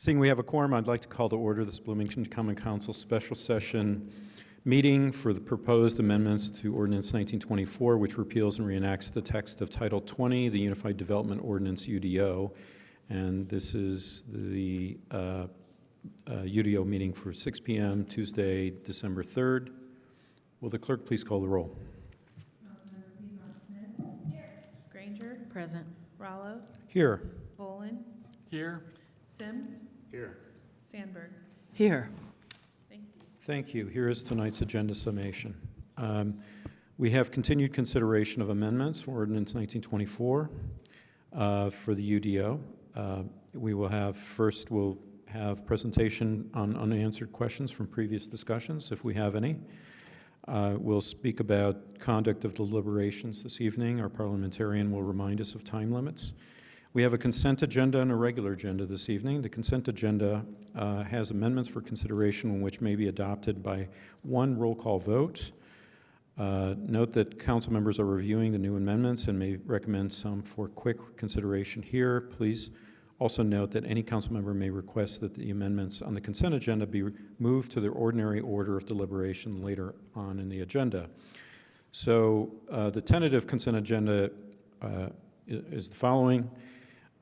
Seeing we have a quorum, I'd like to call to order this Bloomington Common Council special session meeting for the proposed amendments to Ordinance 1924, which repeals and reenacts the text of Title 20, the Unified Development Ordinance UDO. And this is the UDO meeting for 6 p.m. Tuesday, December 3rd. Will the clerk please call the roll? Here. Granger. Present. Rallo. Here. Bolin. Here. Sims. Here. Sandberg. Here. Thank you. Thank you. Here is tonight's agenda summation. We have continued consideration of amendments for Ordinance 1924 for the UDO. We'll have presentation on unanswered questions from previous discussions, if we have any. We'll speak about conduct of deliberations this evening. Our parliamentarian will remind us of time limits. We have a consent agenda and a regular agenda this evening. The consent agenda has amendments for consideration which may be adopted by one roll call vote. Note that council members are reviewing the new amendments and may recommend some for quick consideration here. Please also note that any council member may request that the amendments on the consent agenda be moved to their ordinary order of deliberation later on in the agenda. So the tentative consent agenda is the following.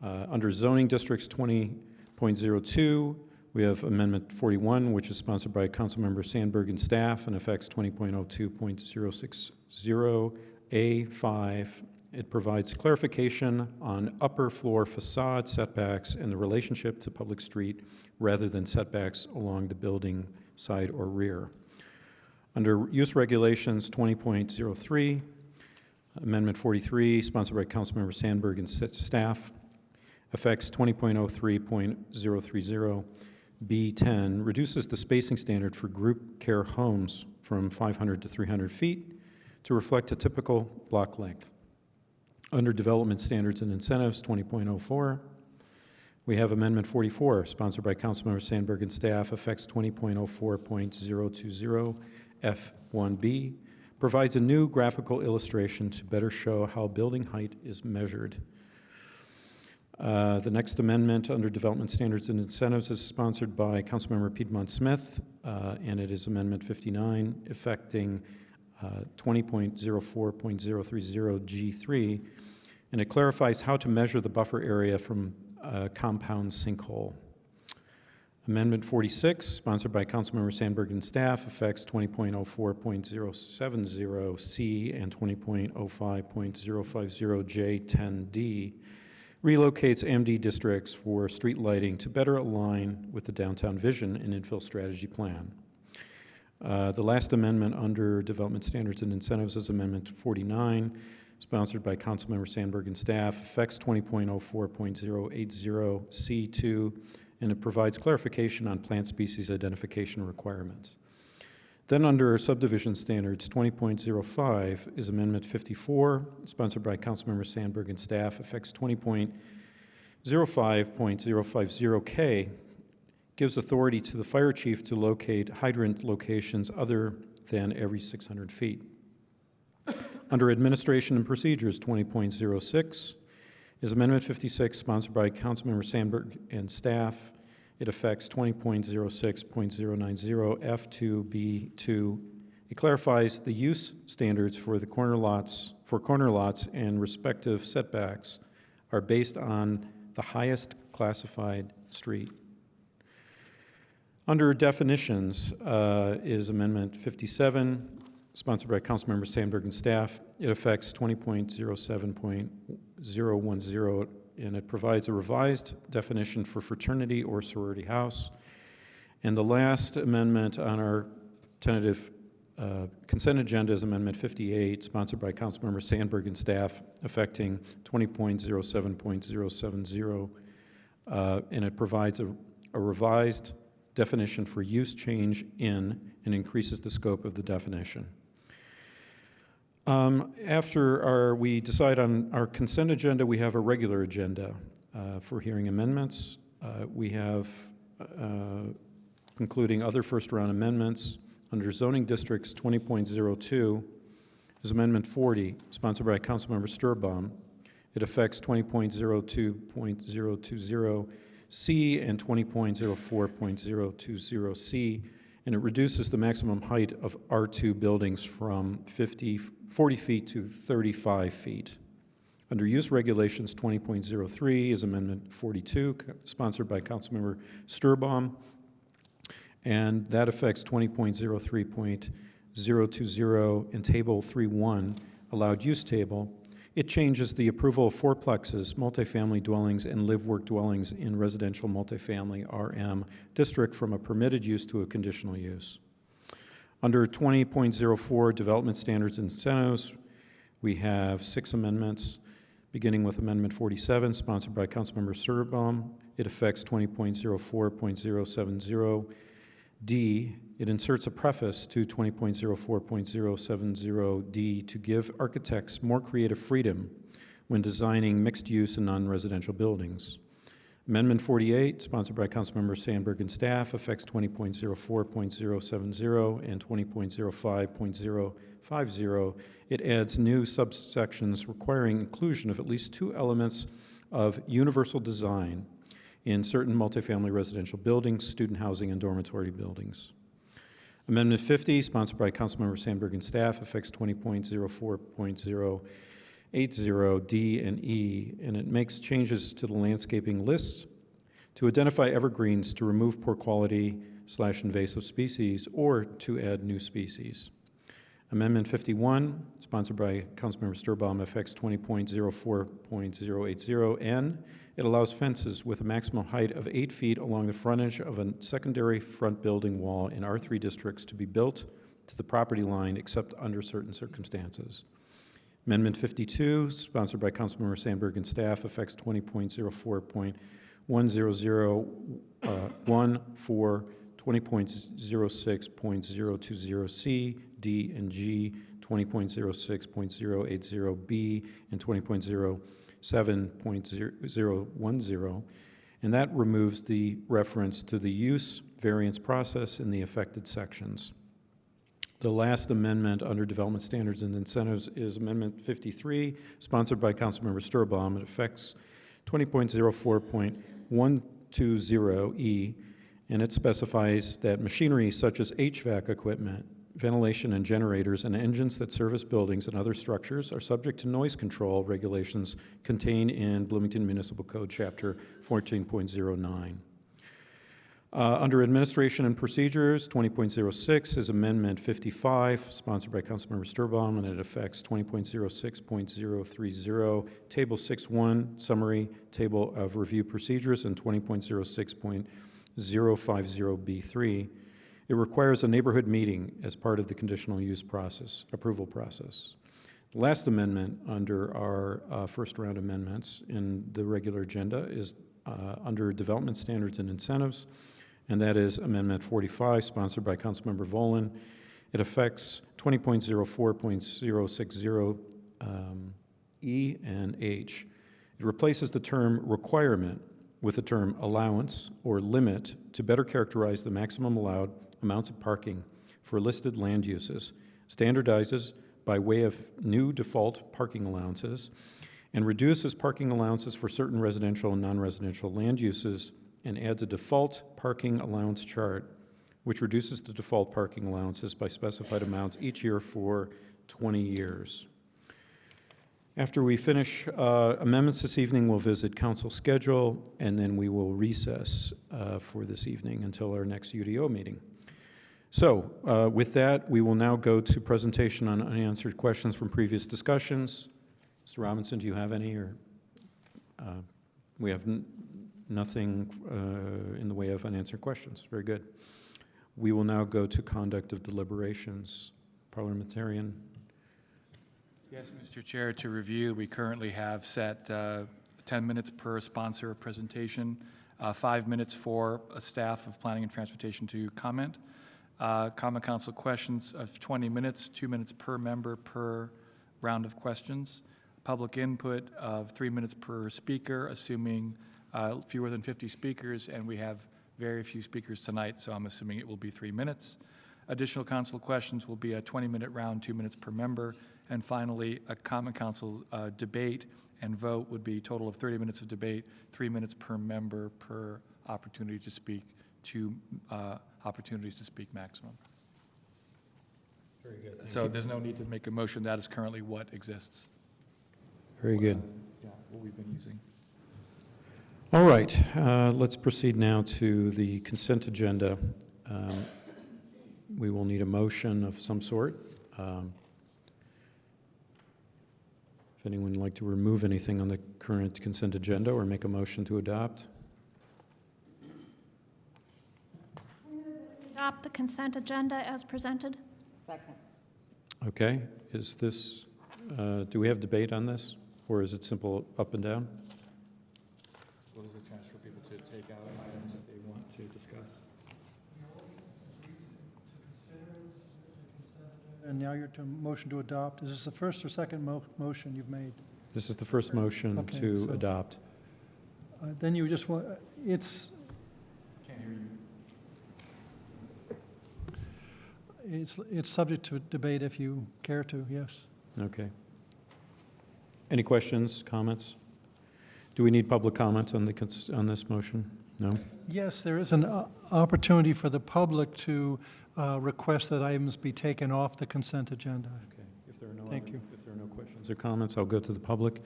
Under zoning districts 20.02, we have Amendment 41, which is sponsored by Councilmember Sandberg and staff and affects 20.02.060A5. It provides clarification on upper floor facade setbacks and the relationship to public street rather than setbacks along the building side or rear. Under use regulations 20.03, Amendment 43, sponsored by Councilmember Sandberg and staff, affects 20.03.030. B10 reduces the spacing standard for group care homes from 500 to 300 feet to reflect a typical block length. Under development standards and incentives 20.04, we have Amendment 44, sponsored by Councilmember Sandberg and staff, affects 20.04.020 F1B, provides a new graphical illustration to better show how building height is measured. The next amendment under development standards and incentives is sponsored by Councilmember Piedmont Smith, and it is Amendment 59, affecting 20.04.030 G3, and it clarifies how to measure the buffer area from a compound sinkhole. Amendment 46, sponsored by Councilmember Sandberg and staff, affects 20.04.070 C and 20.05.050 J10D, relocates AMD districts for street lighting to better align with the downtown vision and infill strategy plan. The last amendment under development standards and incentives is Amendment 49, sponsored by Councilmember Sandberg and staff, affects 20.04.080 C2, and it provides clarification on plant species identification requirements. Then under subdivision standards 20.05 is Amendment 54, sponsored by Councilmember Sandberg and staff, affects 20.05.050K, gives authority to the fire chief to locate hydrant locations other than every 600 feet. Under administration and procedures 20.06 is Amendment 56, sponsored by Councilmember Sandberg and staff. It affects 20.06.090 F2B2. It clarifies the use standards for the corner lots and respective setbacks are based on the highest classified street. Under definitions is Amendment 57, sponsored by Councilmember Sandberg and staff. It affects 20.07.010, and it provides a revised definition for fraternity or sorority house. And the last amendment on our tentative consent agenda is Amendment 58, sponsored by Councilmember Sandberg and staff, affecting 20.07.070, and it provides a revised definition for use change in and increases the scope of the definition. After we decide on our consent agenda, we have a regular agenda for hearing amendments. We have concluding other first-round amendments. Under zoning districts 20.02 is Amendment 40, sponsored by Councilmember Sturbaum. It affects 20.02.020 20.04.0C and 20.04.020C, and it reduces the maximum height of R2 buildings from 40 feet to 35 feet. Under use regulations, 20.03 is Amendment 42, sponsored by Councilmember Sturbaum, and that affects 20.03.020 in Table 3.1, Allowed Use Table. It changes the approval of fourplexes, multifamily dwellings, and live-work dwellings in residential multifamily RM district from a permitted use to a conditional use. Under 20.04 Development Standards and Incentives, we have 6 amendments, beginning with Amendment 47, sponsored by Councilmember Sturbaum. It affects 20.04.070D. It inserts a preface to 20.04.070D to give architects more creative freedom when designing mixed-use and non-residential buildings. Amendment 48, sponsored by Councilmember Sandberg and staff, affects 20.04.070 and 20.05.050. It adds new subsections requiring inclusion of at least 2 elements of universal design in certain multifamily residential buildings, student housing, and dormitory buildings. Amendment 50, sponsored by Councilmember Sandberg and staff, affects 20.04.080D and E, and it makes changes to the landscaping lists to identify evergreens, to remove poor quality/invasive species, or to add new species. Amendment 51, sponsored by Councilmember Sturbaum, affects 20.04.080N. It allows fences with a maximum height of 8 feet along the frontage of a secondary front building wall in R3 districts to be built to the property line except under certain circumstances. Amendment 52, sponsored by Councilmember Sandberg and staff, affects 20.04.10014, 20.06.020C, D, and G, 20.06.080B, and 20.07.010, and that removes the reference to the use variance process in the affected sections. The last amendment under Development Standards and Incentives is Amendment 53, sponsored by Councilmember Sturbaum. It affects 20.04.120E, and it specifies that machinery such as HVAC equipment, ventilation and generators, and engines that service buildings and other structures are subject to noise control regulations contained in Bloomington Municipal Code, Chapter 14.09. Under Administration and Procedures, 20.06 is Amendment 55, sponsored by Councilmember Sturbaum, and it affects 20.06.030, Table 6.1, Summary Table of Review Procedures, and 20.06.050B3. It requires a neighborhood meeting as part of the conditional use process, approval process. The last amendment under our first round amendments in the regular agenda is under Development Standards and Incentives, and that is Amendment 45, sponsored by Councilmember Volin. It affects 20.04.060 E and H. It replaces the term requirement with the term allowance or limit to better characterize the maximum allowed amounts of parking for listed land uses, standardizes by way of new default parking allowances, and reduces parking allowances for certain residential and non-residential land uses, and adds a default parking allowance chart, which reduces the default parking allowances by specified amounts each year for 20 years. After we finish amendments this evening, we'll visit council schedule, and then we will recess for this evening until our next UDO meeting. So with that, we will now go to presentation on unanswered questions from previous discussions. Mr. Robinson, do you have any, or we have nothing in the way of unanswered questions? Very good. We will now go to conduct of deliberations. Parliamentarian. Yes, Mr. Chair, to review, we currently have set 10 minutes per sponsor presentation, 5 minutes for a staff of Planning and Transportation to comment. Common Council questions of 20 minutes, 2 minutes per member per round of questions. Public input of 3 minutes per speaker, assuming fewer than 50 speakers, and we have very few speakers tonight, so I'm assuming it will be 3 minutes. Additional council questions will be a 20-minute round, 2 minutes per member, And finally, a common council debate and vote would be a total of 30 minutes of debate, 3 minutes per member per opportunity to speak, 2 opportunities to speak maximum. Very good. So there's no need to make a motion. That is currently what exists. Very good. Yeah, what we've been using. All right, let's proceed now to the consent agenda. We will need a motion of some sort. If anyone would like to remove anything on the current consent agenda or make a motion to adopt. Adopt the consent agenda as presented. Second. Okay, is this, do we have debate on this, or is it simple up and down? What is the chance for people to take out items that they want to discuss? And now you're to motion to adopt. Is this the first or second motion you've made? This is the first motion Okay, to so- adopt. Then you just want, it's, Can't hear you. it's subject to debate if you care to, yes. Okay. Any questions, comments? Do we need public comment on on this motion? No? Yes, there is an opportunity for the public to request that items be taken off the consent agenda. Okay. If there are no Thank you. If there are no questions or comments, I'll go to the public.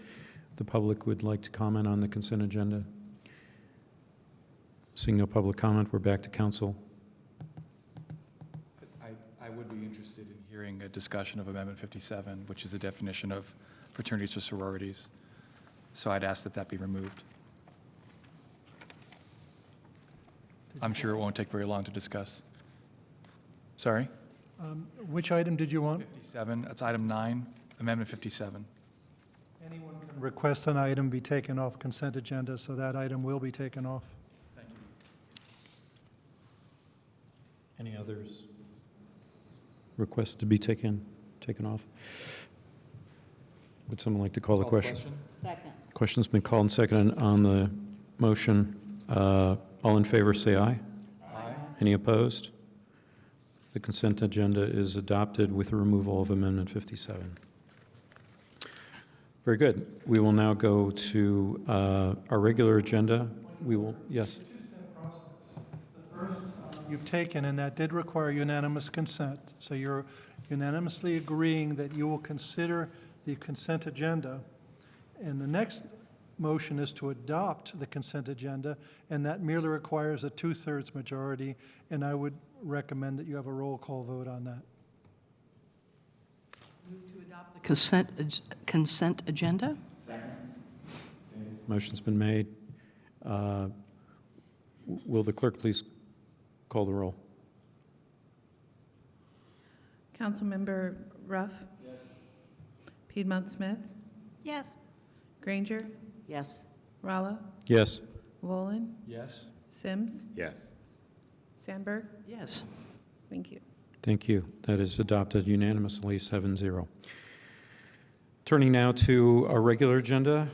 The public would like to comment on the consent agenda. Seeing no public comment, we're back to council. I would be interested in hearing a discussion of Amendment 57, which is the definition of fraternities or sororities. So I'd ask that that be removed. I'm sure it won't take very long to discuss. Sorry? Which item did you want? 57, that's item 9, Amendment 57. Anyone can request an item be taken off consent agenda, so that item will be taken off. Thank you. Any others? Request to be taken off? Would someone like to call the question? Second. Question's been called and seconded on the motion. All in favor, say aye. Aye. Any opposed? The consent agenda is adopted with the removal of Amendment 57. Very good. We will now go to our regular agenda. We will, yes. You've taken, and that did require unanimous consent. So you're unanimously agreeing that you will consider the consent agenda. And the next motion is to adopt the consent agenda, and that merely requires a 2/3 majority, and I would recommend that you have a roll call vote on that. Consent agenda? Motion's been made. Will the clerk please call the roll? Councilmember Ruff? Yes. Piedmont Smith? Yes. Granger? Yes. Rala? Yes. Volin? Yes? Sims? Yes. Sandberg? Yes. Thank you. Thank you. That is adopted unanimously, 7-0. Turning now to our regular agenda,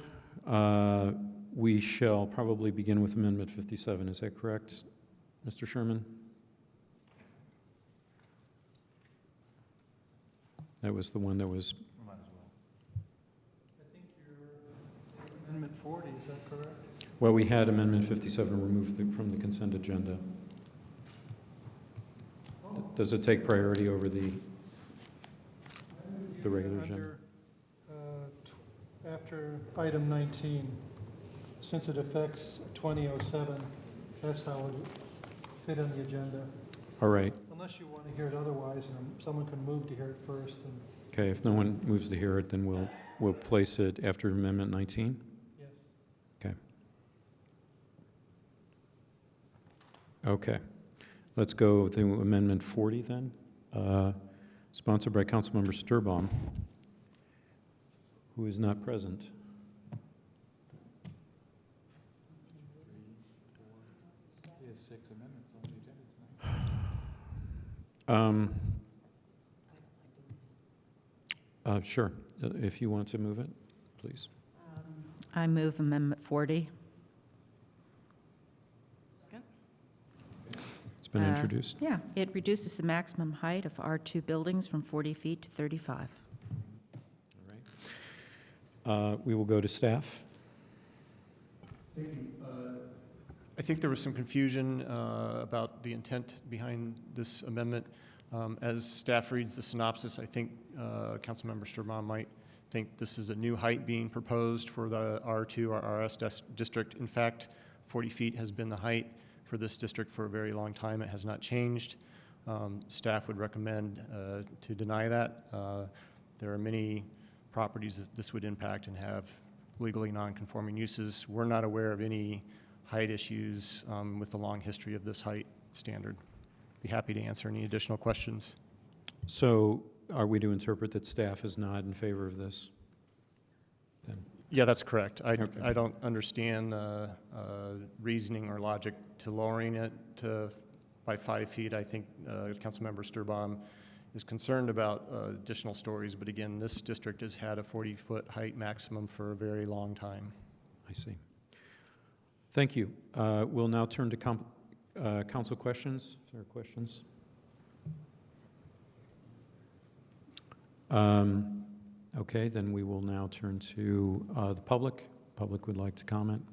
we shall probably begin with Amendment 57. Is that correct, Mr. Sherman? That was the one that was, Might as well. I think your Amendment 40, is that correct? well, we had Amendment 57 removed from the consent agenda. Does it take priority over the regular agenda? Under, after item 19, since it affects 2007, that's how it would fit on the agenda. All right. Unless you want to hear it otherwise, and someone can move to hear it first. And Okay, if no one moves to hear it, then we'll place it after Amendment 19. yes. Okay. Okay. Let's go to Amendment 40 then, sponsored by Councilmember Sturbaum, who is not present. He has 6 amendments on the agenda tonight. Sure, if you want to move it, please. I move Amendment 40. It's been introduced. Yeah, it reduces the maximum height of R2 buildings from 40 feet to 35. We will go to staff. I think there was some confusion about the intent behind this amendment. As staff reads the synopsis, I think Councilmember Sturbaum might think this is a new height being proposed for the R2 or RS district. In fact, 40 feet has been the height for this district for a very long time. It has not changed. Staff would recommend to deny that. There are many properties that this would impact and have legally non-conforming uses. We're not aware of any height issues with the long history of this height standard. Be happy to answer any additional questions. So are we to interpret that staff is not in favor of this? Then, Yeah, that's correct. Okay. I don't understand reasoning or logic to lowering it by 5 feet. I think Councilmember Sturbaum is concerned about additional stories, but again, this district has had a 40-foot height maximum for a very long time. I see. Thank you. We'll now turn to council questions. If there are questions. Okay, then we will now turn to the public. Public would like to comment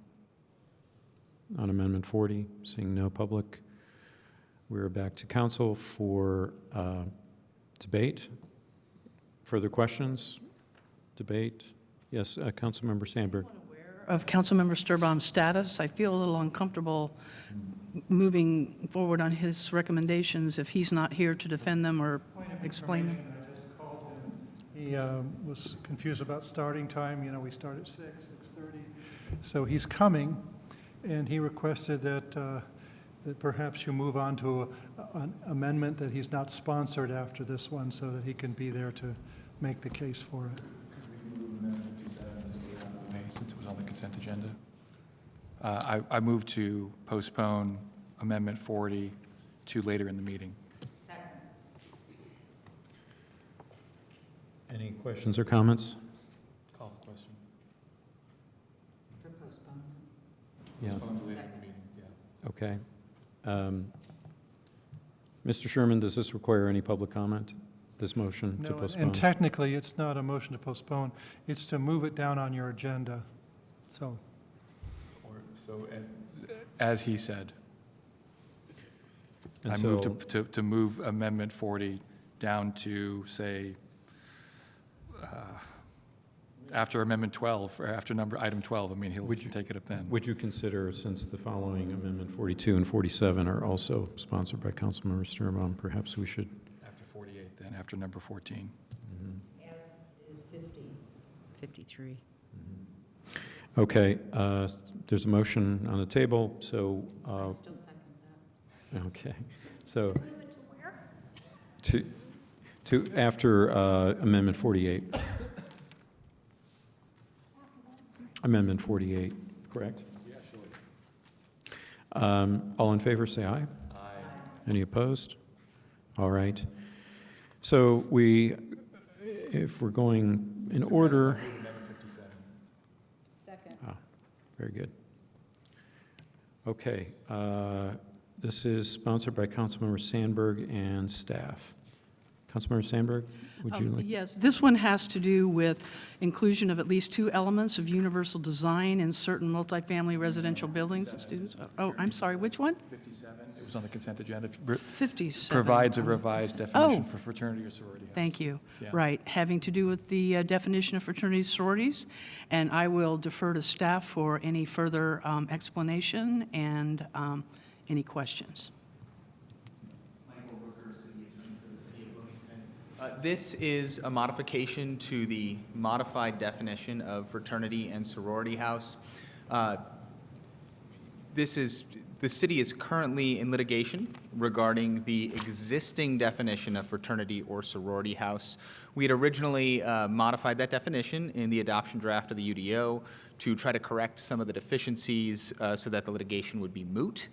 on Amendment 40. Seeing no public, we're back to council for debate. Further questions? Debate? Yes, Councilmember Sandberg. Of Councilmember Sturbaum's status. I feel a little uncomfortable moving forward on his recommendations if he's not here to defend them or explain them. I just called him. He was confused about starting time. You know, we start at 6:30. So he's coming, and he requested that perhaps you move on to an amendment that he's not sponsored after this one so that he can be there to make the case for it. Since it was on the consent agenda. I move to postpone Amendment 40 to later in the meeting. Any questions or comments? Call the question. For postponement. Yeah. Postpone to later in the meeting, yeah. Okay. Mr. Sherman, does this require any public comment, this motion to No, postpone? and technically, it's not a motion to postpone. It's to move it down on your agenda. So, So, as he said, And I move so- to move Amendment 40 down to, say, after Amendment 12, or after item 12. I mean, he'll take it up then. Would you consider, since the following Amendment 42 and 47 are also sponsored by Councilmember Sturbaum, perhaps we should? After 48, then, after number 14. As is 50. 53. Okay, there's a motion on the table, so, I still second that. okay. So, Move it to where? to after Amendment 48. Amendment 48, correct? Yeah, sure. All in favor, say aye. Aye. Any opposed? All right. So if we're going in order. Amendment 57. Second. Very good. Okay, this is sponsored by Councilmember Sandberg and staff. Councilmember Sandberg, would you like? Yes, this one has to do with inclusion of at least 2 elements of universal design in certain multifamily residential buildings and students. Oh, I'm sorry, which one? 57, it was on the consent agenda. 57. Provides a revised definition Oh. for fraternity or sorority. Thank you. Yeah. Right, having to do with the definition of fraternities, sororities, and I will defer to staff for any further explanation and any questions. Michael Rooker, City Attorney for the City of Bloomington. This is a modification to the modified definition of fraternity and sorority house. The city is currently in litigation regarding the existing definition of fraternity or sorority house. We had originally modified that definition in the adoption draft of the UDO to try to correct some of the deficiencies so that the litigation would be moot.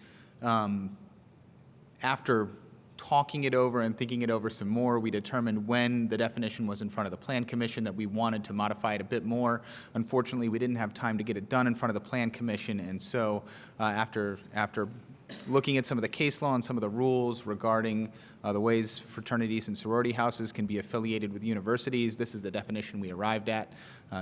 After talking it over and thinking it over some more, we determined when the definition was in front of the Plan Commission that we wanted to modify it a bit more. Unfortunately, we didn't have time to get it done in front of the Plan Commission, and so after looking at some of the case law and some of the rules regarding the ways fraternities and sorority houses can be affiliated with universities, this is the definition we arrived at.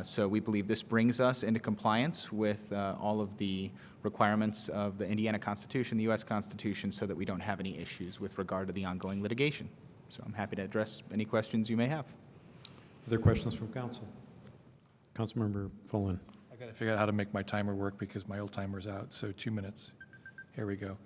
So we believe this brings us into compliance with all of the requirements of the Indiana Constitution, the U.S. Constitution, so that we don't have any issues with regard to the ongoing litigation. So I'm happy to address any questions you may have. Other questions from council? Councilmember Folin. I got to figure out how to make my timer work because my old timer's out, so 2 minutes. Here we go.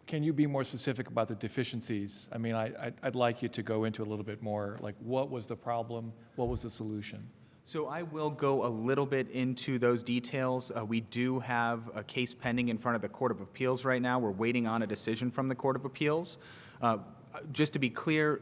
Can you be more specific about the deficiencies? I mean, I'd like you to go into a little bit more, like what was the problem? What was the solution? So I will go a little bit into those details. We do have a case pending in front of the Court of Appeals right now. We're waiting on a decision from the Court of Appeals. Just to be clear,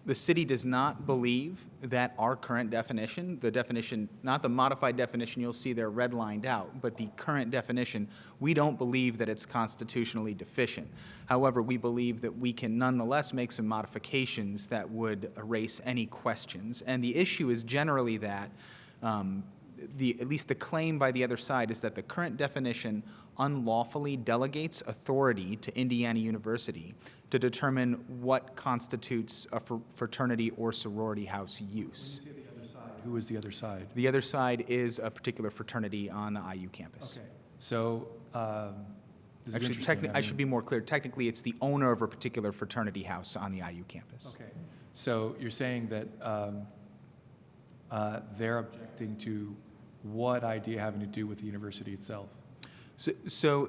the city does not believe that our current definition, the definition, not the modified definition you'll see there redlined out, but the current definition, we don't believe that it's constitutionally deficient. However, we believe that we can nonetheless make some modifications that would erase any questions. And the issue is generally that at least the claim by the other side is that the current definition unlawfully delegates authority to Indiana University to determine what constitutes a fraternity or sorority house use. Who is the other side? The other side is a particular fraternity on the IU campus. Okay. So, this is Actually, interesting. I should be more clear. Technically, it's the owner of a particular fraternity house on the IU campus. Okay. So you're saying that they're objecting to what idea having to do with the university itself? So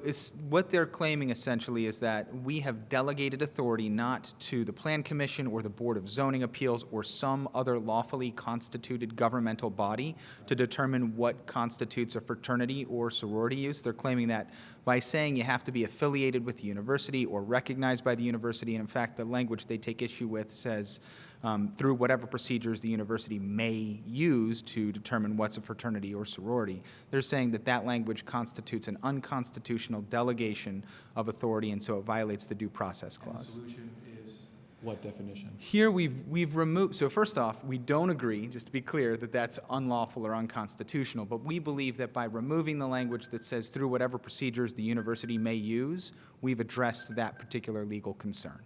what they're claiming essentially is that we have delegated authority not to the Plan Commission or the Board of Zoning Appeals or some other lawfully constituted governmental body to determine what constitutes a fraternity or sorority use. They're claiming that by saying you have to be affiliated with the university or recognized by the university, and in fact, the language they take issue with says through whatever procedures the university may use to determine what's a fraternity or sorority. They're saying that that language constitutes an unconstitutional delegation of authority, and so it violates the Due Process And the Clause. solution is what definition? Here we've removed, so first off, we don't agree, just to be clear, that that's unlawful or unconstitutional, but we believe that by removing the language that says through whatever procedures the university may use, we've addressed that particular legal concern.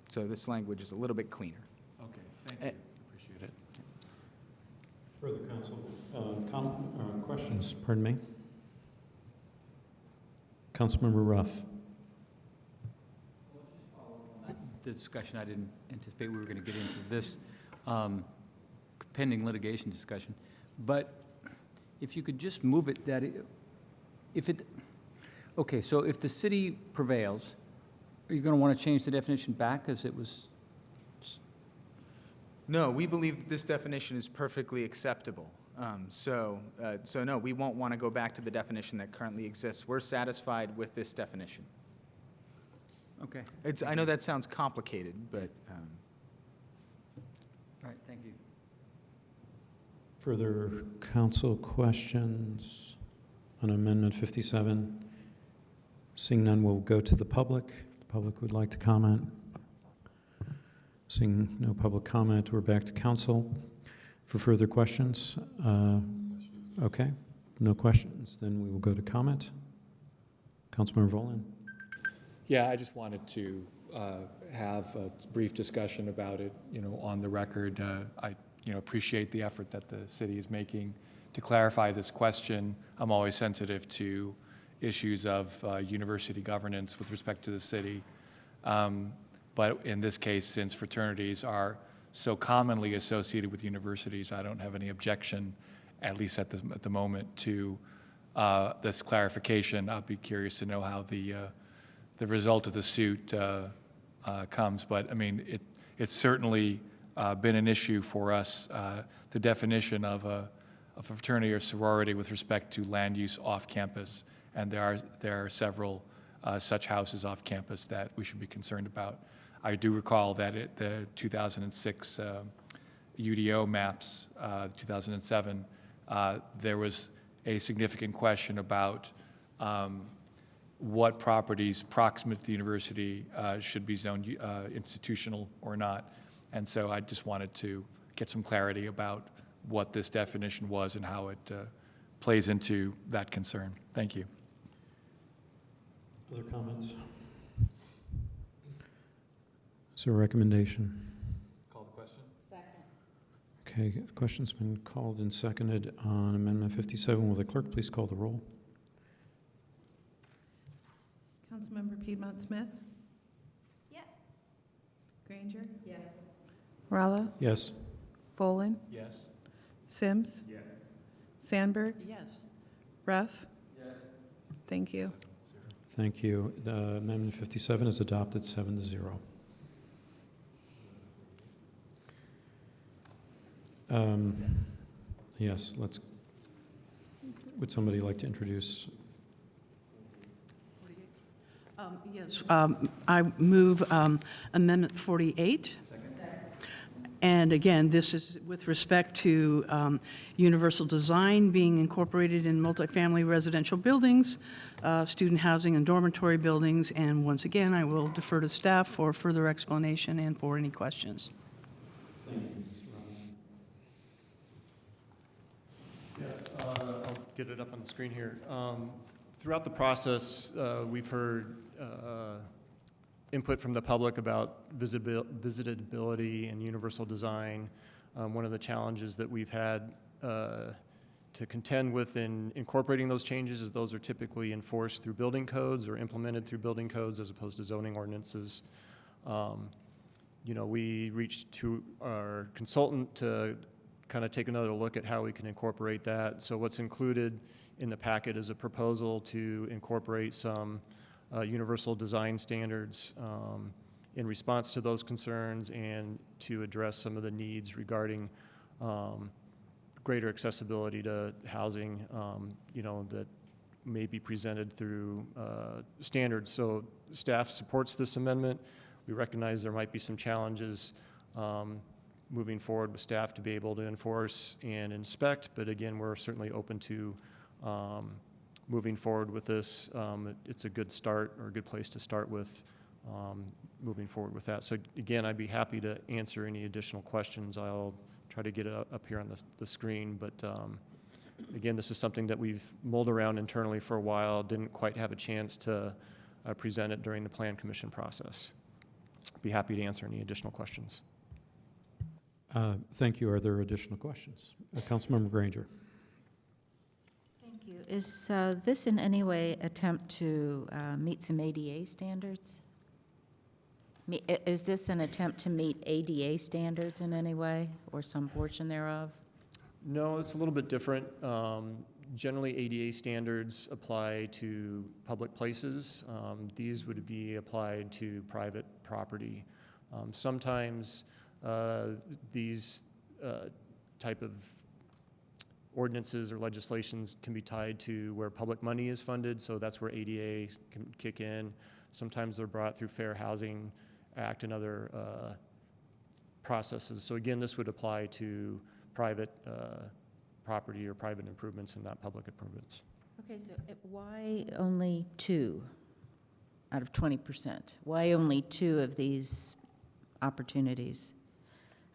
So this language is a little bit cleaner. Okay, thank you. Appreciate it. Further council, questions, pardon me? Councilmember Ruff. The discussion, I didn't anticipate we were going to get into this pending litigation discussion. But if you could just move it okay, so if the city prevails, are you going to want to change the definition back as it was? No, we believe that this definition is perfectly acceptable. So no, we won't want to go back to the definition that currently exists. We're satisfied with this definition. Okay. I know that sounds complicated, but All right, thank you. Further council questions on Amendment 57? Seeing none, we'll go to the public. If the public would like to comment. Seeing no public comment, we're back to council for further questions. Okay, no questions. Then we will go to comment. Councilmember Volin. Yeah, I just wanted to have a brief discussion about it, on the record. I, appreciate the effort that the city is making to clarify this question. I'm always sensitive to issues of university governance with respect to the city. But in this case, since fraternities are so commonly associated with universities, I don't have any objection, at least at the moment, to this clarification. I'll be curious to know how the result of the suit comes. But I mean, it's certainly been an issue for us, the definition of a fraternity or sorority with respect to land use off campus. And there are several such houses off campus that we should be concerned about. I do recall that the 2006 UDO maps, 2007, there was a significant question about what properties proximate to the university should be zoned institutional or not. And so I just wanted to get some clarity about what this definition was and how it plays into that concern. Thank you. Other comments? Is there a recommendation? Call the question. Second. Okay, the question's been called and seconded on Amendment 57. Will the clerk please call the roll? Councilmember Piedmont Smith, Yes. Granger, Yes. Rallo, Yes. Folin, Yes. Sims. Yes. Sandberg, Yes. Ruff. Thank you. Thank you. Amendment 57 is adopted 7-0. Yes, would somebody like to introduce? Yes, I move Amendment 48. And again, this is with respect to universal design being incorporated in multifamily residential buildings, student housing and dormitory buildings, and once again, I will defer to staff for further explanation and for any questions. Thank you, Mr. Robinson. I'll get it up on the screen here. Throughout the process, we've heard input from the public about visitability and universal design. One of the challenges that we've had to contend with in incorporating those changes is those are typically enforced through building codes or implemented through building codes as opposed to zoning ordinances. We reached to our consultant to kind of take another look at how we can incorporate that. So what's included in the packet is a proposal to incorporate some universal design standards in response to those concerns and to address some of the needs regarding greater accessibility to housing, that may be presented through standards. So staff supports this amendment. We recognize there might be some challenges moving forward with staff to be able to enforce and inspect, but again, we're certainly open to moving forward with this. It's a good start or a good place to start with moving forward with that. So again, I'd be happy to answer any additional questions. I'll try to get it up here on the screen, but again, this is something that we've mulled around internally for a while, didn't quite have a chance to present it during the Plan Commission process. Be happy to answer any additional questions. Thank you. Are there additional questions? Councilmember Granger. Thank you. Is this in any way attempt to meet some ADA standards? Is this an attempt to meet ADA standards in any way, or some portion thereof? No, it's a little bit different. Generally, ADA standards apply to public places. These would be applied to private property. Sometimes these type of ordinances or legislations can be tied to where public money is funded, so that's where ADA can kick in. Sometimes they're brought through Fair Housing Act and other processes. So again, this would apply to private property or private improvements and not public improvements. Okay, so why only 2 out of 20%? Why only 2 of these opportunities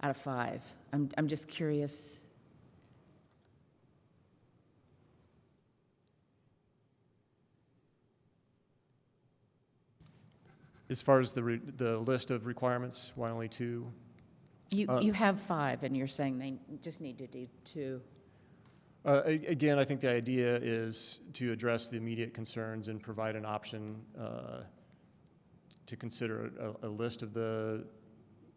out of 5? I'm just curious. As far as the list of requirements, why only 2? You have 5, and you're saying they just need to do 2. Again, I think the idea is to address the immediate concerns and provide an option to consider a list of the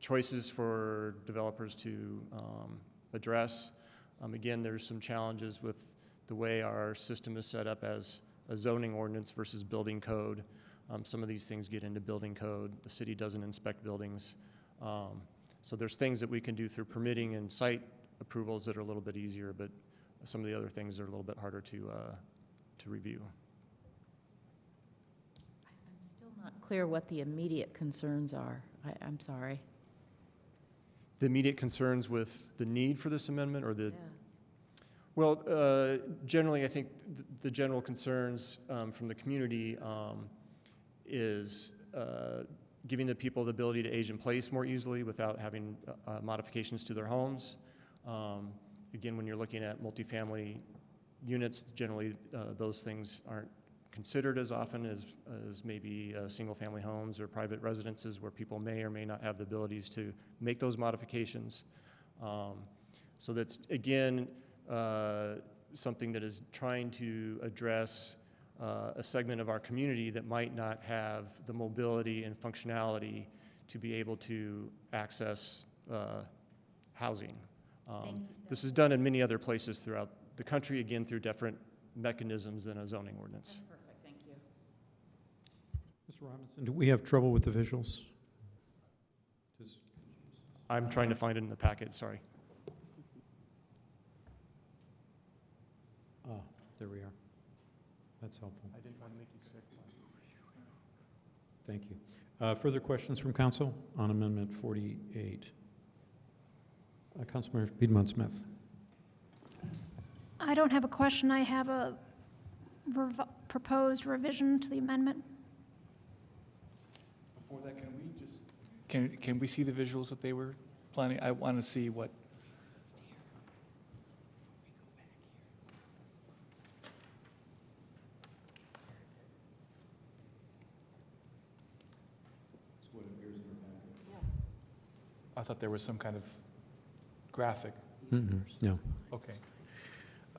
choices for developers to address. Again, there's some challenges with the way our system is set up as a zoning ordinance versus building code. Some of these things get into building code. The city doesn't inspect buildings. So there's things that we can do through permitting and site approvals that are a little bit easier, but some of the other things are a little bit harder to review. I'm still not clear what the immediate concerns are. I'm sorry. The immediate concerns with the need for this amendment or the... Yeah. Well, generally, I think the general concerns from the community is giving the people the ability to age in place more easily without having modifications to their homes. Again, when you're looking at multifamily units, generally, those things aren't considered as often as maybe single-family homes or private residences where people may or may not have the abilities to make those modifications. So that's, again, something that is trying to address a segment of our community that might not have the mobility and functionality to be able to access housing. This is done in many other places throughout the country, again, through different mechanisms than a zoning ordinance. Perfect, thank you. Mr. Robinson, do we have trouble with the visuals? I'm trying to find it in the packet, sorry. Ah, there we are. That's helpful. I didn't want to make you sick. Thank you. Further questions from council on Amendment 48? Councilmember Piedmont-Smith. I don't have a question. I have a proposed revision to the amendment. Before that, can we just, can we see the visuals that they were planning? I want to see what. I thought there was some kind of graphic. No. Okay,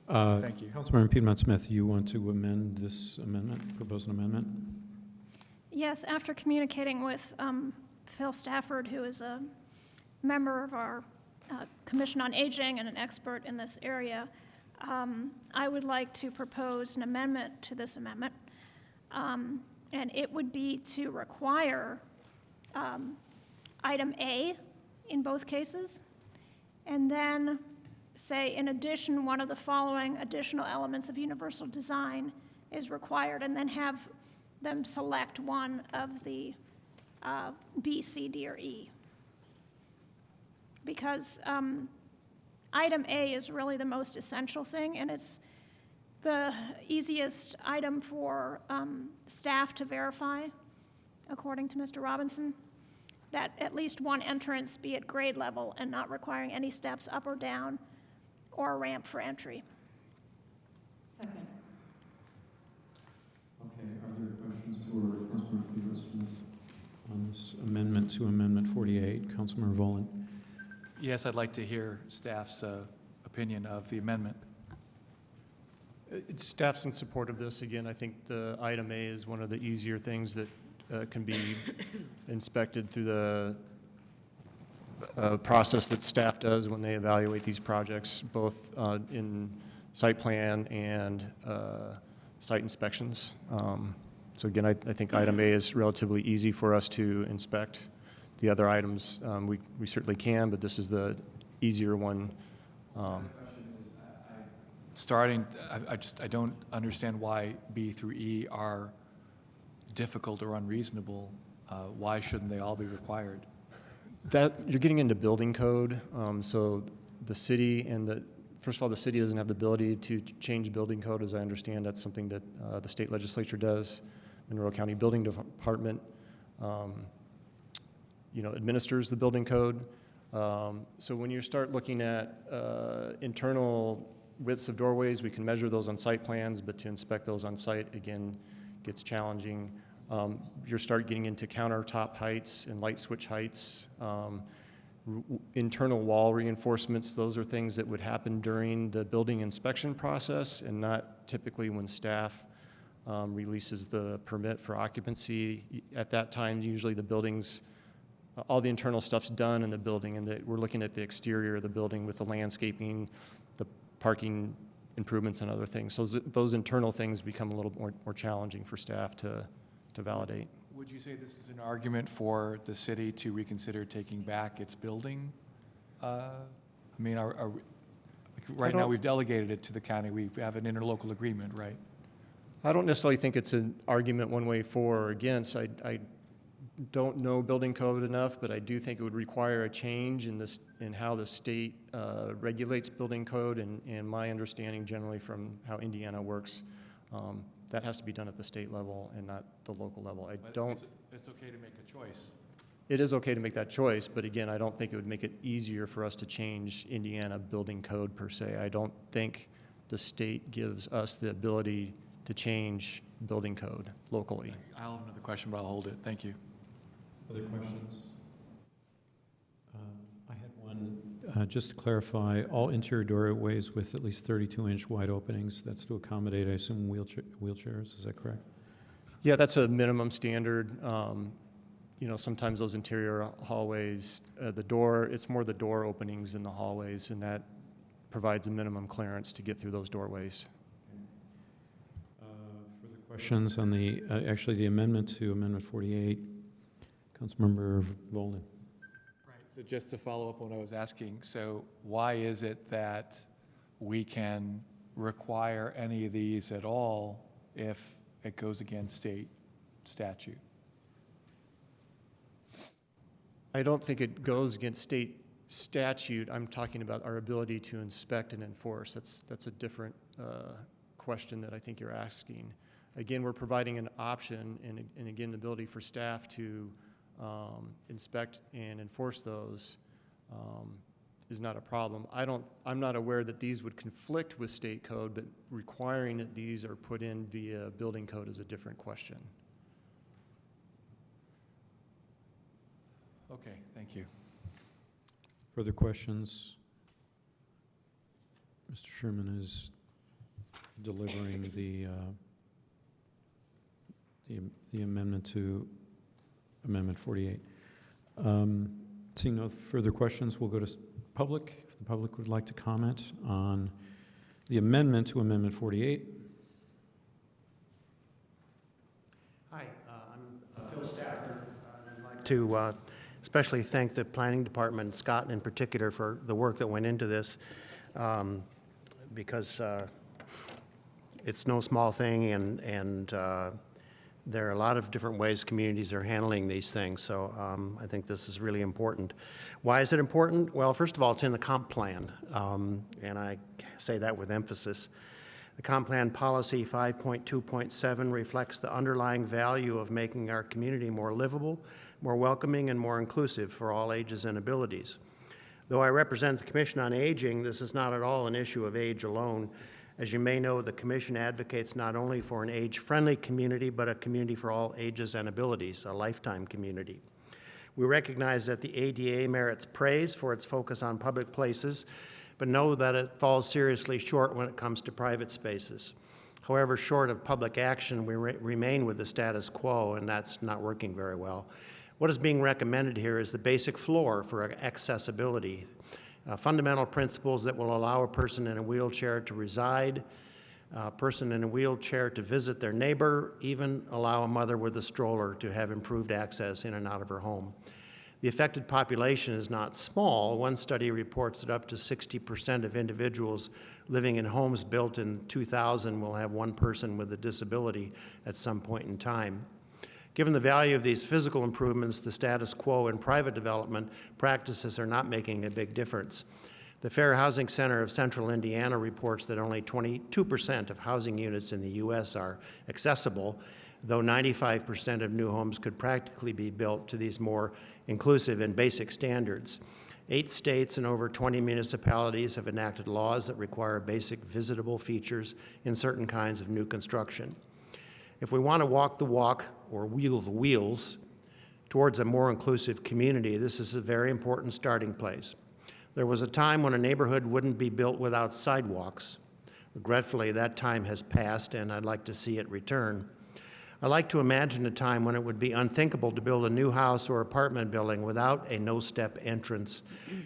Uh, thank you. Councilmember Piedmont-Smith, you want to amend this amendment, propose an amendment? Yes, after communicating with Phil Stafford, who is a member of our Commission on Aging and an expert in this area, I would like to propose an amendment to this amendment. And it would be to require item A in both cases, and then say, in addition, one of the following additional elements of universal design is required, and then have them select one of the B, C, D, or E. Because item A is really the most essential thing, and it's the easiest item for staff to verify, according to Mr. Robinson, that at least one entrance be at grade level and not requiring any steps up or down or a ramp for entry. Second. Okay, are there questions for Councilmember Piedmont-Smith on this amendment to Amendment 48? Councilmember Volin. Yes, I'd like to hear staff's opinion of the amendment. Staff's in support of this. Again, I think the item A is one of the easier things that can be inspected through the process that staff does when they evaluate these projects, both in site plan and site inspections. So again, I think item A is relatively easy for us to inspect. The other items, we certainly can, but this is the easier one. I don't understand why B through E are difficult or unreasonable. Why shouldn't they all be required? That, you're getting into building code, so the city first of all, the city doesn't have the ability to change building code, as I understand. That's something that the state legislature does. Monroe County Building Department, administers the building code. So when you start looking at internal widths of doorways, we can measure those on site plans, but to inspect those on site, again, gets challenging. You start getting into countertop heights and light switch heights, internal wall reinforcements. Those are things that would happen during the building inspection process and not typically when staff releases the permit for occupancy. At that time, usually the buildings, all the internal stuff's done in the building, and we're looking at the exterior of the building with the landscaping, the parking improvements, and other things. So those internal things become a little more challenging for staff to validate. Would you say this is an argument for the city to reconsider taking back its building? Right now, we've delegated it to the county. We have an interlocal agreement, right? I don't necessarily think it's an argument one way for or against. I don't know building code enough, but I do think it would require a change in how the state regulates building code, and my understanding generally from how Indiana works, that has to be done at the state level and not the local level. It's okay to make a choice. It is okay to make that choice, but again, I don't think it would make it easier for us to change Indiana building code per se. I don't think the state gives us the ability to change building code locally. I'll have another question, but I'll hold it. Thank you. Other questions? I had one, just to clarify, all interior doorways with at least 32-inch wide openings, that's to accommodate, I assume, wheelchairs, is that correct? Yeah, that's a minimum standard. Sometimes those interior hallways, it's more the door openings in the hallways, and that provides a minimum clearance to get through those doorways. Further questions on the amendment to Amendment 48? Councilmember Volin. Right. So just to follow up on what I was asking, so why is it that we can require any of these at all if it goes against state statute? I don't think it goes against state statute. I'm talking about our ability to inspect and enforce. That's a different question that I think you're asking. Again, we're providing an option and again, the ability for staff to inspect and enforce those is not a problem. I'm not aware that these would conflict with state code, but requiring that these are put in via building code is a different question. Okay, thank you. Further questions? Mr. Sherman is delivering the amendment to Amendment 48. Seeing no further questions, we'll go to public. If the public would like to comment on the amendment to Amendment 48. Hi, I'm Phil Stafford. I'd like to especially thank the Planning Department, Scott in particular, for the work that went into this, because it's no small thing, and there are a lot of different ways communities are handling these things, so I think this is really important. Why is it important? Well, first of all, it's in the comp plan, and I say that with emphasis. The comp plan policy 5.2.7 reflects the underlying value of making our community more livable, more welcoming, and more inclusive for all ages and abilities. Though I represent the Commission on Aging, this is not at all an issue of age alone. As you may know, the Commission advocates not only for an age-friendly community, but a community for all ages and abilities, a lifetime community. We recognize that the ADA merits praise for its focus on public places, but know that it falls seriously short when it comes to private spaces. However, short of public action, we remain with the status quo, and that's not working very well. What is being recommended here is the basic floor for accessibility. Fundamental principles that will allow a person in a wheelchair to reside, a person in a wheelchair to visit their neighbor, even allow a mother with a stroller to have improved access in and out of her home. The affected population is not small. One study reports that up to 60% of individuals living in homes built in 2000 will have one person with a disability at some point in time. Given the value of these physical improvements, the status quo in private development practices are not making a big difference. The Fair Housing Center of Central Indiana reports that only 22% of housing units in the U.S. are accessible, though 95% of new homes could practically be built to these more inclusive and basic standards. 8 states and over 20 municipalities have enacted laws that require basic visitable features in certain kinds of new construction. If we want to walk the walk or wheel the wheels towards a more inclusive community, this is a very important starting place. There was a time when a neighborhood wouldn't be built without sidewalks. Regretfully, that time has passed, and I'd like to see it return. I like to imagine a time when it would be unthinkable to build a new house or apartment building without a no-step entrance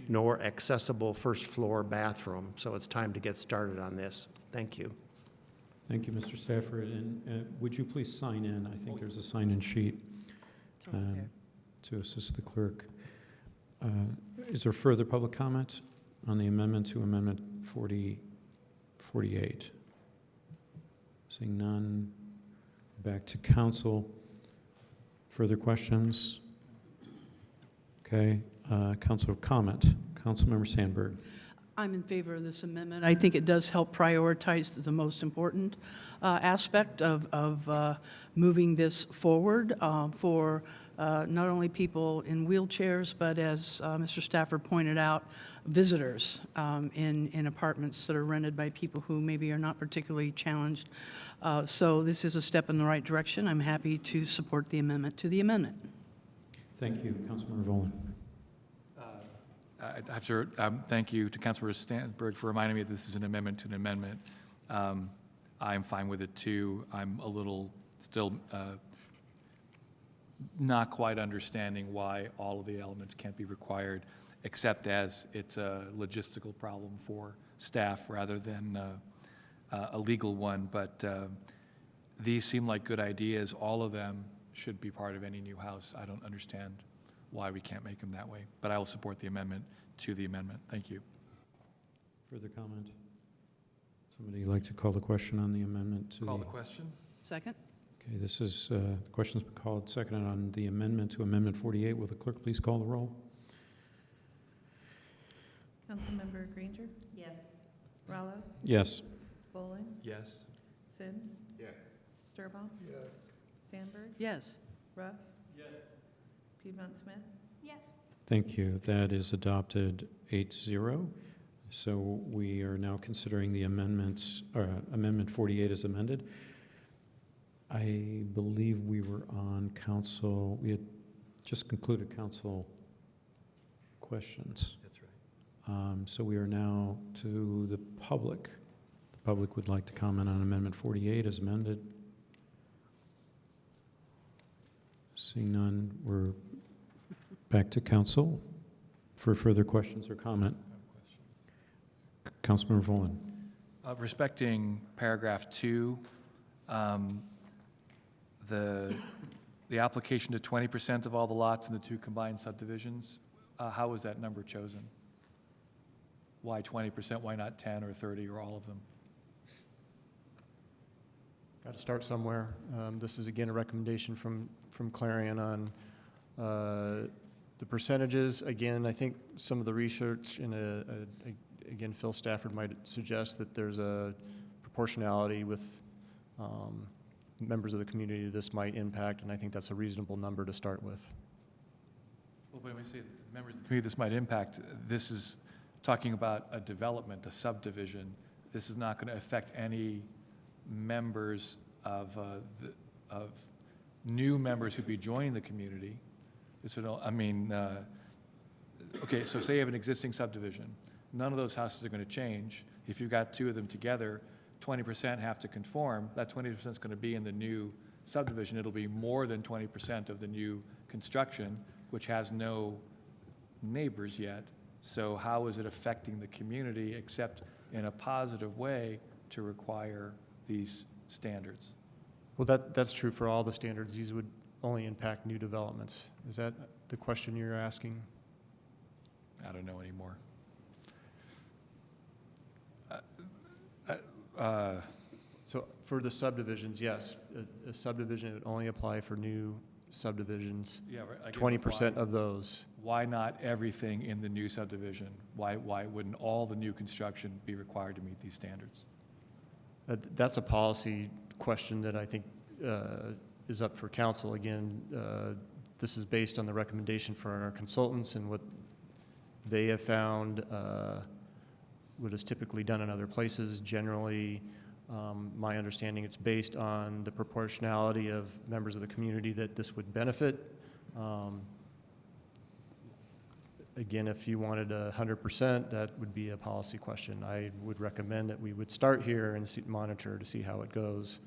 nor accessible first-floor bathroom. So it's time to get started on this. Thank you. Thank you, Mr. Stafford. And would you please sign in? I think there's a sign-in sheet to assist the clerk. Is there further public comment on the amendment to Amendment 48? Seeing none, back to council. Further questions? Okay, council comment. Councilmember Sandberg. I'm in favor of this amendment. I think it does help prioritize the most important aspect of moving this forward for not only people in wheelchairs, but as Mr. Stafford pointed out, visitors in apartments that are rented by people who maybe are not particularly challenged. So this is a step in the right direction. I'm happy to support the amendment to the amendment. Thank you. Councilmember Volin. I have to, thank you to Councilmember Stanberg for reminding me that this is an amendment to an amendment. I'm fine with it too. I'm a little still not quite understanding why all of the elements can't be required, except as it's a logistical problem for staff rather than a legal one. But these seem like good ideas. All of them should be part of any new house. I don't understand why we can't make them that way. But I will support the amendment to the amendment. Thank you. Further comment? Somebody like to call the question on the amendment to Call the question. Second? Okay, this is, the question's been called, seconded on the amendment to Amendment 48. Will the clerk please call the roll? Councilmember Granger, Yes. Rallo, Yes. Bolin, Yes. Sims, Yes. Sturbaum, Sandberg, Yes. Ruff. Piedmont Smith. Yes. Thank you. That is adopted 8-0. So we are now considering the amendments, Amendment 48 as amended. I believe we were on council, we had just concluded council questions. That's right. So we are now to the public. The public would like to comment on Amendment 48 as amended. Seeing none, we're back to council for further questions or comment. Councilmember Volin. Respecting paragraph 2, the application to 20% of all the lots in the 2 combined subdivisions, how was that number chosen? Why 20%? Why not 10 or 30 or all of them? Got to start somewhere. This is again a recommendation from Clarion on the percentages. Again, I think some of the research in again, Phil Stafford might suggest that there's a proportionality with members of the community this might impact, and I think that's a reasonable number to start with. Well, when we say members of the community this might impact, this is talking about a development, a subdivision. This is not going to affect any members of new members who'd be joining the community. So, I mean, okay, so say you have an existing subdivision. None of those houses are going to change. If you've got 2 of them together, 20% have to conform. That 20% is going to be in the new subdivision. It'll be more than 20% of the new construction, which has no neighbors yet. So how is it affecting the community except in a positive way to require these standards? Well, that's true for all the standards. These would only impact new developments. Is that the question you're asking? I don't know anymore. So for the subdivisions, yes, a subdivision would only apply for new subdivisions. Yeah, right, I get 20% why. of those. Why not everything in the new subdivision? Why wouldn't all the new construction be required to meet these standards? That's a policy question that I think is up for council. Again, this is based on the recommendation from our consultants and what they have found, what is typically done in other places. Generally, my understanding, it's based on the proportionality of members of the community that this would benefit. Again, if you wanted 100%, that would be a policy question. I would recommend that we would start here and monitor to see how it goes.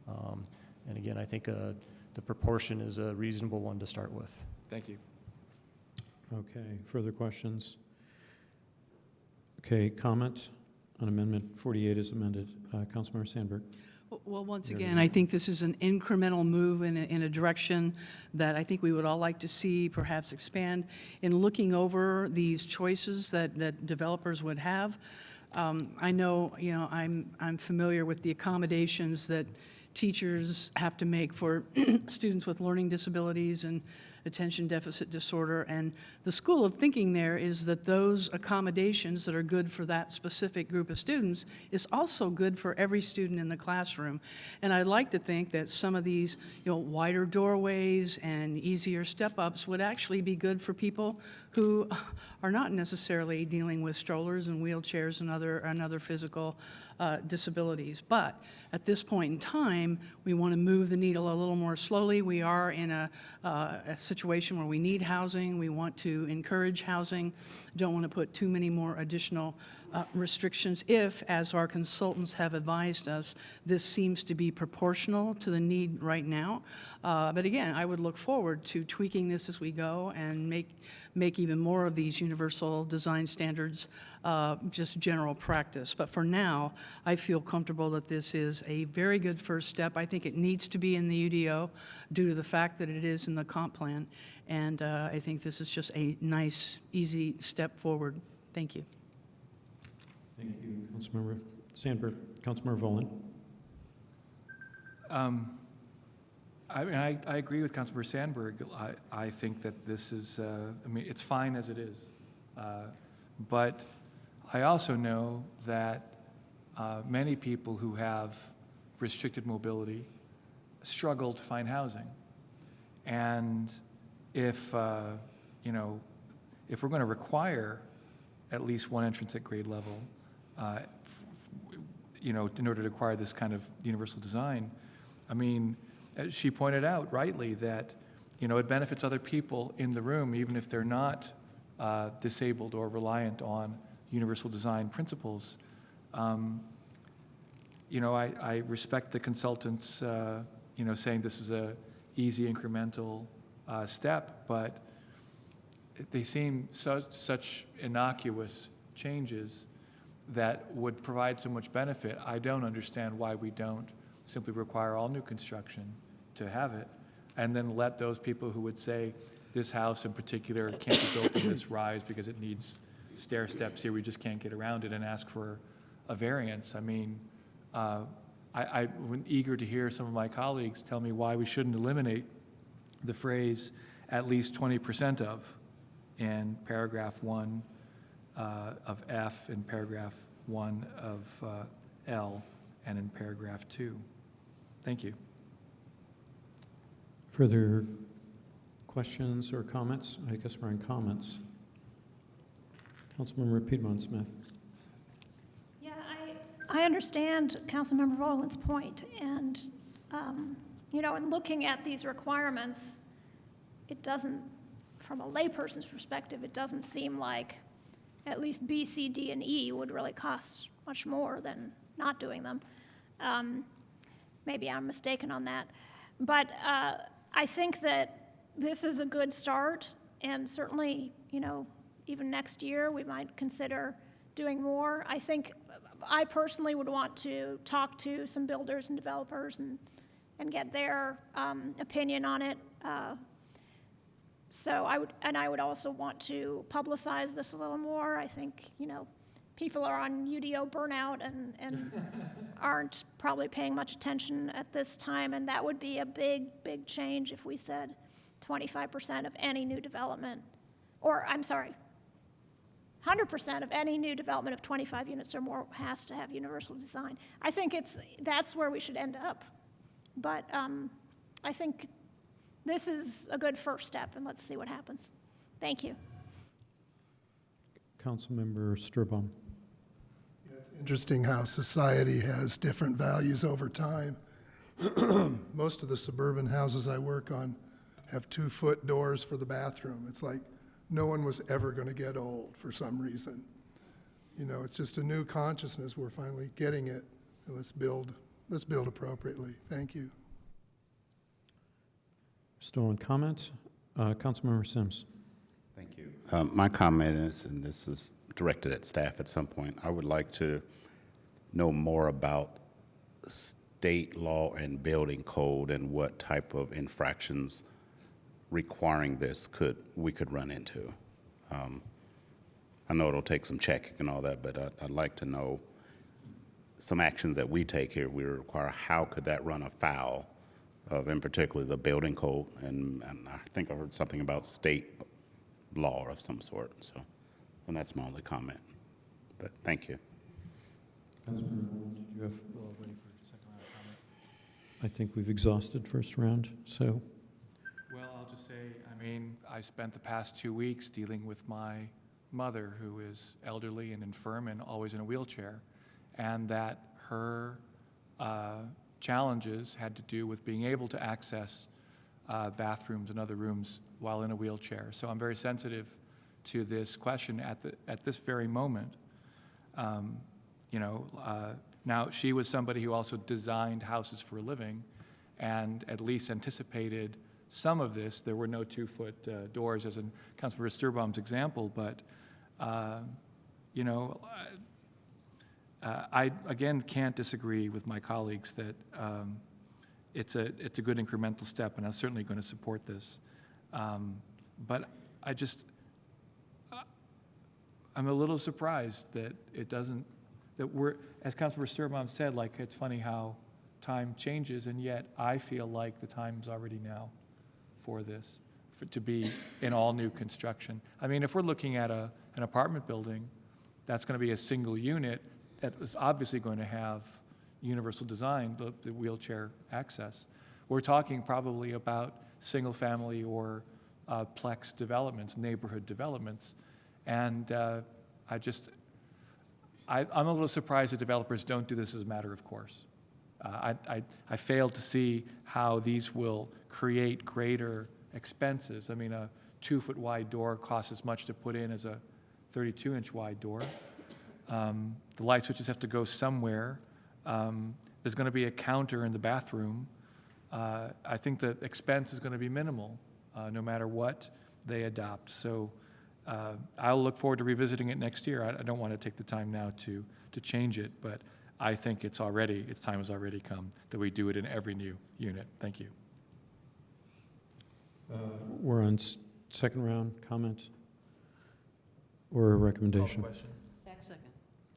And again, I think the proportion is a reasonable one to start with. Thank you. Okay, further questions? Okay, comment on Amendment 48 as amended. Councilmember Sandberg. Well, once again, I think this is an incremental move in a direction that I think we would all like to see perhaps expand. In looking over these choices that developers would have, I know, I'm familiar with the accommodations that teachers have to make for students with learning disabilities and attention deficit disorder. And the school of thinking there is that those accommodations that are good for that specific group of students is also good for every student in the classroom. And I'd like to think that some of these, wider doorways and easier step-ups would actually be good for people who are not necessarily dealing with strollers and wheelchairs and other physical disabilities. But at this point in time, we want to move the needle a little more slowly. We are in a situation where we need housing. We want to encourage housing. Don't want to put too many more additional restrictions if, as our consultants have advised us, this seems to be proportional to the need right now. But again, I would look forward to tweaking this as we go and make even more of these universal design standards just general practice. But for now, I feel comfortable that this is a very good first step. I think it needs to be in the UDO due to the fact that it is in the comp plan. And I think this is just a nice, easy step forward. Thank you. Thank you, Councilmember Sandberg. Councilmember Volin. I agree with Councilmember Sandberg. I think that this is, it's fine as it is. But I also know that many people who have restricted mobility struggle to find housing. And if we're going to require at least one entrance at grade level, in order to acquire this kind of universal design, she pointed out rightly that, it benefits other people in the room, even if they're not disabled or reliant on universal design principles. I respect the consultants, saying this is a easy incremental step, but they seem such innocuous changes that would provide so much benefit. I don't understand why we don't simply require all new construction to have it, and then let those people who would say this house in particular can't be built in this rise because it needs stair steps here, we just can't get around it, and ask for a variance. I'm eager to hear some of my colleagues tell me why we shouldn't eliminate the phrase "at least 20% of" in paragraph 1 of F, in paragraph 1 of L, and in paragraph 2. Thank you. Further questions or comments? I guess we're in comments. Councilmember Piedmont Smith. Yeah, I understand Councilmember Volin's point, and in looking at these requirements, it doesn't, from a layperson's perspective, it doesn't seem like at least B, C, D, and E would really cost much more than not doing them. Maybe I'm mistaken on that. But I think that this is a good start, and certainly, even next year, we might consider doing more. I personally would want to talk to some builders and developers and get their opinion on it. So I would also want to publicize this a little more. I think, people are on UDO burnout and aren't probably paying much attention at this time, and that would be a big, big change if we said 25% of any new development, 100% of any new development of 25 units or more has to have universal design. I think that's where we should end up. But I think this is a good first step, and let's see what happens. Thank you. Councilmember Sturbaum. It's interesting how society has different values over time. Most of the suburban houses I work on have 2-foot doors for the bathroom. It's like no one was ever going to get old for some reason. It's just a new consciousness. We're finally getting it, and let's build appropriately. Thank you. Still on comment. Councilmember Sims. Thank you. My comment is, and this is directed at staff at some point, I would like to know more about state law and building code and what type of infractions requiring this we could run into. I know it'll take some checking and all that, but I'd like to know some actions that we take here we require. How could that run afoul in particular, the building code, and I think I heard something about state law of some sort, so, and that's my only comment. But thank you. Councilmember Boland, did you have? I think we've exhausted first round, so. Well, I'll just say, I mean, I spent the past 2 weeks dealing with my mother, who is elderly and infirm and always in a wheelchair, and that her challenges had to do with being able to access bathrooms and other rooms while in a wheelchair. So I'm very sensitive to this question at this very moment. You know, now she was somebody who also designed houses for a living, and at least anticipated some of this. There were no 2-foot doors, as in Councilmember Sturbaum's example, but you know, I again can't disagree with my colleagues that it's a good incremental step, and I'm certainly going to support this. But I'm a little surprised that it doesn't, that we're, as Councilmember Sturbaum said, like, it's funny how time changes, and yet I feel like the time's already now for this, to be in all new construction. I mean, if we're looking at an apartment building, that's going to be a single unit that is obviously going to have universal design, the wheelchair access. We're talking probably about single-family or plex developments, neighborhood developments, and I'm a little surprised that developers don't do this as a matter of course. I fail to see how these will create greater expenses. I mean, a 2-foot wide door costs as much to put in as a 32-inch wide door. The light switches have to go somewhere. There's going to be a counter in the bathroom. I think the expense is going to be minimal, no matter what they adopt. So I'll look forward to revisiting it next year. I don't want to take the time now to change it, but I think its time has already come that we do it in every new unit. Thank you. We're on second round comment or a recommendation? Question. Second.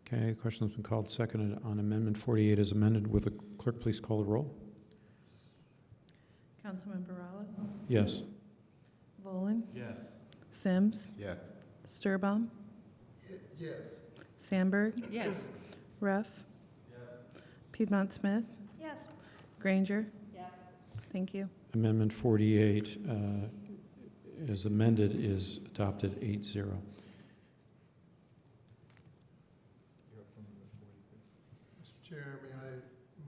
Okay, question's been called, seconded on Amendment 48 as amended. Will the clerk please call the roll? Councilmember Rowlett, Yes. Volin, Yes. Sims, Yes. Sturbaum, Yes. Sandberg, Yes. Ruff, Piedmont Smith, Yes. Granger. Yes. Thank you. Amendment 48 as amended is adopted 8-0. Mr. Chair, may I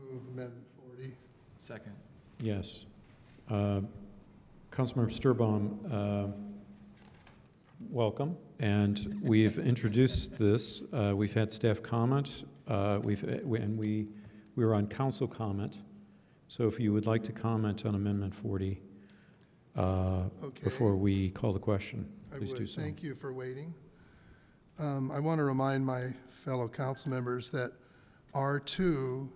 move Amendment 40? Second. Yes. Councilmember Sturbaum, welcome. And we've introduced this. We've had staff comment. We were on council comment. So if you would like to comment on Amendment 40 Okay. before we call the question, I please do would. so. Thank you for waiting. I want to remind my fellow council members that R2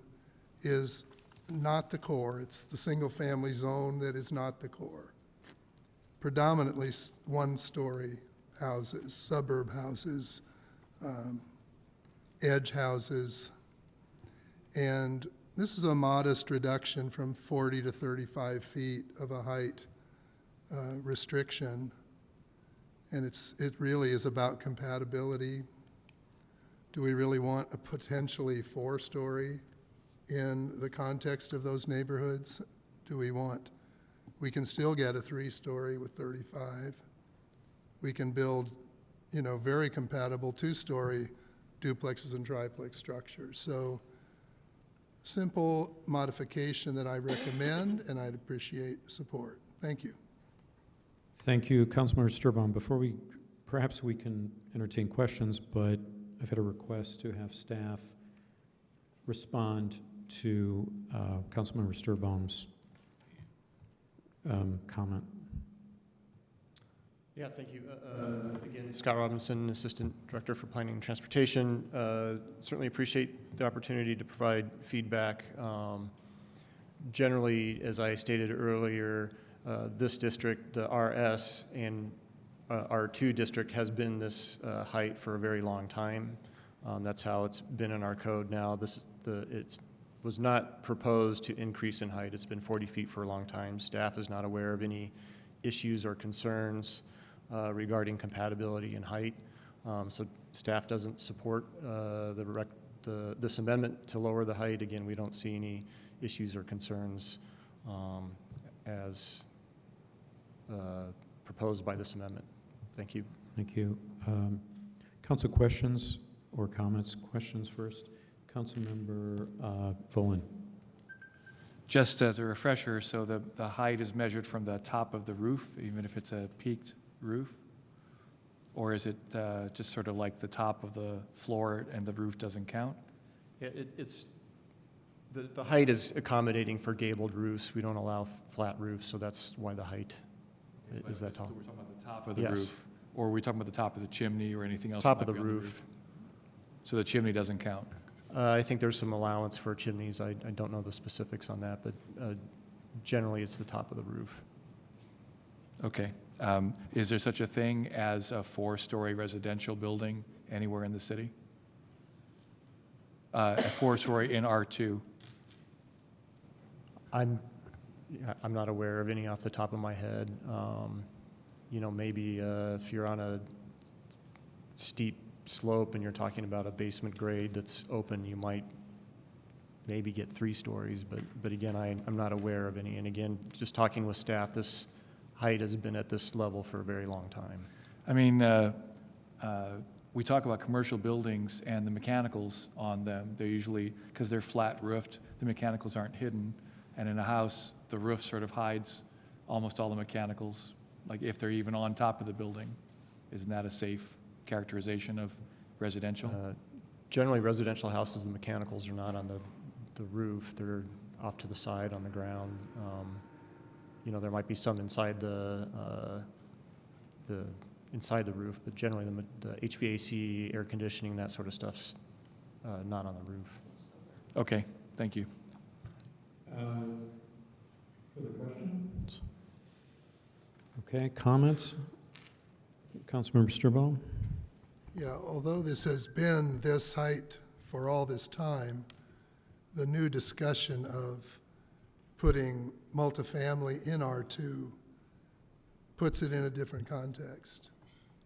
is not the core. It's the single-family zone that is not the core. Predominantly one-story houses, suburb houses, edge houses, and this is a modest reduction from 40 to 35 feet of a height restriction, and it really is about compatibility. Do we really want a potentially 4-story in the context of those neighborhoods? We can still get a 3-story with 35. We can build, very compatible 2-story duplexes and triplex structures. So simple modification that I recommend, and I'd appreciate support. Thank you. Thank you, Councilmember Sturbaum. Perhaps we can entertain questions, but I've had a request to have staff respond to Councilmember Sturbaum's comment. Yeah, thank you. Again, Scott Robinson, Assistant Director for Planning and Transportation. Certainly appreciate the opportunity to provide feedback. Generally, as I stated earlier, this district, the RS and R2 district, has been this height for a very long time. That's how it's been in our code now. It's was not proposed to increase in height. It's been 40 feet for a long time. Staff is not aware of any issues or concerns regarding compatibility in height. So staff doesn't support this amendment to lower the height. Again, we don't see any issues or concerns as proposed by this amendment. Thank you. Thank you. Council questions or comments? Questions first. Councilmember Volin. Just as a refresher, so the height is measured from the top of the roof, even if it's a peaked roof? Or is it just sort of like the top of the floor and the roof doesn't count? Yeah, the height is accommodating for gabled roofs. We don't allow flat roofs, so that's why the height is that tall. So we're talking about the top of the Yes. roof? Or are we talking about the top of the chimney or anything else? Top that of might the be on roof. So the chimney doesn't count? I think there's some allowance for chimneys. I don't know the specifics on that, but generally it's the top of the roof. Okay. Is there such a thing as a 4-story residential building anywhere in the city? A 4-story in R2? I'm not aware of any off the top of my head. Maybe if you're on a steep slope and you're talking about a basement grade that's open, you might maybe get 3 stories, but again, I'm not aware of any. And again, just talking with staff, this height has been at this level for a very long time. I mean, we talk about commercial buildings and the mechanicals on them. They're usually, because they're flat roofed, the mechanicals aren't hidden. And in a house, the roof sort of hides almost all the mechanicals, like if they're even on top of the building. Isn't that a safe characterization of residential? Generally, residential houses, the mechanicals are not on the roof. They're off to the side on the ground. There might be some inside the roof, but generally the HVAC, air conditioning, that sort of stuff's not on the roof. Okay, thank you. Further questions? Okay, comments? Councilmember Sturbaum? Yeah, although this has been this height for all this time, the new discussion of putting multifamily in R2 puts it in a different context.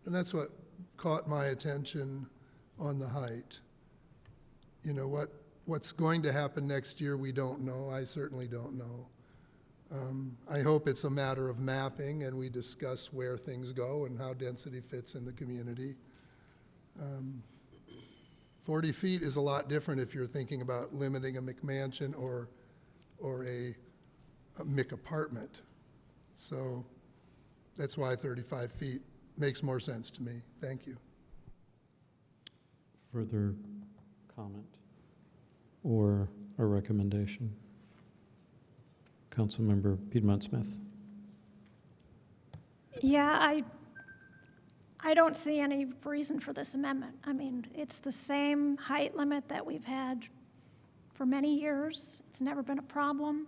And that's what caught my attention on the height. What's going to happen next year, we don't know. I certainly don't know. I hope it's a matter of mapping and we discuss where things go and how density fits in the community. 40 feet is a lot different if you're thinking about limiting a McMansion or a Mc apartment. So that's why 35 feet makes more sense to me. Thank you. Further comment or a recommendation? Councilmember Piedmont Smith. Yeah, I don't see any reason for this amendment. I mean, it's the same height limit that we've had for many years. It's never been a problem.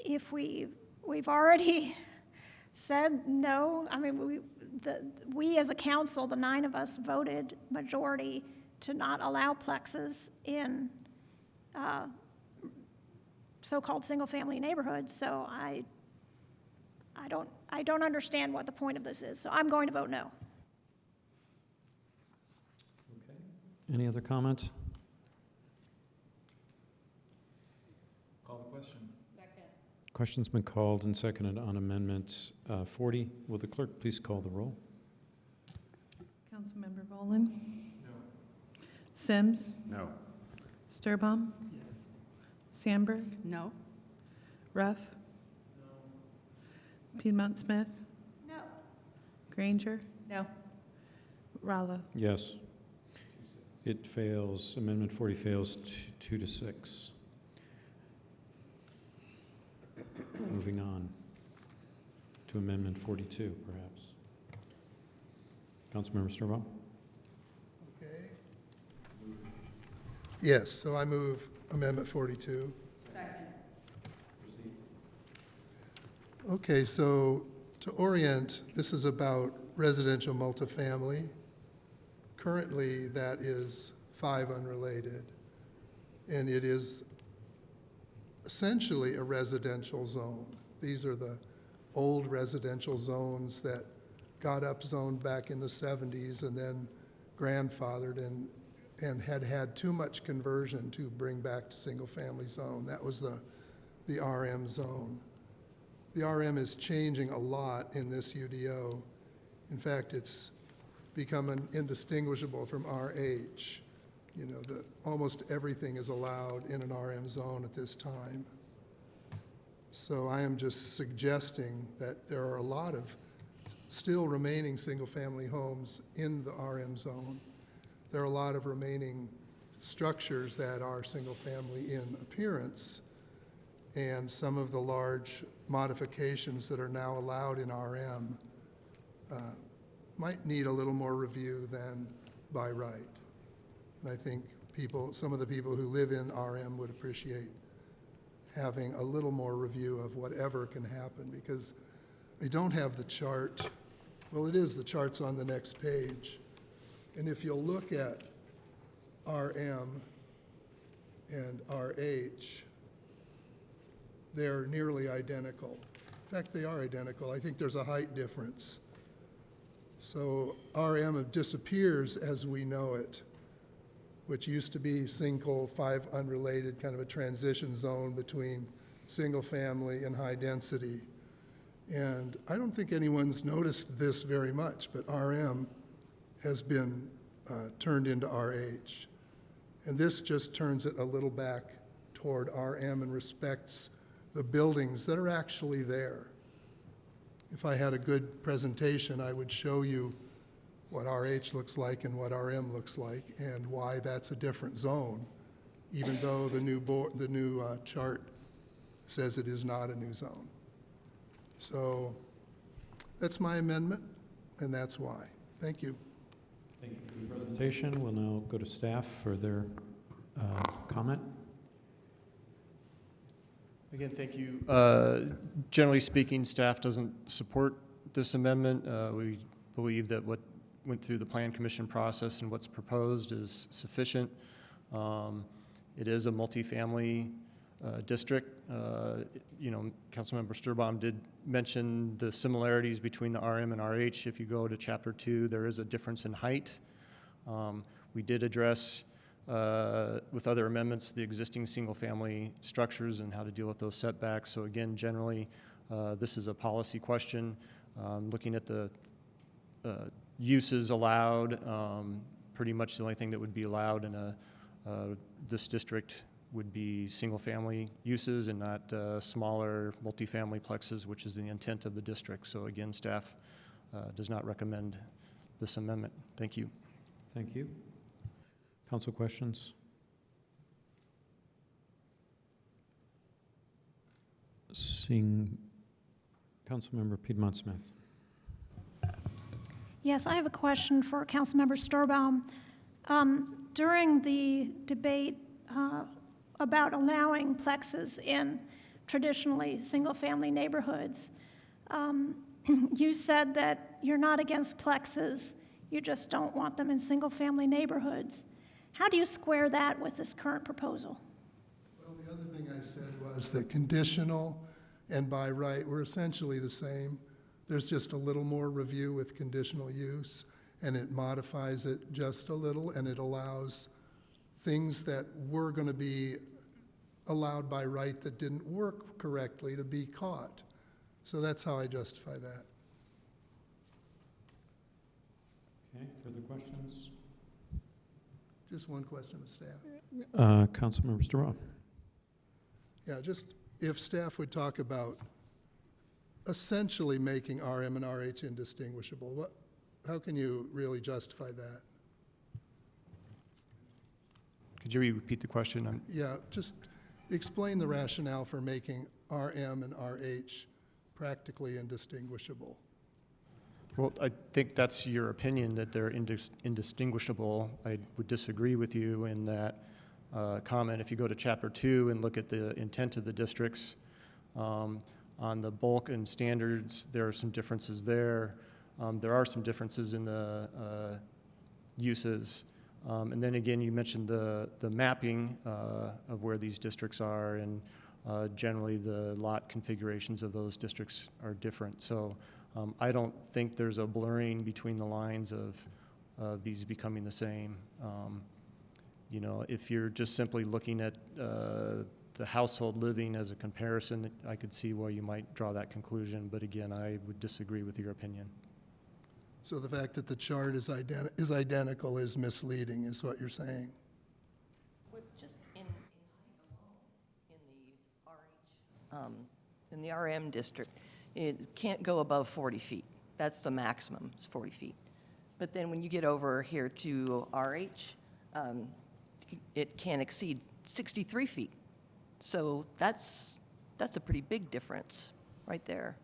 If we've already said no, I mean, we as a council, the 9 of us, voted majority to not allow plexes in so-called single-family neighborhoods. So I don't understand what the point of this is. So I'm going to vote no. Any other comments? Call the question. Question's been called and seconded on Amendment 40. Will the clerk please call the roll? Councilmember Volin? No. Sims? No. Sturbaum? Yes. Sandberg? No? Ruff? No. Piedmont Smith? No. Granger? No. Rallo? Yes. It fails. Amendment 40 fails 2 to 6. Moving on to Amendment 42, perhaps. Councilmember Sturbaum? Okay. Yes, so I move Amendment 42. Second. Okay, so to orient, this is about residential multifamily. Currently, that is 5 unrelated. and it is essentially a residential zone. These are the old residential zones that got upzoned back in the 70s and then grandfathered and had too much conversion to bring back to single-family zone. That was the RM zone. The RM is changing a lot in this UDO. In fact, it's become indistinguishable from RH. You know, almost everything is allowed in an RM zone at this time. So I am just suggesting that there are a lot of still remaining single-family homes in the RM zone. There are a lot of remaining structures that are single-family in appearance, and some of the large modifications that are now allowed in RM might need a little more review than by right. And I think some of the people who live in RM would appreciate having a little more review of whatever can happen, because I don't have the chart. Well, it is, the chart's on the next page. And if you'll look at RM and RH, they're nearly identical. In fact, they are identical. I think there's a height difference. So RM disappears as we know it, which used to be single, 5 unrelated, kind of a transition zone between single family and high density. And I don't think anyone's noticed this very much, but RM has been turned into RH. And this just turns it a little back toward RM and respects the buildings that are actually there. If I had a good presentation, I would show you what RH looks like and what RM looks like and why that's a different zone, even though the new chart says it is not a new zone. So that's my amendment, and that's why. Thank you. Thank you for the presentation. We'll now go to staff for their comment. Again, thank you. Generally speaking, staff doesn't support this amendment. We believe that what went through the Plan Commission process and what's proposed is sufficient. It is a multifamily district. You know, Councilmember Sturbaum did mention the similarities between the RM and RH. If you go to Chapter 2, there is a difference in height. We did address with other amendments the existing single-family structures and how to deal with those setbacks. So again, generally, this is a policy question. Looking at the uses allowed, pretty much the only thing that would be allowed in this district would be single-family uses and not smaller multifamily plexes, which is the intent of the district. So again, staff does not recommend this amendment. Thank you. Thank you. Council questions? Seeing Councilmember Piedmont Smith. Yes, I have a question for Councilmember Sturbaum. During the debate about allowing plexes in traditionally single-family neighborhoods, you said that you're not against plexes, you just don't want them in single-family neighborhoods. How do you square that with this current proposal? Well, the other thing I said was that conditional and by right were essentially the same. There's just a little more review with conditional use, and it modifies it just a little, and it allows things that were going to be allowed by right that didn't work correctly to be caught. So that's how I justify that. Okay, further questions? Just one question of staff. Councilmember Sturbaum. Yeah, just if staff would talk about essentially making RM and RH indistinguishable, how can you really justify that? Could you repeat the question? Yeah, just explain the rationale for making RM and RH practically indistinguishable. Well, I think that's your opinion, that they're indistinguishable. I would disagree with you in that comment. If you go to Chapter 2 and look at the intent of the districts, on the bulk and standards, there are some differences there. There are some differences in the uses. And then again, you mentioned the mapping of where these districts are, and generally the lot configurations of those districts are different. So I don't think there's a blurring between the lines of these becoming the same. You know, if you're just simply looking at the household living as a comparison, I could see why you might draw that conclusion, but again, I would disagree with your opinion. So the fact that the chart is identical is misleading, is what you're saying? Just in the RM district, it can't go above 40 feet. That's the maximum, it's 40 feet. But then when you get over here to RH, it can't exceed 63 feet. So that's a pretty big difference right there.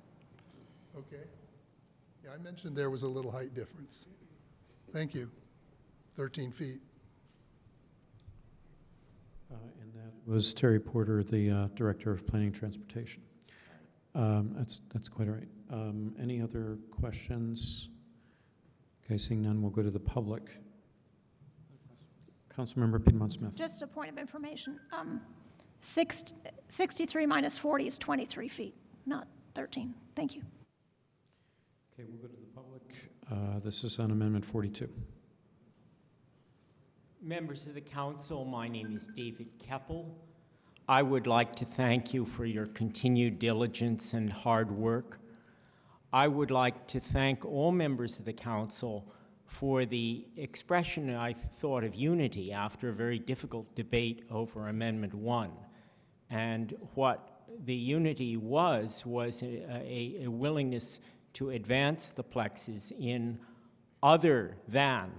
Okay. Yeah, I mentioned there was a little height difference. Thank you. 13 feet. And that was Terry Porter, the Director of Planning and Transportation. That's quite all right. Any other questions? Okay, seeing none, we'll go to the public. Councilmember Piedmont Smith. Just a point of information. 63 minus 40 is 23 feet, not 13. Thank you. Okay, we'll go to the public. This is on Amendment 42. Members of the council, my name is David Keppel. I would like to thank you for your continued diligence and hard work. I would like to thank all members of the council for the expression, I thought, of unity after a very difficult debate over Amendment 1. And what the unity was a willingness to advance the plexes in other than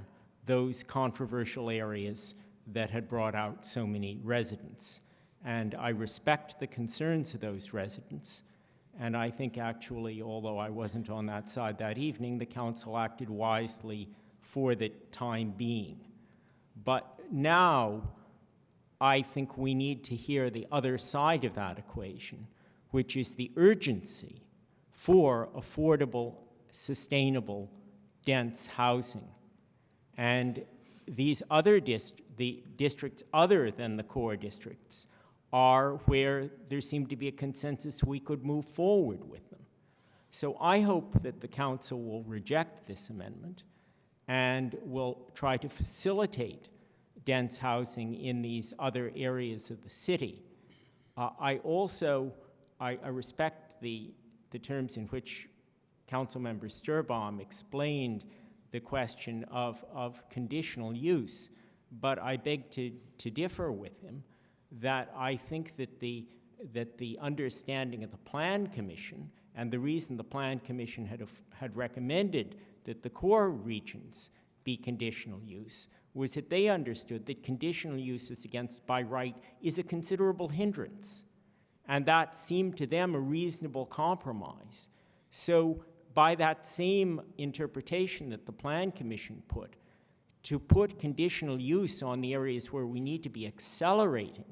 those controversial areas that had brought out so many residents. And I respect the concerns of those residents. And I think actually, although I wasn't on that side that evening, the council acted wisely for the time being. But now, I think we need to hear the other side of that equation, which is the urgency for affordable, sustainable, dense housing. And these other the districts other than the core districts are where there seemed to be a consensus we could move forward with them. So I hope that the council will reject this amendment and will try to facilitate dense housing in these other areas of the city. I respect the terms in which Councilmember Sturbaum explained the question of conditional use, but I beg to differ with him that I think that the understanding of the Plan Commission and the reason the Plan Commission had recommended that the core regions be conditional use was that they understood that conditional use as against by right is a considerable hindrance. And that seemed to them a reasonable compromise. So by that same interpretation that the Plan Commission put, to put conditional use on the areas where we need to be accelerating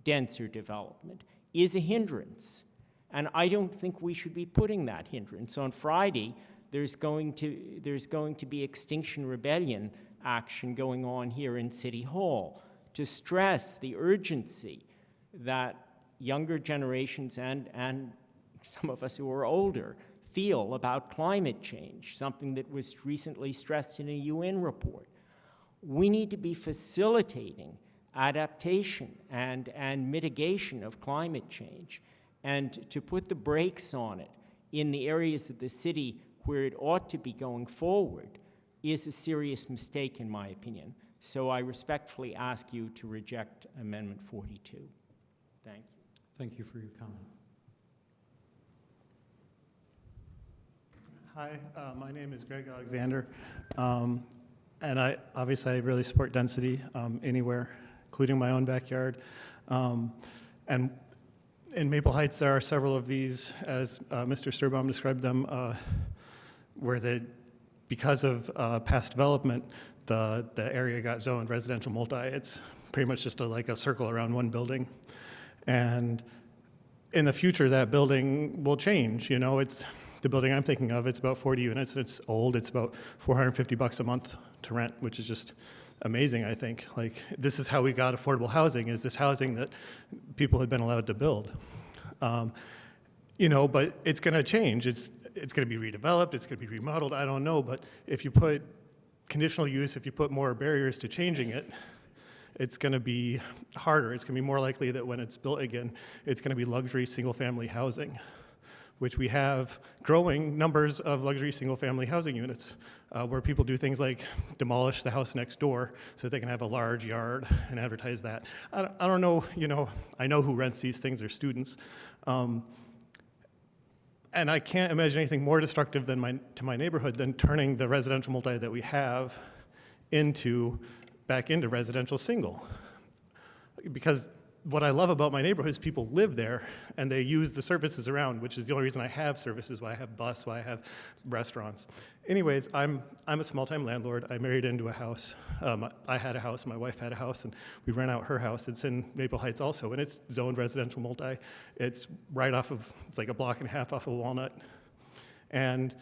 denser development is a hindrance. And I don't think we should be putting that hindrance. On Friday, there's going to be Extinction Rebellion action going on here in City Hall to stress the urgency that younger generations and some of us who are older feel about climate change, something that was recently stressed in a UN report. We need to be facilitating adaptation and mitigation of climate change, and to put the brakes on it in the areas of the city where it ought to be going forward is a serious mistake, in my opinion. So I respectfully ask you to reject Amendment 42. Thank you. Thank you for your comment. Hi, my name is Greg Alexander, and I really support density anywhere, including my own backyard. And in Maple Heights, there are several of these, as Mr. Sturbaum described them, where because of past development, the area got zoned residential multi. It's pretty much just like a circle around one building. And in the future, that building will change. You know, it's the building I'm thinking of, it's about 40 units, and it's old. It's about $450 a month to rent, which is just amazing, I think. Like, this is how we got affordable housing, is this housing that people had been allowed to build. You know, but it's going to change. It's going to be redeveloped, it's going to be remodeled, I don't know. But if you put conditional use, if you put more barriers to changing it, it's going to be harder. It's going to be more likely that when it's built again, it's going to be luxury single-family housing, which we have growing numbers of luxury single-family housing units, where people do things like demolish the house next door so that they can have a large yard and advertise that. I don't know, you know, I know who rents these things, they're students. And I can't imagine anything more destructive to my neighborhood than turning the residential multi that we have back into residential single. Because what I love about my neighborhood is people live there and they use the services around, which is the only reason I have services, why I have bus, why I have restaurants. Anyways, I'm a small-time landlord. I married into a house. I had a house, my wife had a house, and we rent out her house. It's in Maple Heights also, and it's zoned residential multi. It's right off of, it's like a block and a half off of Walnut. And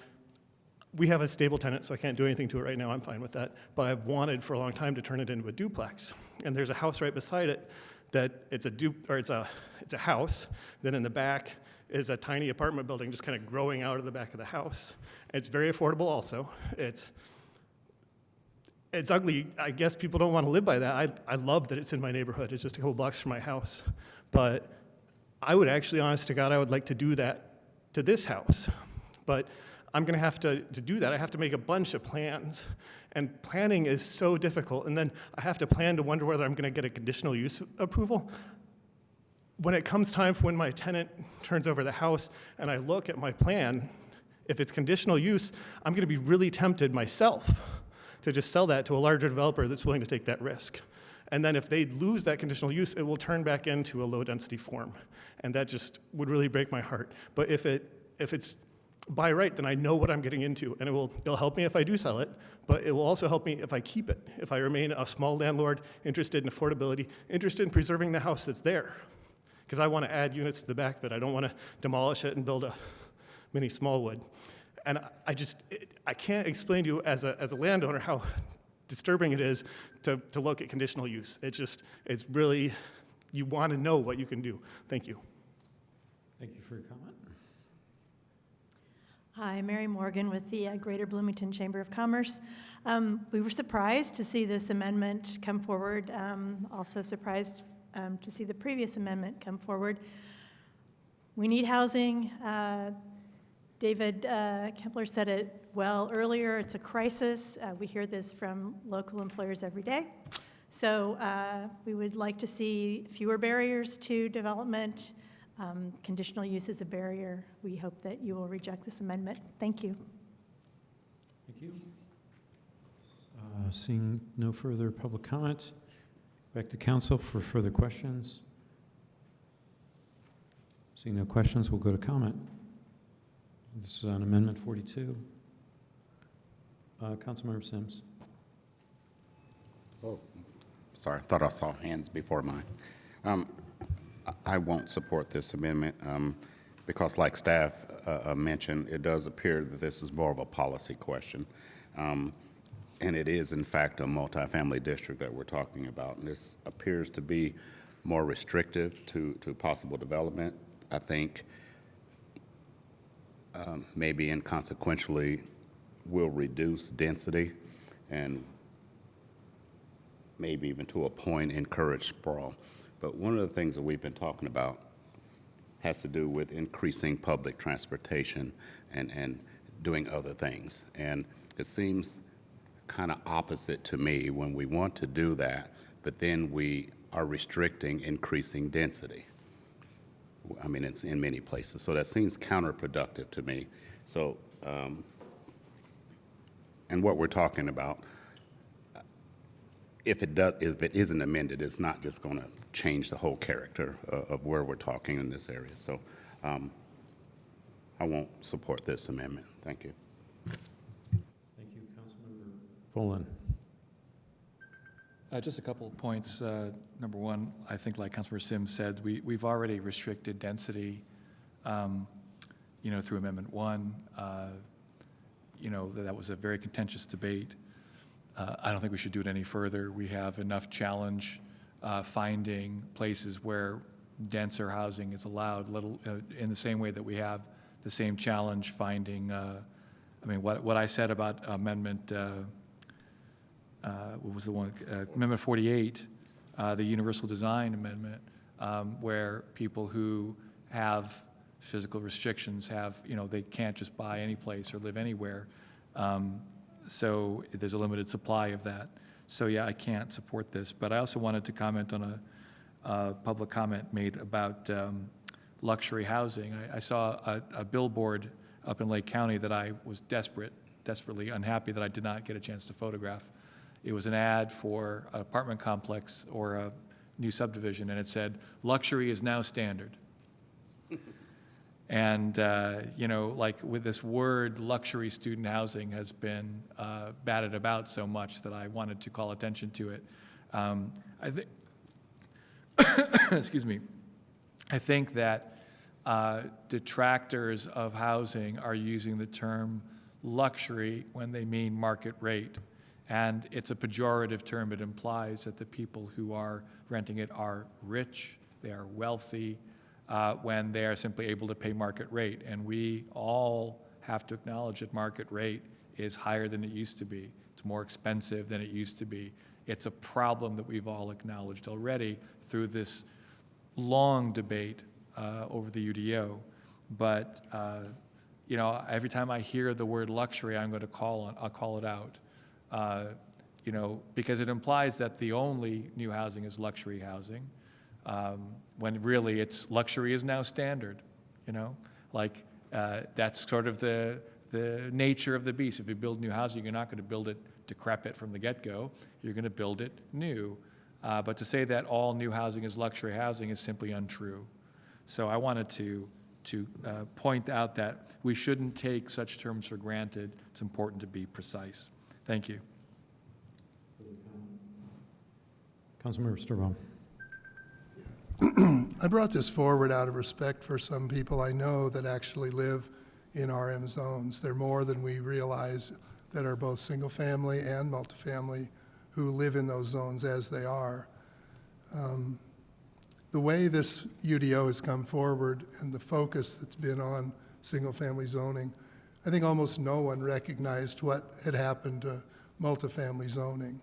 we have a stable tenant, so I can't do anything to it right now. I'm fine with that. But I've wanted for a long time to turn it into a duplex. And there's a house right beside it that it's a house. Then in the back is a tiny apartment building just kind of growing out of the back of the house. It's very affordable also. It's ugly. I guess people don't want to live by that. I love that it's in my neighborhood. It's just a couple blocks from my house. But I would actually, honest to God, I would like to do that to this house. But I'm going to have to do that. I have to make a bunch of plans. And planning is so difficult. And then I have to plan to wonder whether I'm going to get a conditional use approval. When it comes time for when my tenant turns over the house and I look at my plan, if it's conditional use, I'm going to be really tempted myself to just sell that to a larger developer that's willing to take that risk. And then if they lose that conditional use, it will turn back into a low-density form. And that just would really break my heart. But if it's by right, then I know what I'm getting into, and it'll help me if I do sell it, but it will also help me if I keep it, if I remain a small landlord interested in affordability, interested in preserving the house that's there. Because I want to add units to the back of it. I don't want to demolish it and build a mini Smallwood. And I can't explain to you as a landowner how disturbing it is to look at conditional use. It's really, you want to know what you can do. Thank you. Thank you for your comment. Hi, Mary Morgan with the Greater Bloomington Chamber of Commerce. We were surprised to see this amendment come forward, also surprised to see the previous amendment come forward. We need housing. David Kempler said it well earlier. It's a crisis. We hear this from local employers every day. So we would like to see fewer barriers to development. Conditional use is a barrier. We hope that you will reject this amendment. Thank you. Thank you. Seeing no further public comment, back to council for further questions. Seeing no questions, we'll go to comment. This is on Amendment 42. Councilmember Sims. Oh, sorry, thought I saw hands before mine. I won't support this amendment because, like staff mentioned, it does appear that this is more of a policy question. And it is, in fact, a multifamily district that we're talking about. And this appears to be more restrictive to possible development. I think maybe inconsequentially will reduce density and maybe even to a point encourage sprawl. But one of the things that we've been talking about has to do with increasing public transportation and doing other things. And it seems kind of opposite to me when we want to do that, but then we are restricting increasing density. I mean, it's in many places. So that seems counterproductive to me. So, and what we're talking about, if it isn't amended, it's not just going to change the whole character of where we're talking in this area. So I won't support this amendment. Thank you. Thank you, Councilmember Folin. Just a couple of points. Number one, I think like Councilmember Sims said, we've already restricted density, through Amendment 1. That was a very contentious debate. I don't think we should do it any further. We have enough challenge finding places where denser housing is allowed, in the same way that we have the same challenge finding, I mean, what I said about amendment, what was the one, Amendment 48, the Universal Design Amendment, where people who have physical restrictions have, they can't just buy any place or live anywhere. So there's a limited supply of that. So yeah, I can't support this. But I also wanted to comment on a public comment made about luxury housing. I saw a billboard up in Lake County that I was desperately unhappy that I did not get a chance to photograph. It was an ad for an apartment complex or a new subdivision, and it said, "Luxury is now standard." And, like with this word, luxury student housing has been batted about so much that I wanted to call attention to it. I think, excuse me, I think that detractors of housing are using the term luxury when they mean market rate. And it's a pejorative term. It implies that the people who are renting it are rich, they are wealthy, when they are simply able to pay market rate. And we all have to acknowledge that market rate is higher than it used to be. It's more expensive than it used to be. It's a problem that we've all acknowledged already through this long debate over the UDO. But, every time I hear the word luxury, I'll call it out. Because it implies that the only new housing is luxury housing, when really it's luxury is now standard, that's sort of the nature of the beast. If you build new housing, you're not going to build it decrepit from the get-go. You're going to build it new. But to say that all new housing is luxury housing is simply untrue. So I wanted to point out that we shouldn't take such terms for granted. It's important to be precise. Thank you. Councilmember Sturbaum. I brought this forward out of respect for some people I know that actually live in RM zones. They're more than we realize that are both single-family and multifamily who live in those zones as they are. The way this UDO has come forward and the focus that's been on single-family zoning, I think almost no one recognized what had happened to multifamily zoning.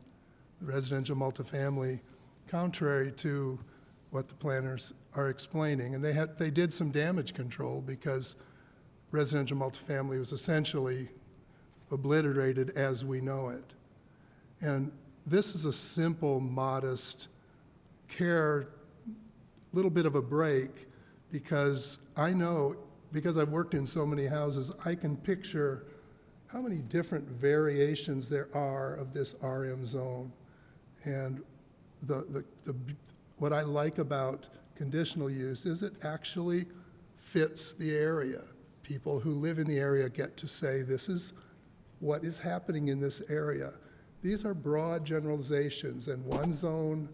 The residential multifamily, contrary to what the planners are explaining, and they did some damage control because residential multifamily was essentially obliterated as we know it. And this is a simple, modest, little bit of a break, because I know, because I've worked in so many houses, I can picture how many different variations there are of this RM zone. And what I like about conditional use is it actually fits the area. People who live in the area get to say, this is what is happening in this area. These are broad generalizations, and one zone,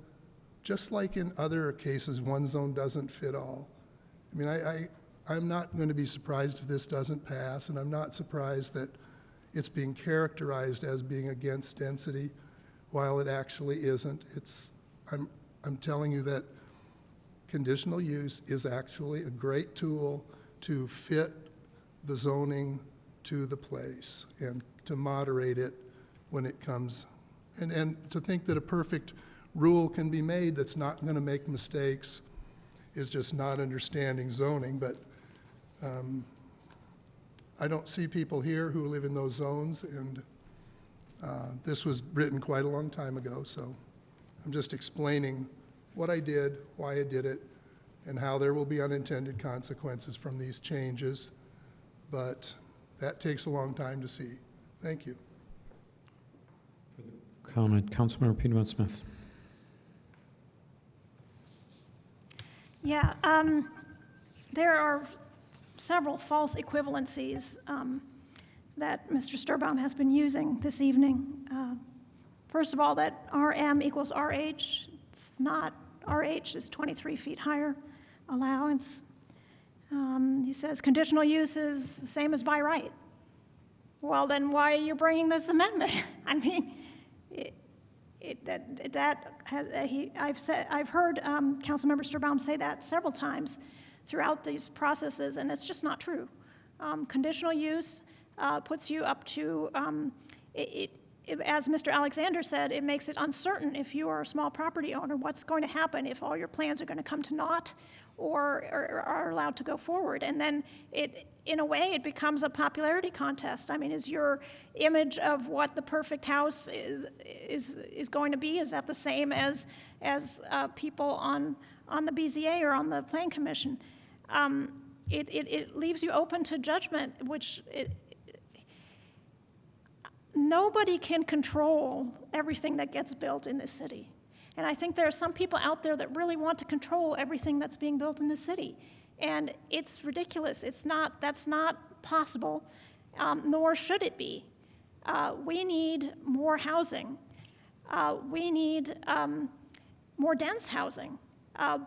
just like in other cases, one zone doesn't fit all. I mean, I'm not going to be surprised if this doesn't pass, and I'm not surprised that it's being characterized as being against density, while it actually isn't. I'm telling you that conditional use is actually a great tool to fit the zoning to the place and to moderate it when it comes. And to think that a perfect rule can be made that's not going to make mistakes is just not understanding zoning. But I don't see people here who live in those zones, and this was written quite a long time ago, so I'm just explaining what I did, why I did it, and how there will be unintended consequences from these changes, but that takes a long time to see. Thank you. Comment, Councilmember Piedmont Smith. Yeah, there are several false equivalencies that Mr. Sturbaum has been using this evening. First of all, that RM equals RH. It's not. RH is 23 feet higher allowance. He says conditional use is the same as by right. Well, then why are you bringing this amendment? I mean, I've heard Councilmember Sturbaum say that several times throughout these processes, and it's just not true. Conditional use puts you up to, as Mr. Alexander said, it makes it uncertain if you are a small property owner what's going to happen if all your plans are going to come to naught or are allowed to go forward. And then in a way, it becomes a popularity contest. I mean, is your image of what the perfect house is going to be, is that the same as people on the BZA or on the Plan Commission? It leaves you open to judgment, which nobody can control everything that gets built in this city. And I think there are some people out there that really want to control everything that's being built in the city. And it's ridiculous. That's not possible, nor should it be. We need more housing. We need more dense housing,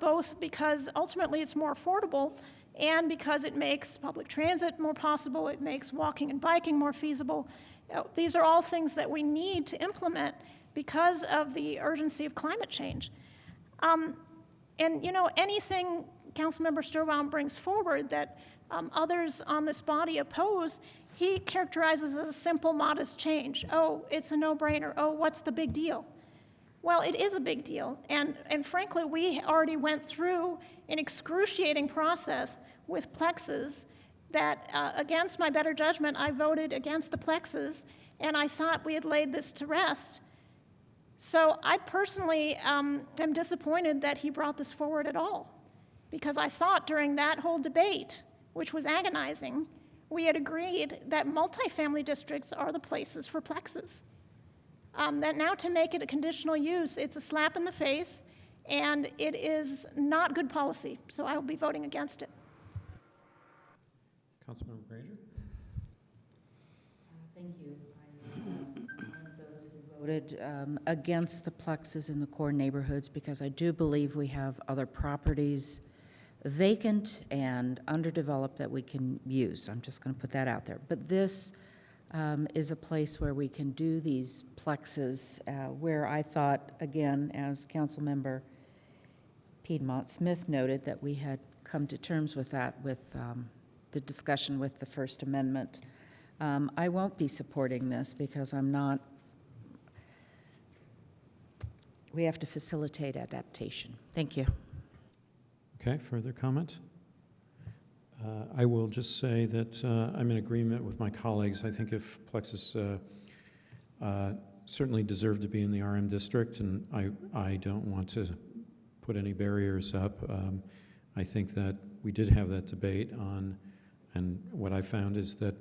both because ultimately it's more affordable and because it makes public transit more possible, it makes walking and biking more feasible. These are all things that we need to implement because of the urgency of climate change. And, you know, anything Councilmember Sturbaum brings forward that others on this body oppose, he characterizes as a simple, modest change. Oh, it's a no-brainer. Oh, what's the big deal? Well, it is a big deal. And frankly, we already went through an excruciating process with plexes that, against my better judgment, I voted against the plexes, and I thought we had laid this to rest. So I personally am disappointed that he brought this forward at all, because I thought during that whole debate, which was agonizing, we had agreed that multifamily districts are the places for plexes. That now to make it a conditional use, it's a slap in the face, and it is not good policy, so I will be voting against it. Councilmember Granger? Thank you. I'm one of those who voted against the plexes in the core neighborhoods because I do believe we have other properties vacant and underdeveloped that we can use. I'm just going to put that out there. But this is a place where we can do these plexes, where I thought, again, as Councilmember Piedmont Smith noted, that we had come to terms with that with the discussion with the First Amendment. I won't be supporting this because I'm not, we have to facilitate adaptation. Thank you. Okay, further comment? I will just say that I'm in agreement with my colleagues. I think if plexus certainly deserve to be in the RM district, and I don't want to put any barriers up. I think that we did have that debate on, and what I found is that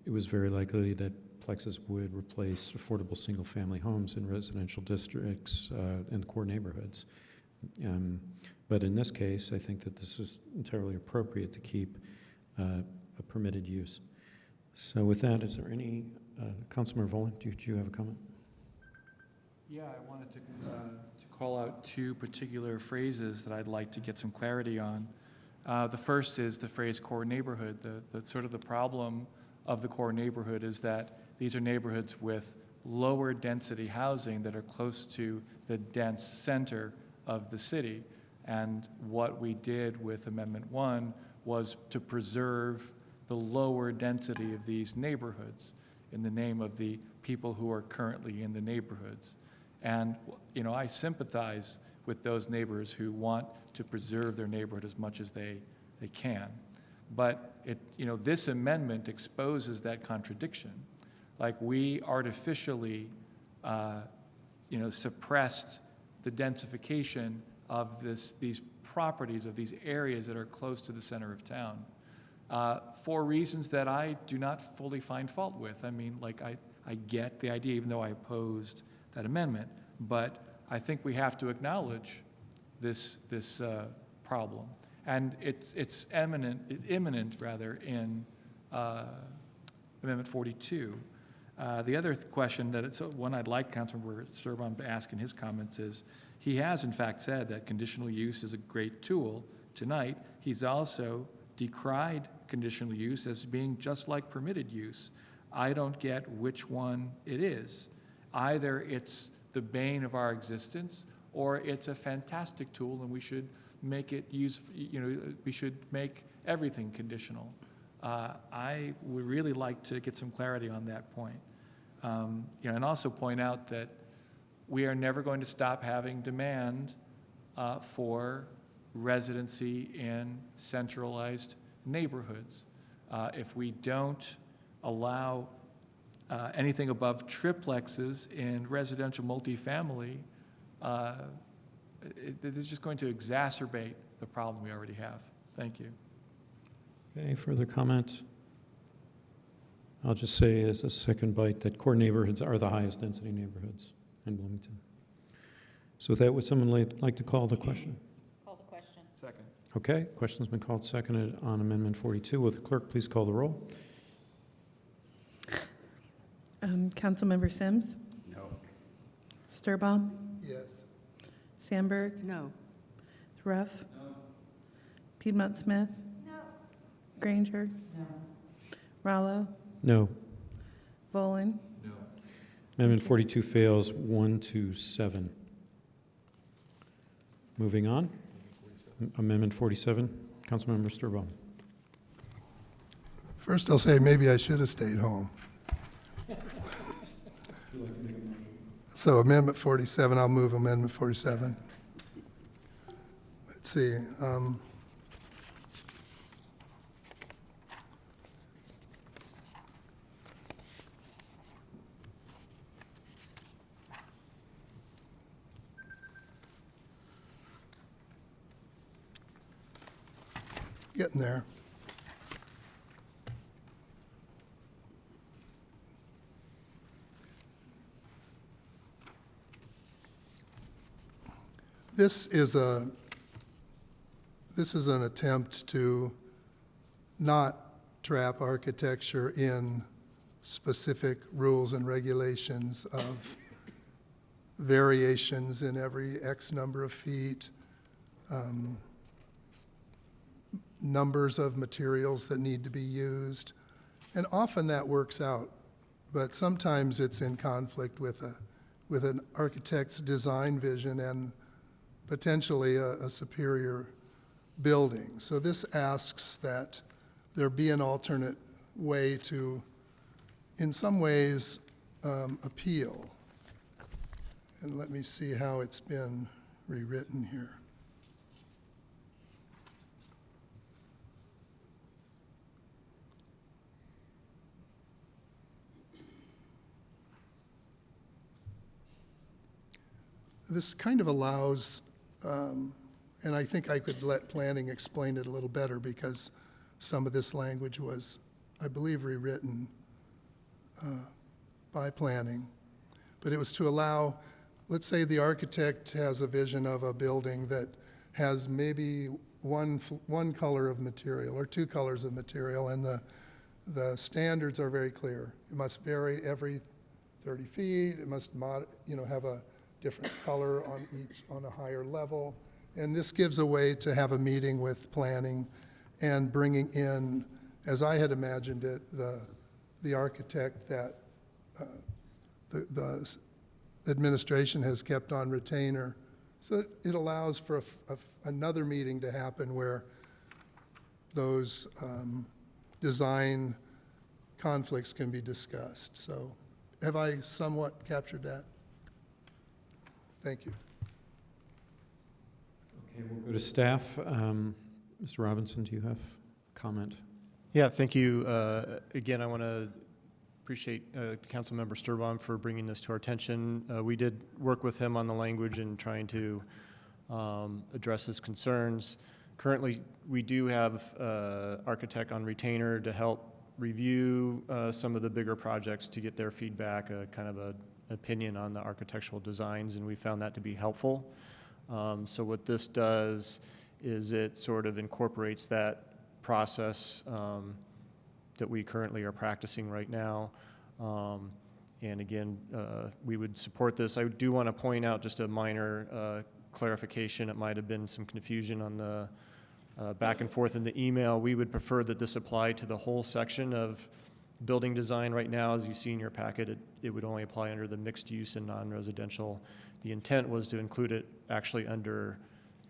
it was very likely that plexus would replace affordable single-family homes in residential districts in core neighborhoods. But in this case, I think that this is entirely appropriate to keep a permitted use. So with that, is there any, Councilmember Volin, do you have a comment? Yeah, I wanted to call out two particular phrases that I'd like to get some clarity on. The first is the phrase core neighborhood. The sort of the problem of the core neighborhood is that these are neighborhoods with lower density housing that are close to the dense center of the city. And what we did with Amendment 1 was to preserve the lower density of these neighborhoods in the name of the people who are currently in the neighborhoods. And, you know, I sympathize with those neighbors who want to preserve their neighborhood as much as they can. But this amendment exposes that contradiction. Like, we artificially, suppressed the densification of these properties, of these areas that are close to the center of town, for reasons that I do not fully find fault with. I mean, like, I get the idea, even though I opposed that amendment, but I think we have to acknowledge this problem. And it's imminent in Amendment 42. The other question one I'd like Councilmember Sturbaum to ask in his comments is, he has in fact said that conditional use is a great tool tonight. He's also decried conditional use as being just like permitted use. I don't get which one it is. Either it's the bane of our existence, or it's a fantastic tool and we should make it we should make everything conditional. I would really like to get some clarity on that point. And also point out that we are never going to stop having demand for residency in centralized neighborhoods. If we don't allow anything above triplexes in residential multifamily, this is just going to exacerbate the problem we already have. Thank you. Okay, further comment? I'll just say as a second bite that core neighborhoods are the highest density neighborhoods in Bloomington. So with that, would someone like to call the question? Call the question. Second. Okay, question's been called, seconded on Amendment 42. Will the clerk please call the roll? Councilmember Sims? No. Sturbaum? Yes. Sandberg? No. Ruff? No. Piedmont Smith? No. Granger? No. Rallo? No. Volin? No. Amendment 42 fails 1-7. Moving on. Amendment 47, Councilmember Sturbaum. First, I'll say maybe I should have stayed home. So Amendment 47, I'll move Amendment 47. Let's see. Getting there. This is an attempt to not trap architecture in specific rules and regulations of variations in every X number of feet, numbers of materials that need to be used. And often that works out, but sometimes it's in conflict with an architect's design vision and potentially a superior building. So this asks that there be an alternate way to, in some ways, appeal. And let me see how it's been rewritten here. This kind of allows, and I think I could let planning explain it a little better because some of this language was, I believe, rewritten by planning. But it was to allow, let's say the architect has a vision of a building that has maybe one color of material or two colors of material, and the standards are very clear. It must vary every 30 feet. It must have a different color on a higher level. And this gives a way to have a meeting with planning and bringing in, as I had imagined it, the architect that the administration has kept on retainer. So it allows for another meeting to happen where those design conflicts can be discussed. So have I somewhat captured that? Thank you. Okay, we'll go to staff. Mr. Robinson, do you have comment? Yeah, thank you. Again, I want to appreciate Councilmember Sturbaum for bringing this to our attention. We did work with him on the language and trying to address his concerns. Currently, we do have architect on retainer to help review some of the bigger projects to get their feedback, kind of an opinion on the architectural designs, and we found that to be helpful. So what this does is it sort of incorporates that process that we currently are practicing right now. And again, we would support this. I do want to point out just a minor clarification. It might have been some confusion on the back and forth in the email. We would prefer that this apply to the whole section of building design right now, as you see in your packet, it would only apply under the mixed use and non-residential. The intent was to include it actually under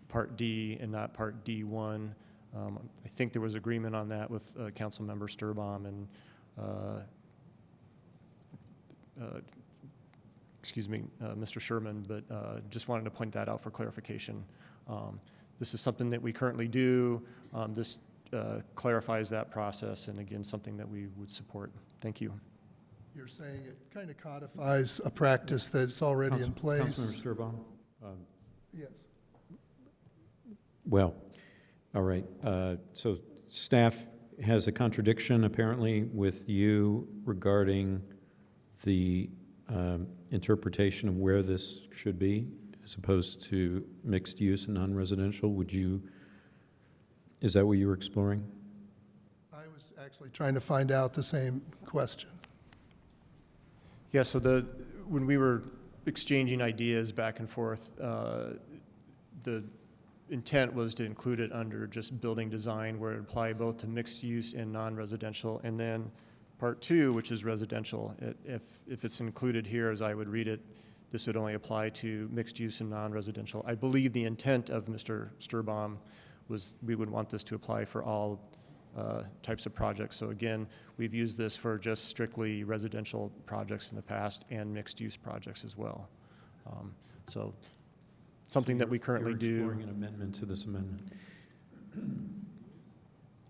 Part D and not Part D1. I think there was agreement on that with Councilmember Sturbaum and Mr. Sherman, but just wanted to point that out for clarification. This is something that we currently do. This clarifies that process, and again, something that we would support. Thank you. You're saying it kind of codifies a practice that's already in place. Councilmember Sturbaum? Yes. Well, all right. So staff has a contradiction apparently with you regarding the interpretation of where this should be as opposed to mixed use and non-residential. Is that what you were exploring? I was actually trying to find out the same question. Yeah, so when we were exchanging ideas back and forth, the intent was to include it under just building design, where it would apply both to mixed use and non-residential. And then Part 2, which is residential, if it's included here as I would read it, this would only apply to mixed use and non-residential. I believe the intent of Mr. Sturbaum was we would want this to apply for all types of projects. So again, we've used this for just strictly residential projects in the past and mixed use projects as well. So something that we currently do. You're exploring an amendment to this amendment.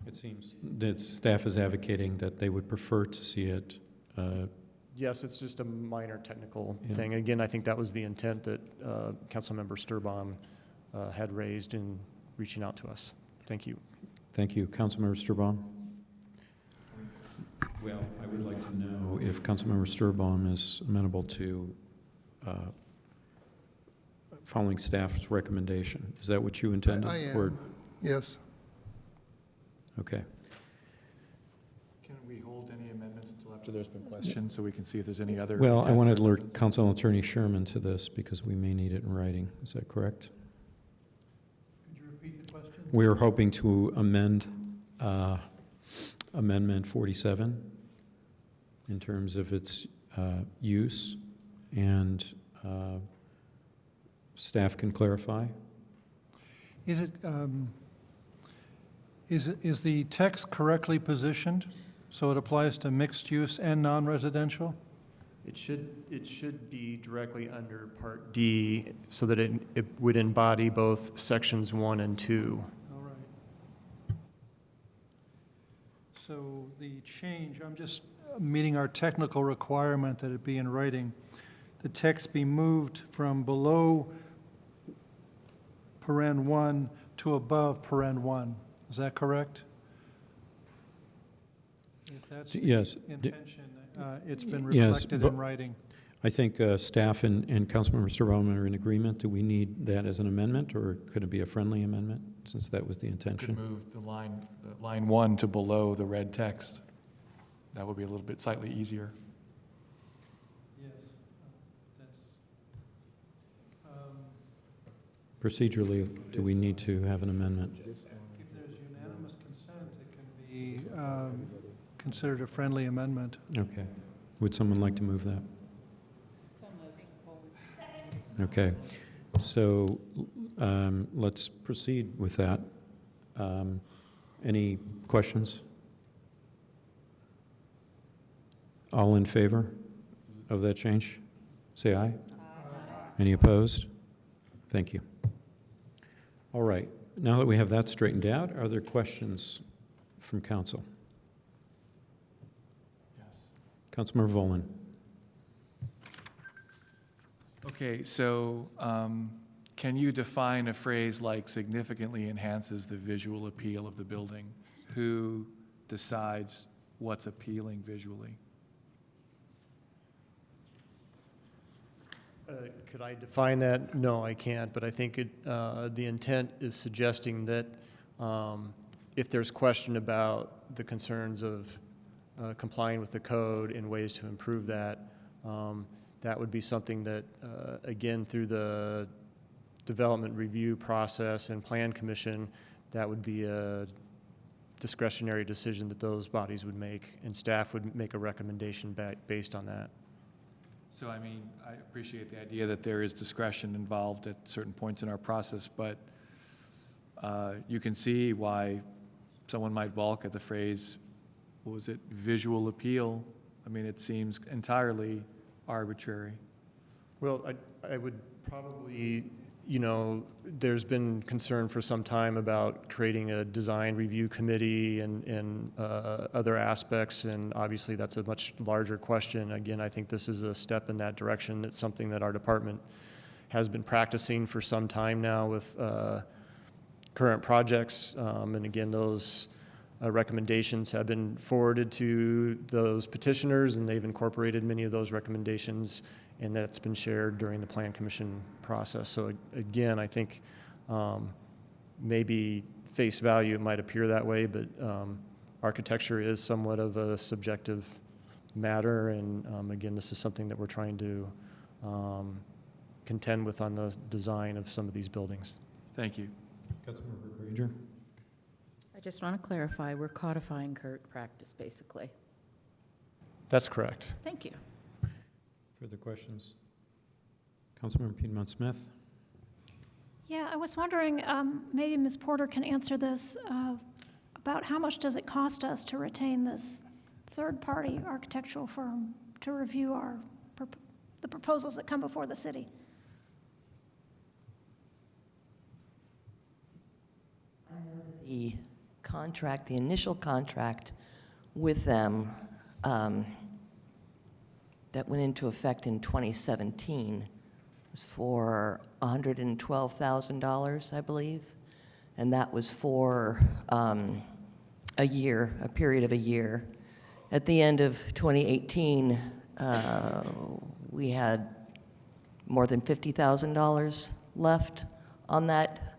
It seems that staff is advocating that they would prefer to see it. Yes, it's just a minor technical thing. Again, I think that was the intent that Councilmember Sturbaum had raised in reaching out to us. Thank you. Thank you. Councilmember Sturbaum? Well, I would like to know if Councilmember Sturbaum is amenable to following staff's recommendation. Is that what you intended? I am. Or- Yes. Okay. Can we hold any amendments until after there's been questions so we can see if there's any other? Well, I intent? wanted to alert Council Attorney Sherman to this because we may need it in writing. Is that correct? Could you repeat the question? We are hoping to amend Amendment 47 in terms of its use, and staff can clarify. Is the text correctly positioned so it applies to mixed use and non-residential? It should be directly under Part D so that it would embody both sections 1 and 2. All right. So the change, I'm just meeting our technical requirement that it be in writing. The text be moved from below paren 1 to above paren 1. Is that correct? If that's the Yes. intention, it's been Yes, reflected but- in writing. I think staff and Councilmember Sturbaum are in agreement. Do we need that as an amendment, or could it be a friendly amendment, since that was the Could intention? move the line 1 to below the red text. That would be a little bit slightly easier. Yes, that's, Procedurally, do we need to have an amendment? if there's unanimous consent, it can be considered a friendly amendment. Okay. Would someone like to move that? Okay. So let's proceed with that. Any questions? All in favor of that change? Say aye. Any opposed? Thank you. All right. Now that we have that straightened out, are there questions from council? Yes. Councilmember Volin. Okay, so can you define a phrase like significantly enhances the visual appeal of the building? Who decides what's appealing visually? Could I define that? No, I can't, but I think the intent is suggesting that if there's question about the concerns of complying with the code and ways to improve that, that would be something that, again, through the development review process and plan commission, that would be a discretionary decision that those bodies would make, and staff would make a recommendation based on that. So, I mean, I appreciate the idea that there is discretion involved at certain points in our process, but you can see why someone might balk at the phrase, what was it, visual appeal? I mean, it seems entirely arbitrary. Well, I would probably, you know, there's been concern for some time about creating a design review committee and other aspects, and obviously that's a much larger question. Again, I think this is a step in that direction. It's something that our department has been practicing for some time now with current projects, and again, those recommendations have been forwarded to those petitioners, and they've incorporated many of those recommendations, and that's been shared during the Plan Commission process. So again, I think maybe face value, it might appear that way, but architecture is somewhat of a subjective matter, and again, this is something that we're trying to contend with on the design of some of these buildings. Thank you. Councilmember Granger. I just want to clarify, we're codifying current practice, basically. That's correct. Thank you. Further questions? Councilmember Piedmont Smith. Yeah, I was wondering, maybe Ms. Porter can answer this, about how much does it cost us to retain this third-party architectural firm to review the proposals that come before the city? The contract, the initial contract with them that went into effect in 2017 was for $112,000, I believe, and that was for a year, a period of a year. At the end of 2018, we had more than $50,000 left on that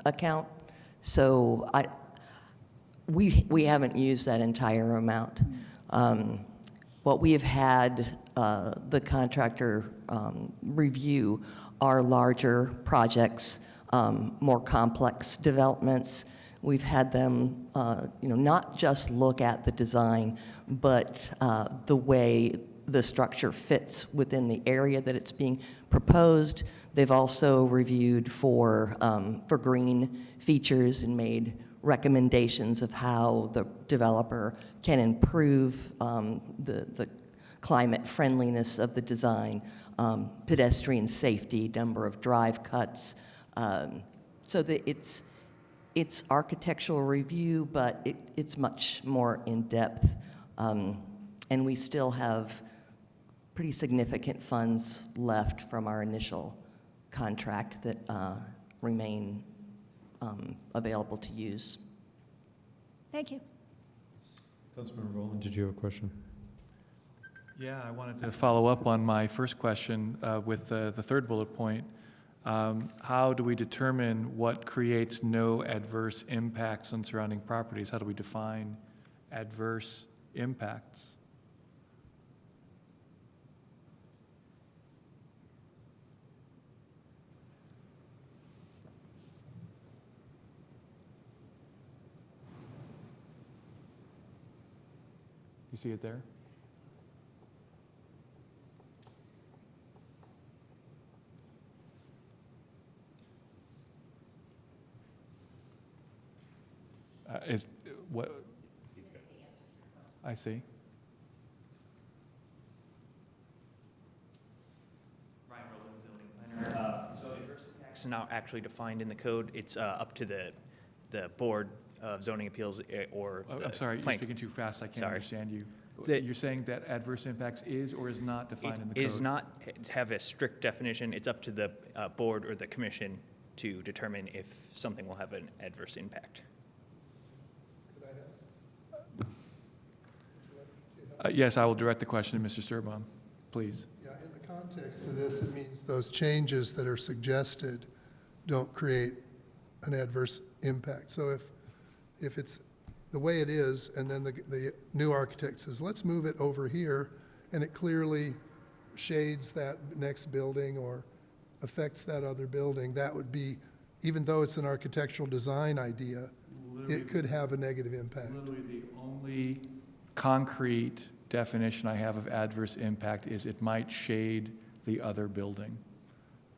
account. So we haven't used that entire amount. What we have had the contractor review are larger projects, more complex developments. We've had them, not just look at the design, but the way the structure fits within the area that it's being proposed. They've also reviewed for green features and made recommendations of how the developer can improve the climate friendliness of the design, pedestrian safety, number of drive cuts. So that it's architectural review, but it's much more in-depth. And we still have pretty significant funds left from our initial contract that remain available to use. Thank you. Councilmember Rowland, did you have a question? Yeah, I wanted to follow up on my first question with the third bullet point. How do we determine what creates no adverse impacts on surrounding properties? How do we define adverse impacts? You see it there? Is what? I see. Ryan Rowland, zoning planner. So adverse impacts are not actually defined in the code. It's up to the Board of Zoning Appeals or the I'm sorry, plan- you're speaking too fast. I can't Sorry. understand you. The- You're saying that adverse impacts is or is not defined in the It code? is not have a strict definition. It's up to the board or the commission to determine if something will have an adverse impact. Yes, I will direct the question to Mr. Sturbaum, please. Yeah, in the context of this, it means those changes that are suggested don't create an adverse impact. So if it's the way it is, and then the new architect says, let's move it over here, and it clearly shades that next building or affects that other building, that would be, even though it's an architectural design idea, it could have a negative impact. Literally, the only concrete definition I have of adverse impact is it might shade the other building.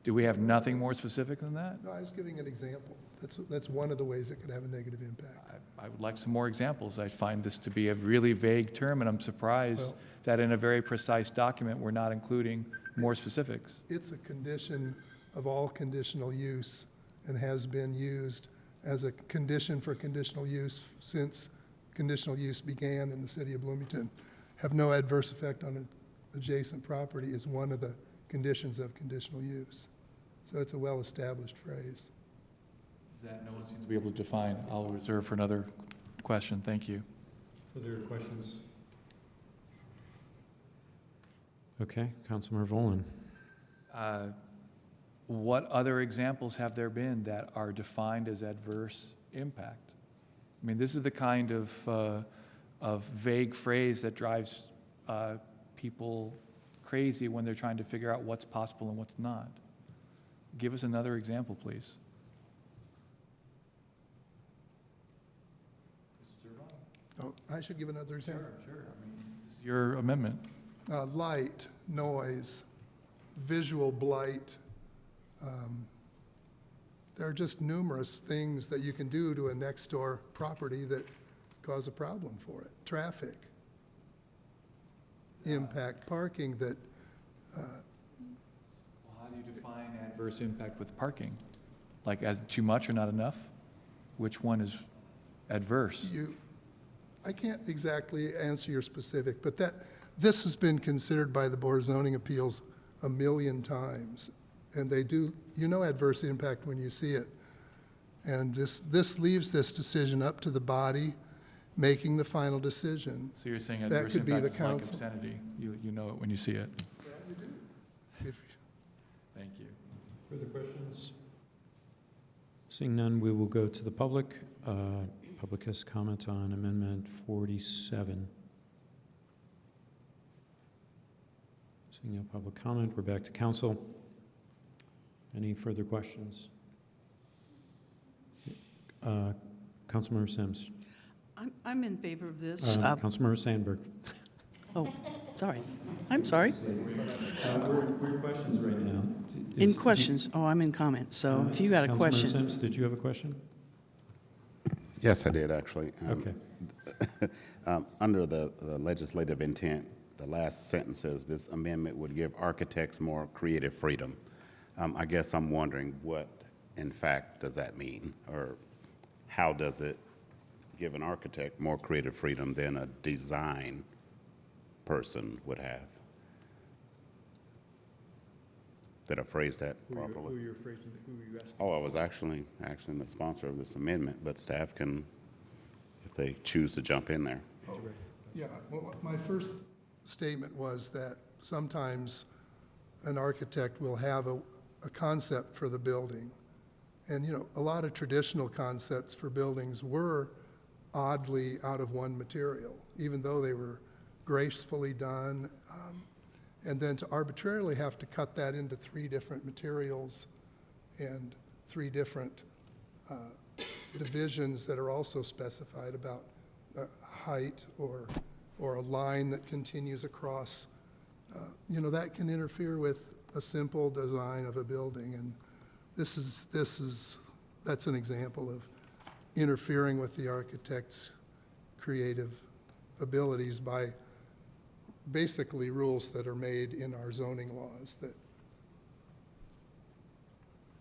Do we have nothing more specific than that? No, I was giving an example. That's one of the ways it could have a negative impact. I would like some more examples. I find this to be a really vague term, and I'm surprised Well- that in a very precise document, we're not including more specifics. It's a condition of all conditional use and has been used as a condition for conditional use since conditional use began in the city of Bloomington. Have no adverse effect on an adjacent property is one of the conditions of conditional use. So it's a well-established phrase. That no one seems to be able to define. I'll reserve for another question. Thank you. Further questions? Okay, Councilmember Volin. What other examples have there been that are defined as adverse impact? I mean, this is the kind of vague phrase that drives people crazy when they're trying to figure out what's possible and what's not. Give us another example, please. Oh, I should give another example. Sure. I mean, it's your amendment. Light, noise, visual blight. There are just numerous things that you can do to a next door property that cause a problem for it. Traffic, impact, parking that, Well, how do you define adverse impact with parking? Like as too much or not enough? Which one is adverse? I can't exactly answer your specific, but this has been considered by the Board of Zoning Appeals 1,000,000 times. And they do, adverse impact when you see it. And this leaves this decision up to the body making the final decision. So you're saying That adverse could be impact the is like council. obscenity. You know it when you see it. Yeah, you do. Thank you. Further questions? Seeing none, we will go to the public. Public has comment on Amendment 47. Seeing no public comment, we're back to council. Any further questions? Councilmember Sims. I'm in favor of this. Councilmember Sandberg. Oh, sorry. I'm sorry. We're in questions right now. In questions. Oh, I'm in comments. So if you got a Councilmember question. Sims, did you have a question? Yes, I did, actually. Okay. Under the legislative intent, the last sentence says this amendment would give architects more creative freedom. I guess I'm wondering what, in fact, does that mean? Or how does it give an architect more creative freedom than a design person would have? Did I phrase that properly? Who are you asking? Oh, I was actually the sponsor of this amendment, but staff can, if they choose to jump in there. Yeah, well, my first statement was that sometimes an architect will have a concept for the building. And, a lot of traditional concepts for buildings were oddly out of one material, even though they were gracefully done. And then to arbitrarily have to cut that into 3 different materials and 3 different divisions that are also specified about height or a line that continues across, that can interfere with a simple design of a building. And that's an example of interfering with the architect's creative abilities by basically rules that are made in our zoning laws that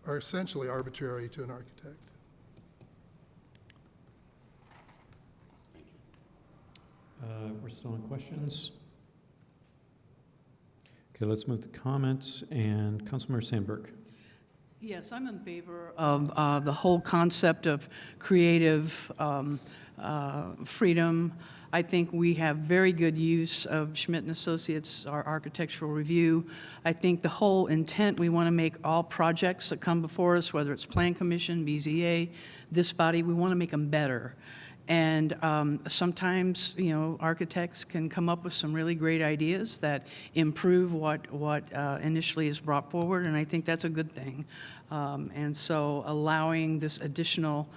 are essentially arbitrary to an architect. We're still on questions. Okay, let's move to comments, and Councilmember Sandberg. Yes, I'm in favor of the whole concept of creative freedom. I think we have very good use of Schmidt & Associates, our architectural review. I think the whole intent, we want to make all projects that come before us, whether it's Plan Commission, BZA, this body, we want to make them better. And sometimes, architects can come up with some really great ideas that improve what initially is brought forward, and I think that's a good thing. And so allowing this additional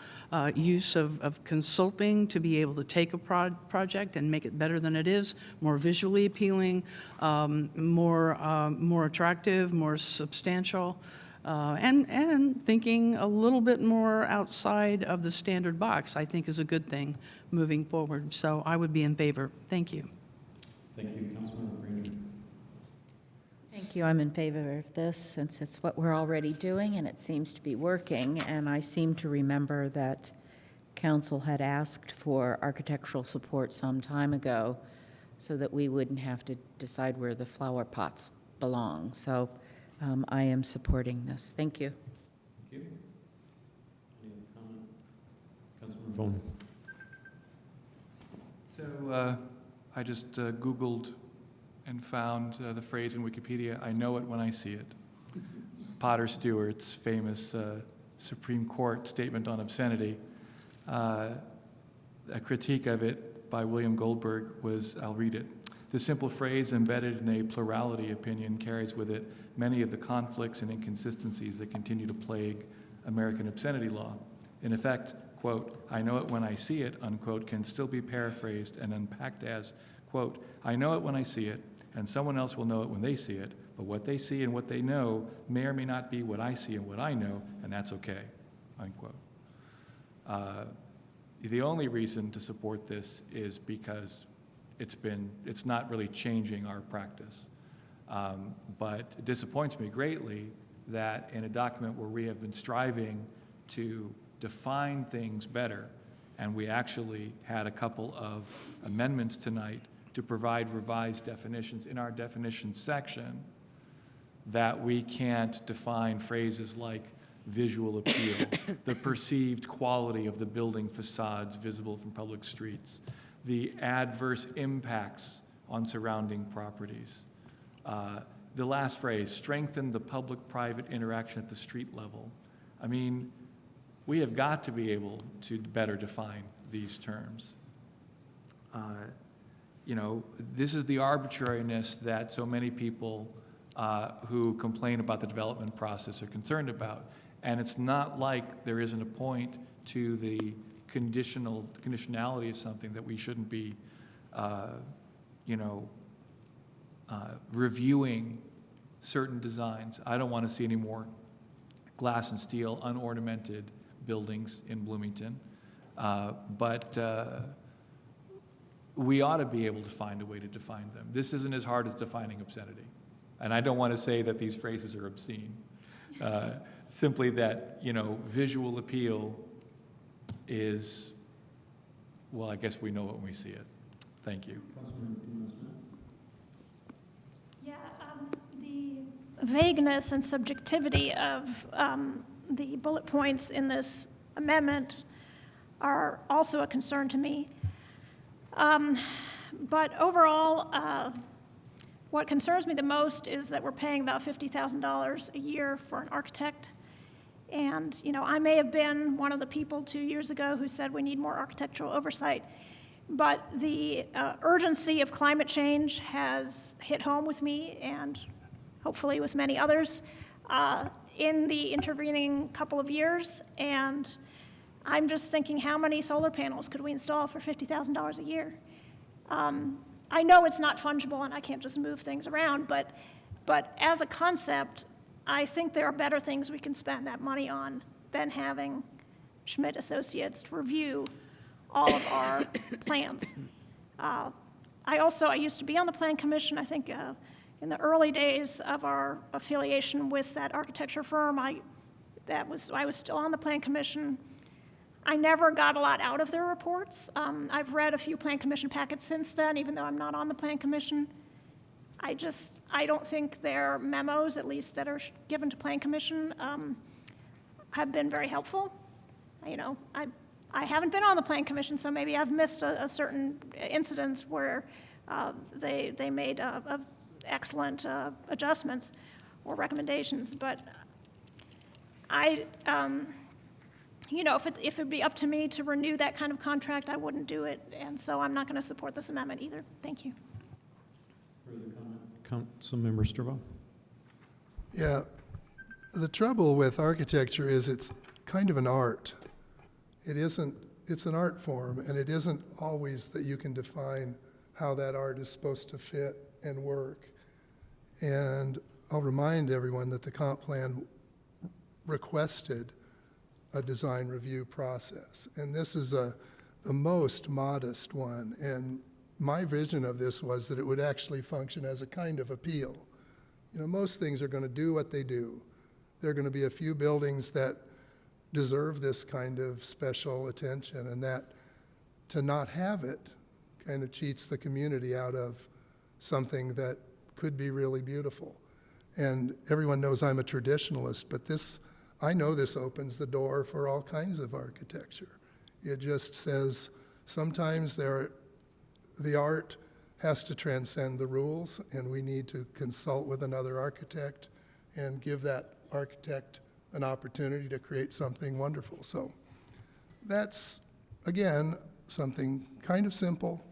use of consulting to be able to take a project and make it better than it is, more visually appealing, more attractive, more substantial, and thinking a little bit more outside of the standard box, I think is a good thing moving forward. So I would be in favor. Thank you. Thank you, Councilmember Granger. Thank you. I'm in favor of this since it's what we're already doing and it seems to be working. And I seem to remember that council had asked for architectural support some time ago so that we wouldn't have to decide where the flower pots belong. So I am supporting this. Thank you. Thank you. Any other comment? Councilmember Volman. So I just Googled and found the phrase in Wikipedia, "I know it when I see it." Potter Stewart's famous Supreme Court statement on obscenity. A critique of it by William Goldberg was, I'll read it. "The simple phrase embedded in a plurality opinion carries with it many of the conflicts and inconsistencies that continue to plague American obscenity law. In effect, quote, 'I know it when I see it,' unquote, can still be paraphrased and unpacked as, quote, 'I know it when I see it, and someone else will know it when they see it, but what they see and what they know may or may not be what I see and what I know, and that's okay,' unquote." The only reason to support this is because it's not really changing our practice. But it disappoints me greatly that in a document where we have been striving to define things better, and we actually had a couple of amendments tonight to provide revised definitions in our definitions section, that we can't define phrases like visual appeal, the perceived quality of the building facades visible from public streets, the adverse impacts on surrounding properties. The last phrase, strengthen the public-private interaction at the street level. I mean, we have got to be able to better define these terms. This is the arbitrariness that so many people who complain about the development process are concerned about. And it's not like there isn't a point to the conditionality of something that we shouldn't be, reviewing certain designs. I don't want to see any more glass and steel unornamented buildings in Bloomington. But we ought to be able to find a way to define them. This isn't as hard as defining obscenity. And I don't want to say that these phrases are obscene. Simply that, visual appeal is, well, I guess we know it when we see it. Thank you. Yeah, the vagueness and subjectivity of the bullet points in this amendment are also a concern to me. But overall, what concerns me the most is that we're paying about $50,000 a year for an architect. And, I may have been one of the people 2 years ago who said we need more architectural oversight, but the urgency of climate change has hit home with me and hopefully with many others in the intervening couple of years. And I'm just thinking, how many solar panels could we install for $50,000 a year? I know it's not fungible and I can't just move things around, but as a concept, I think there are better things we can spend that money on than having Schmidt Associates review all of our plans. I used to be on the Plan Commission. I think in the early days of our affiliation with that architecture firm, I was still on the Plan Commission. I never got a lot out of their reports. I've read a few Plan Commission packets since then, even though I'm not on the Plan Commission. I don't think their memos, at least that are given to Plan Commission, have been very helpful. I haven't been on the Plan Commission, so maybe I've missed a certain incidents where they made excellent adjustments or recommendations. But you know, if it'd be up to me to renew that kind of contract, I wouldn't do it, and so I'm not going to support this amendment either. Thank you. Councilmember Sturbaugh? Yeah, the trouble with architecture is it's kind of an art. It's an art form, and it isn't always that you can define how that art is supposed to fit and work. And I'll remind everyone that the comp plan requested a design review process, and this is the most modest one. And my vision of this was that it would actually function as a kind of appeal. You know, most things are going to do what they do. There are going to be a few buildings that deserve this kind of special attention, and that to not have it kind of cheats the community out of something that could be really beautiful. And everyone knows I'm a traditionalist, but I know this opens the door for all kinds of architecture. It just says sometimes the art has to transcend the rules, and we need to consult with another architect and give that architect an opportunity to create something wonderful. So that's, again, something kind of simple,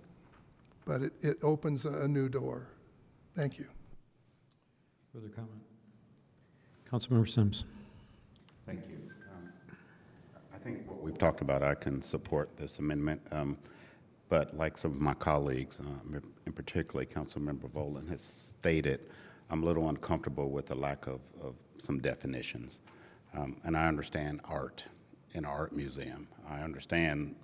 but it opens a new door. Thank you. Further comment? Councilmember Sims. Thank you. I think what we've talked about, I can support this amendment, but like some of my colleagues, and particularly Councilmember Volan has stated, I'm a little uncomfortable with the lack of some definitions. And I understand art in an art museum. I understand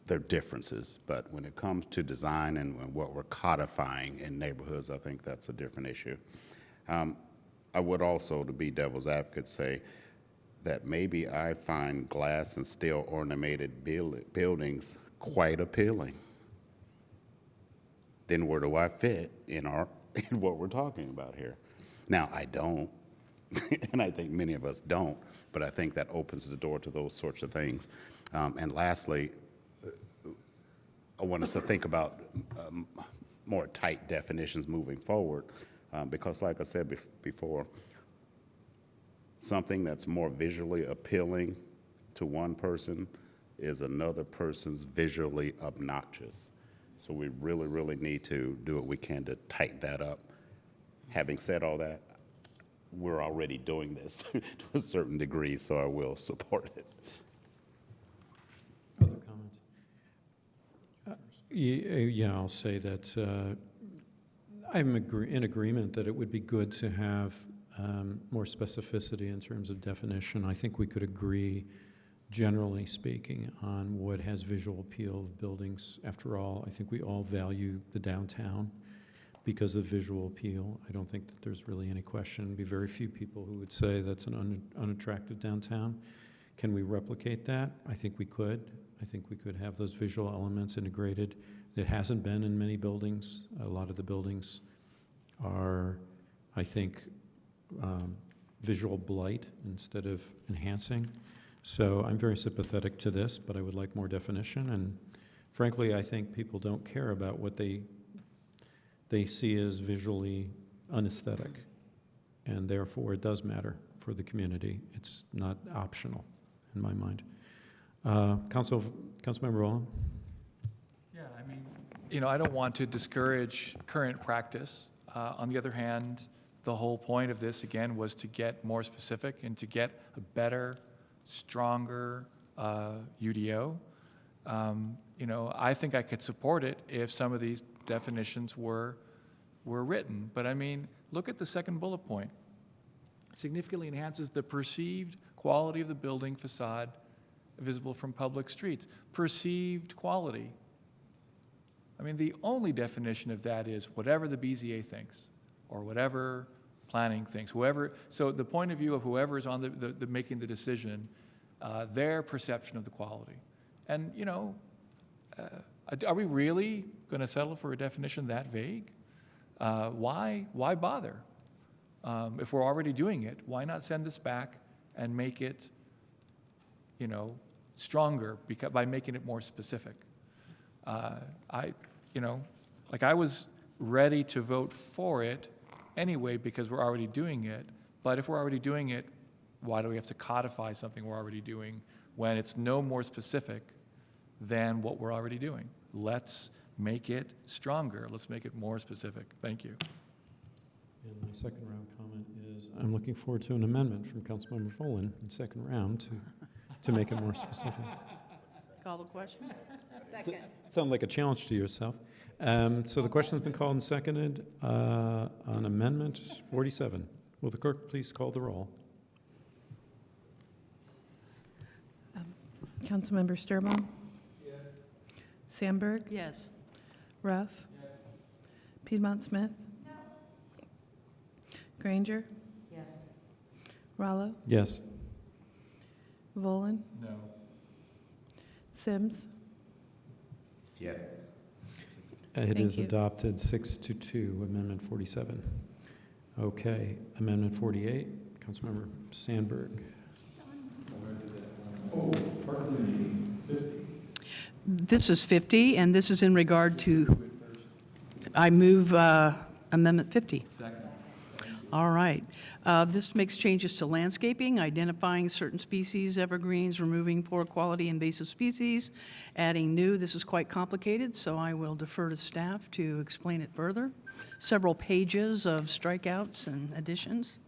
their differences, but when it comes to design and what we're codifying in neighborhoods, I think that's a different issue. I would also, to be devil's advocate, say that maybe I find glass and steel ornamented buildings quite appealing. Then where do I fit in what we're talking about here? Now, I don't, and I think many of us don't, but I think that opens the door to those sorts of things. And lastly, I want us to think about more tight definitions moving forward, because like I said before, something that's more visually appealing to one person is another person's visually obnoxious. So we really, really need to do what we can to tighten that up. Having said all that, we're already doing this to a certain degree, so I will support it. Other comments? Yeah, I'll say that I'm in agreement that it would be good to have more specificity in terms of definition. I think we could agree, generally speaking, on what has visual appeal of buildings. After all, I think we all value the downtown because of visual appeal. I don't think that there's really any question. There'd be very few people who would say that's an unattractive downtown. Can we replicate that? I think we could. I think we could have those visual elements integrated. It hasn't been in many buildings. A lot of the buildings are, I think, visual blight instead of enhancing. So I'm very sympathetic to this, but I would like more definition. And frankly, I think people don't care about what they see as visually unaesthetic. And therefore, it does matter for the community. It's not optional in my mind. Councilmember Rowland? Yeah, I mean, you know, I don't want to discourage current practice. On the other hand, the whole point of this, again, was to get more specific and to get a better, stronger UDO. You know, I think I could support it if some of these definitions were written. But I mean, look at the second bullet point. Significantly enhances the perceived quality of the building facade visible from public streets. Perceived quality. I mean, the only definition of that is whatever the BZA thinks, or whatever planning thinks, whoever. So the point of view of whoever is on the making the decision, their perception of the quality. And, you know, are we really going to settle for a definition that vague? Why bother? If we're already doing it, why not send this back and make it, you know, stronger by making it more specific? I was ready to vote for it anyway because we're already doing it. But if we're already doing it, Why do we have to codify something we're already doing when it's no more specific than what we're already doing? Let's make it stronger. Let's make it more specific. Thank you. And my second round comment is, I'm looking forward to an amendment from Councilmember Folin in second round to make it more specific. Call the question? Sound like a challenge to yourself. So the question's been called and seconded on Amendment 47. Will the clerk please call the roll? Councilmember Sturbaum? Yes. Sandberg? Yes. Ruff? Yes. Piedmont Smith? No. Granger? Yes. Rallo? Yes. Volin? No. Sims? Yes. It Thank is you. adopted 6-2, Amendment 47. Okay, Amendment 48, Councilmember Sandberg. This is 50, and this is in regard to, I move Amendment 50. Second. All right. This makes changes to landscaping, identifying certain species, evergreens, removing poor quality invasive species, adding new. This is quite complicated, so I will defer to staff to explain it further. Several pages of strikeouts and additions.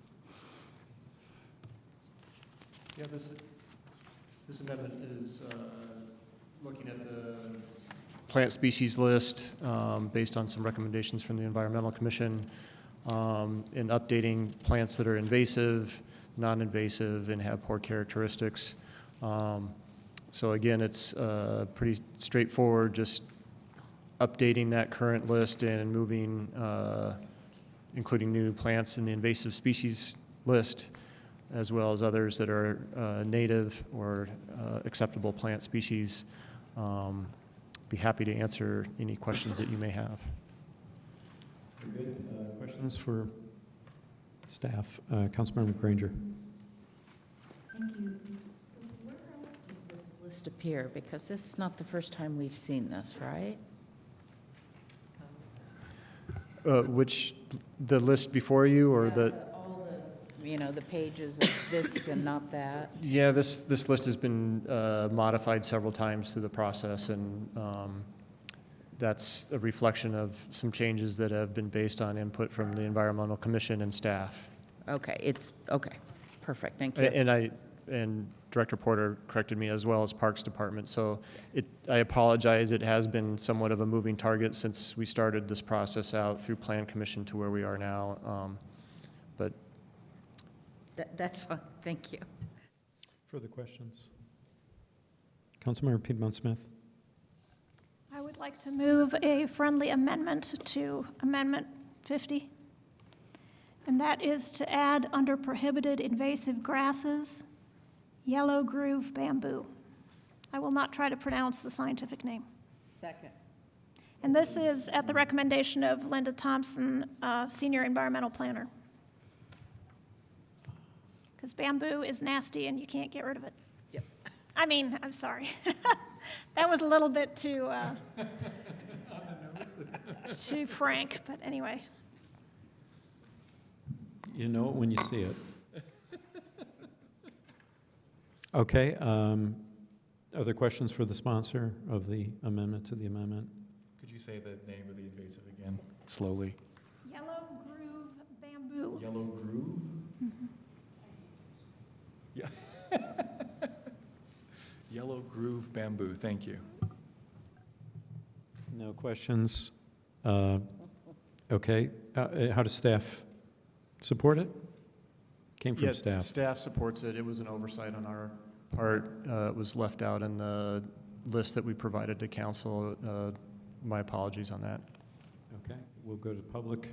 Yeah, this amendment is looking at the plant species list based on some recommendations from the Environmental Commission, in updating plants that are invasive, non-invasive, and have poor characteristics. So again, it's pretty straightforward, just updating that current list and moving, including new plants in the invasive species list, as well as others that are native or acceptable plant species. Be happy to answer any questions that you may have. Very good. Questions for staff? Councilmember Granger. Thank you. Where else does this list appear? Because this is not the first time we've seen this, right? Which, the list before you, or the? All the, you know, the pages of this and not that. Yeah, this list has been modified several times through the process, and that's a reflection of some changes that have been based on input from the Environmental Commission and staff. Okay, it's, okay, perfect, thank you. And Director Porter corrected me, as well as Parks Department. So I apologize, it has been somewhat of a moving target since we started this process out through Plan Commission to where we are now. But That's fine, thank you. Further questions? Councilmember Piedmont Smith. I would like to move a friendly amendment to Amendment 50. And that is to add under prohibited invasive grasses, yellow groove bamboo. I will not try to pronounce the scientific name. Second. And this is at the recommendation of Linda Thompson, Senior Environmental Planner. Because bamboo is nasty and you can't get rid of it. Yep. I mean, I'm sorry. That was a little bit too frank, but anyway. You know it when you see it. Okay, other questions for the sponsor of the amendment to the amendment? Could you say the name of the invasive again, slowly? Yellow groove bamboo. Yellow groove? Mhm. Yeah. Yellow groove bamboo, thank you. No questions? Okay, how does staff support it? Came from yeah, staff. Staff supports it. It was an oversight on our part. It was left out in the list that we provided to council. My apologies on that. Okay, we'll go to public.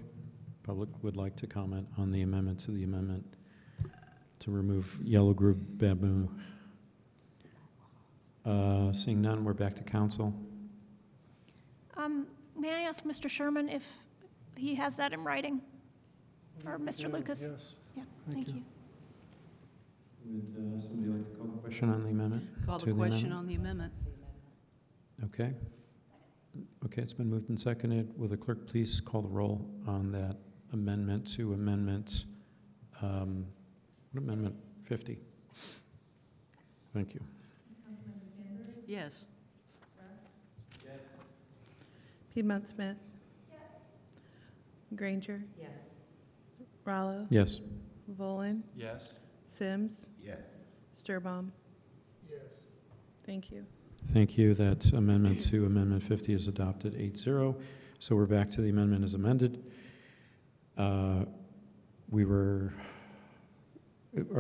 Public would like to comment on the amendment to the amendment to remove yellow groove bamboo. Seeing none, we're back to council. May I ask Mr. Sherman if he has that in writing? Or Mr. Lucas? Yes. Yeah, thank you. Would somebody like to call the question on the amendment? Call to the question amendment? on the amendment. Okay. Okay, it's been moved and seconded. Will the clerk please call the roll on that amendment to amendment, what amendment? 50. Thank you. Yes. Piedmont Smith. Granger. Yes. Rallo. Yes. Volin. Yes. Sims. Yes. Sturbaum. Yes. Thank you. Thank you. That amendment to Amendment 50 is adopted 8-0. So we're back to the amendment as amended. Are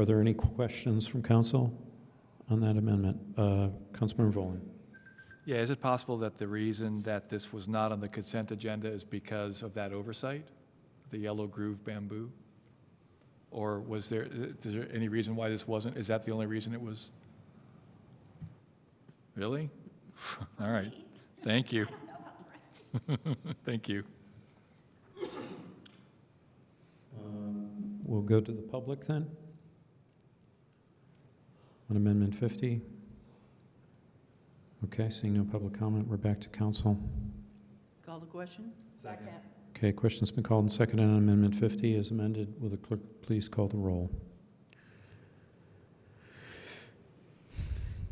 there any questions from council on that amendment? Councilmember Volin. Yeah, is it possible that the reason that this was not on the consent agenda is because of that oversight, the Yellow Groove bamboo? Or is there any reason why this wasn't? Is that the only reason it was? Really? All right. Thank you. Thank you. We'll go to the public then. On Amendment 50. Okay, seeing no public comment, we're back to council. Call the question? Second. Okay, question's been called and seconded on Amendment 50 as amended. Will the clerk please call the roll?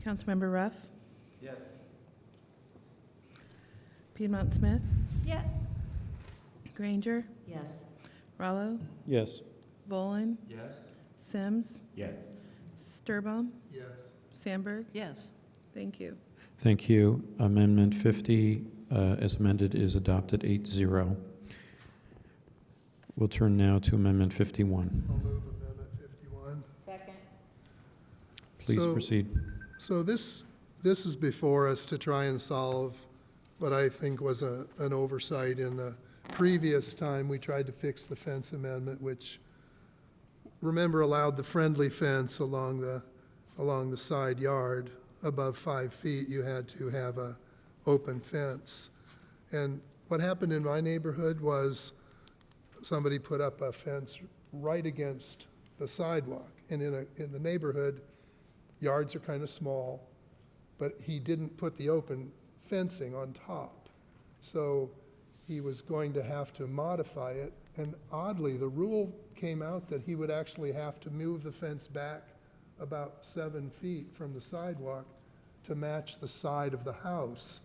Councilmember Ruff. Yes. Piedmont Smith. Yes. Granger. Yes. Rallo. Yes. Volin. Yes. Sims. Yes. Sturbaum. Yes. Sandberg. Yes. Thank you. Thank you. Amendment 50 as amended is adopted 8-0. We'll turn now to Amendment 51. I'll move Amendment 51. Second. Please So- proceed. So this is before us to try and solve what I think was an oversight in the previous time we tried to fix the fence amendment, which, remember, allowed the friendly fence along the side yard. Above 5 feet, you had to have a open fence. And what happened in my neighborhood was somebody put up a fence right against the sidewalk. And in the neighborhood, yards are kind of small, but he didn't put the open fencing on top. So he was going to have to modify it. And oddly, the rule came out that he would actually have to move the fence back about 7 feet from the sidewalk to match the side of the house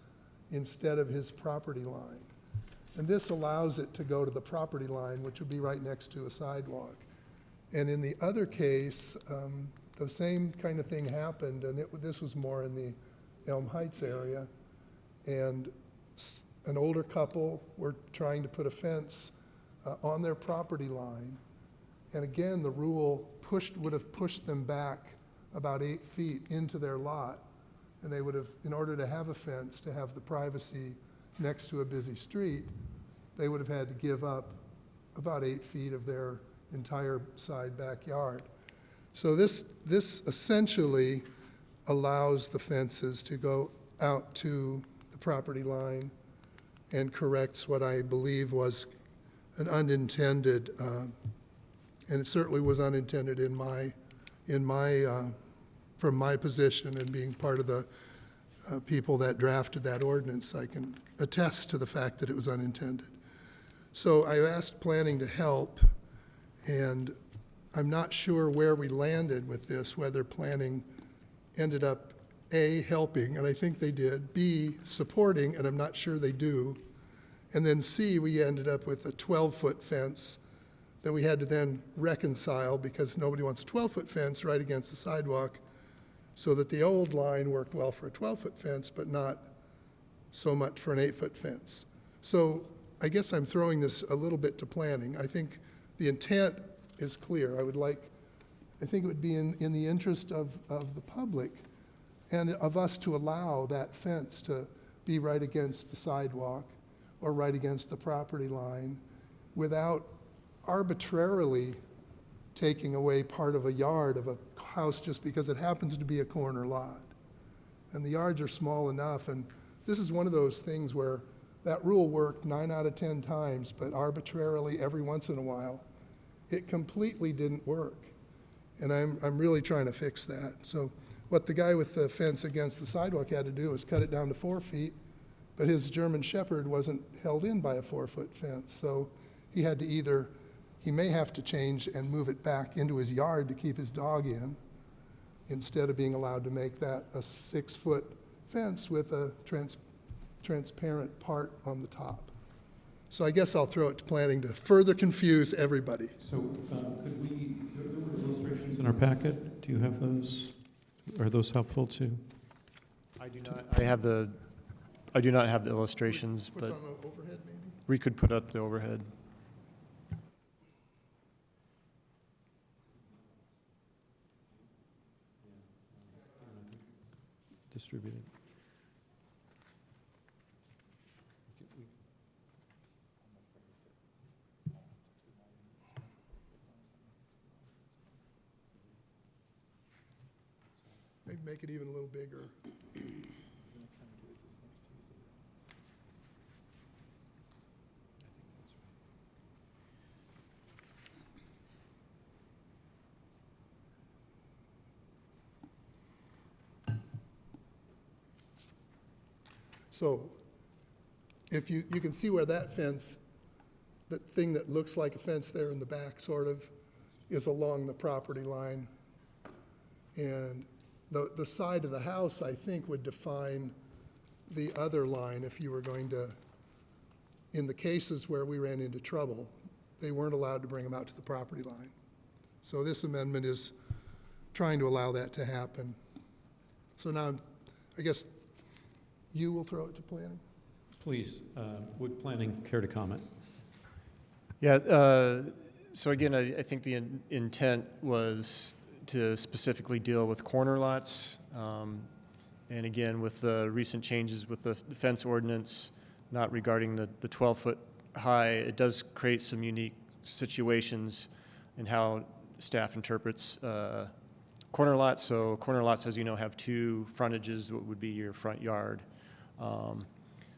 instead of his property line. And this allows it to go to the property line, which would be right next to a sidewalk. And in the other case, the same kind of thing happened, and this was more in the Elm Heights area. And an older couple were trying to put a fence on their property line. And again, the rule would have pushed them back about 8 feet into their lot. And they would have, in order to have a fence, to have the privacy next to a busy street, they would have had to give up about 8 feet of their entire side backyard. So this essentially allows the fences to go out to the property line and corrects what I believe was an unintended, and it certainly was unintended from my position and being part of the people that drafted that ordinance. I can attest to the fact that it was unintended. So I asked planning to help, and I'm not sure where we landed with this, whether planning ended up, A, helping, and I think they did, B, supporting, and I'm not sure they do, and then C, we ended up with a 12-foot fence that we had to then reconcile because nobody wants a 12-foot fence right against the sidewalk, so that the old line worked well for a 12-foot fence, but not so much for an 8-foot fence. So I guess I'm throwing this a little bit to planning. I think the intent is clear. I think it would be in the interest of the public and of us to allow that fence to be right against the sidewalk or right against the property line without arbitrarily taking away part of a yard of a house just because it happens to be a corner lot. And the yards are small enough, and this is one of those things where that rule worked 9 out of 10 times, but arbitrarily every once in a while, it completely didn't work. And I'm really trying to fix that. So what the guy with the fence against the sidewalk had to do was cut it down to 4 feet, but his German Shepherd wasn't held in by a 4-foot fence. So he had to either he may have to change and move it back into his yard to keep his dog in, instead of being allowed to make that a 6-foot fence with a transparent part on the top. So I guess I'll throw it to planning to further confuse everybody. So could we, there were illustrations in our packet. Do you have those? Are those helpful too? I do not. I do not have the illustrations, Put but on the overhead, maybe? we could put up the overhead. Distributed. Maybe make it even a little bigger. So if you can see where that fence, that thing that looks like a fence there in the back sort of, is along the property line. And the side of the house, I think, would define the other line if you were going to, in the cases where we ran into trouble, they weren't allowed to bring them out to the property line. So this amendment is trying to allow that to happen. So now, I guess you will throw it to planning? Please, would planning care to comment? Yeah, so again, I think the intent was to specifically deal with corner lots. And again, with the recent changes with the fence ordinance, not regarding the 12-foot high, it does create some unique situations in how staff interprets corner lots. So corner lots, as you know, have two frontages, what would be your front yard.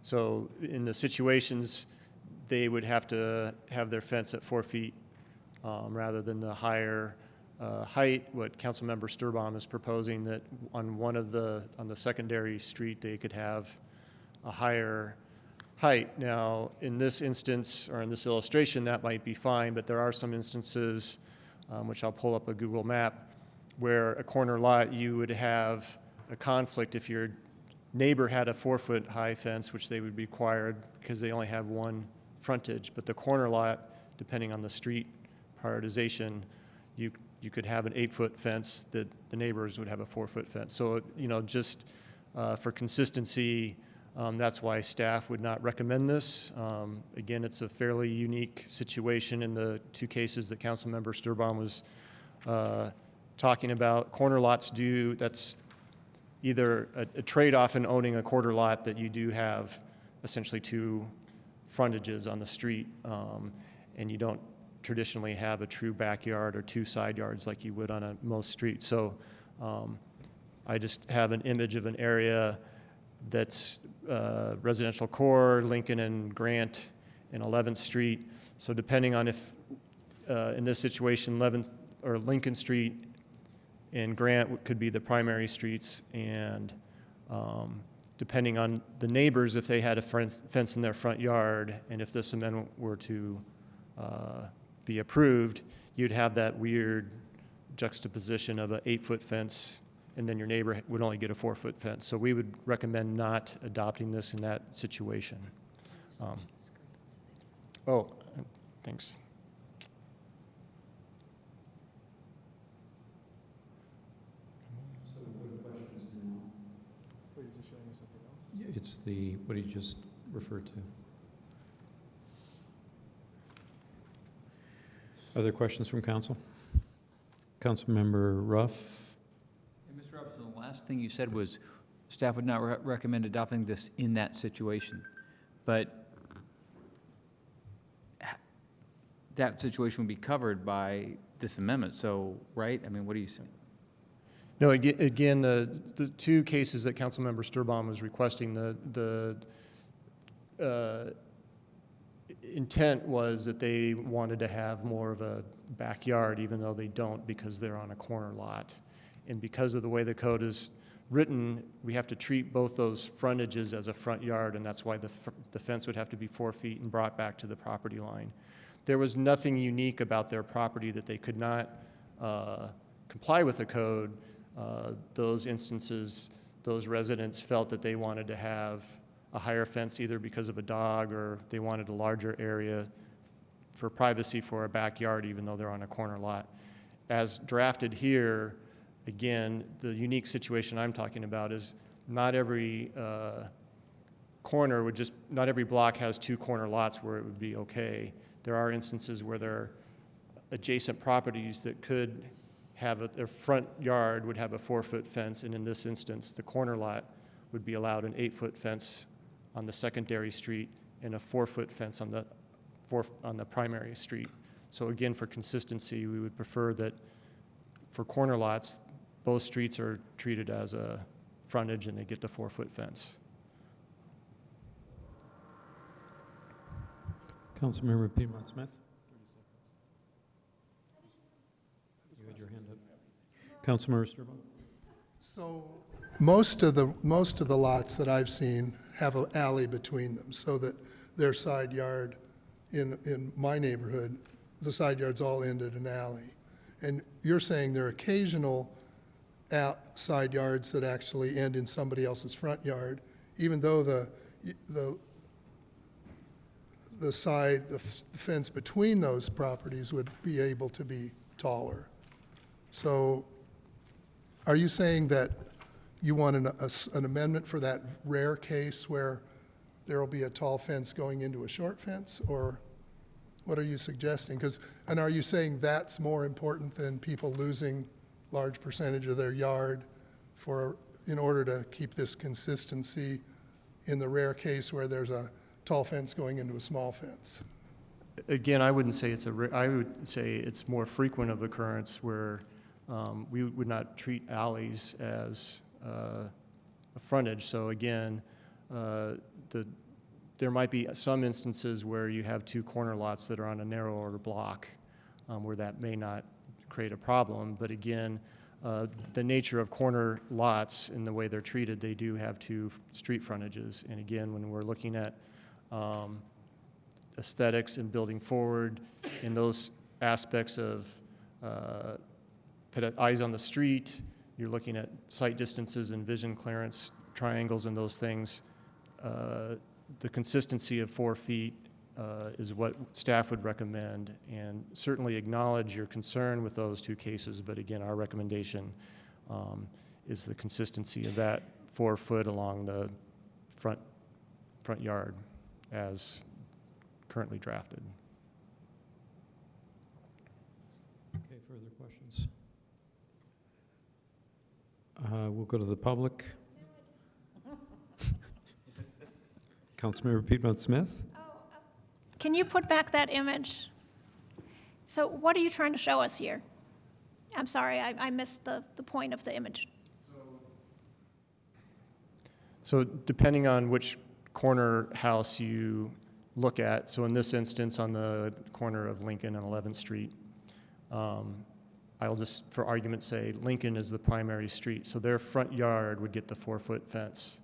So in the situations, they would have to have their fence at 4 feet rather than the higher height. What Councilmember Sturbaum is proposing, that on on the secondary street, they could have a higher height. Now, in this instance, or in this illustration, that might be fine, but there are some instances, which I'll pull up a Google map, where a corner lot, you would have a conflict if your neighbor had a 4-foot high fence, which they would be required because they only have one frontage. But the corner lot, depending on the street prioritization, you could have an 8-foot fence that the neighbors would have a 4-foot fence. So, just for consistency, that's why staff would not recommend this. Again, it's a fairly unique situation in the two cases that Councilmember Sturbaum was talking about. Corner lots that's either a trade-off in owning a quarter lot, that you do have essentially two frontages on the street, and you don't traditionally have a true backyard or two side yards like you would on most streets. So I just have an image of an area that's residential core, Lincoln and Grant and 11th Street. So depending on if, in this situation, 11th or Lincoln Street and Grant could be the primary streets, and depending on the neighbors, if they had a fence in their front yard, and if this amendment were to be approved, you'd have that weird juxtaposition of an 8-foot fence, and then your neighbor would only get a 4-foot fence. So we would recommend not adopting this in that situation. Thanks. It's what he just referred to. Other questions from council? Councilmember Ruff? Mr. Robinson, the last thing you said was staff would not recommend adopting this in that situation. But that situation would be covered by this amendment, so, right? I mean, what do you say? No, again, the two cases that Councilmember Sturbaum was requesting, the intent was that they wanted to have more of a backyard, even though they don't, because they're on a corner lot. And because of the way the code is written, we have to treat both those frontages as a front yard, and that's why the fence would have to be 4 feet and brought back to the property line. there was nothing unique about their property that they could not comply with the code, those instances, those residents felt that they wanted to have a higher fence either because of a dog or they wanted a larger area for privacy for a backyard even though they're on a corner lot. As drafted here, again, the unique situation I'm talking about is not every not every block has two corner lots where it would be okay. There are instances where there are adjacent properties that could have their front yard would have a 4-foot fence, and in this instance, the corner lot would be allowed an 8-foot fence on the secondary street and a 4-foot fence on the primary street. So again, for consistency, we would prefer that for corner lots, both streets are treated as a frontage and they get the 4-foot fence. Councilmember Piedmont Smith? You had your hand up. Councilmember Sturbaum? So most of the lots that I've seen have an alley between them, so that their side yard in my neighborhood, the side yards all end at an alley. And you're saying there are occasional side yards that actually end in somebody else's front yard, even though the fence between those properties would be able to be taller. So are you saying that you want an amendment for that rare case where there will be a tall fence going into a short fence, or what are you suggesting? And are you saying that's more important than people losing large percentage of their yard in order to keep this consistency in the rare case where there's a tall fence going into a small fence? Again, I wouldn't say I would say it's more frequent of occurrence where we would not treat alleys as a frontage. So again, there might be some instances where you have two corner lots that are on a narrower block where that may not create a problem. But again, the nature of corner lots and the way they're treated, they do have two street frontages. And again, when we're looking at aesthetics and building forward in those aspects of eyes on the street, you're looking at sight distances and vision clearance, triangles and those things. The consistency of 4 feet is what staff would recommend, and certainly acknowledge your concern with those two cases, but again, our recommendation is the consistency of that 4 foot along the front yard as currently drafted. Okay, further questions? We'll go to the public. Councilmember Piedmont Smith? Can you put back that image? So what are you trying to show us here? I'm sorry, I missed the point of the image. So depending on which corner house you look at, so in this instance on the corner of Lincoln and 11th Street, I'll just, for argument's sake, Lincoln is the primary street, so their front yard would get the 4-foot fence.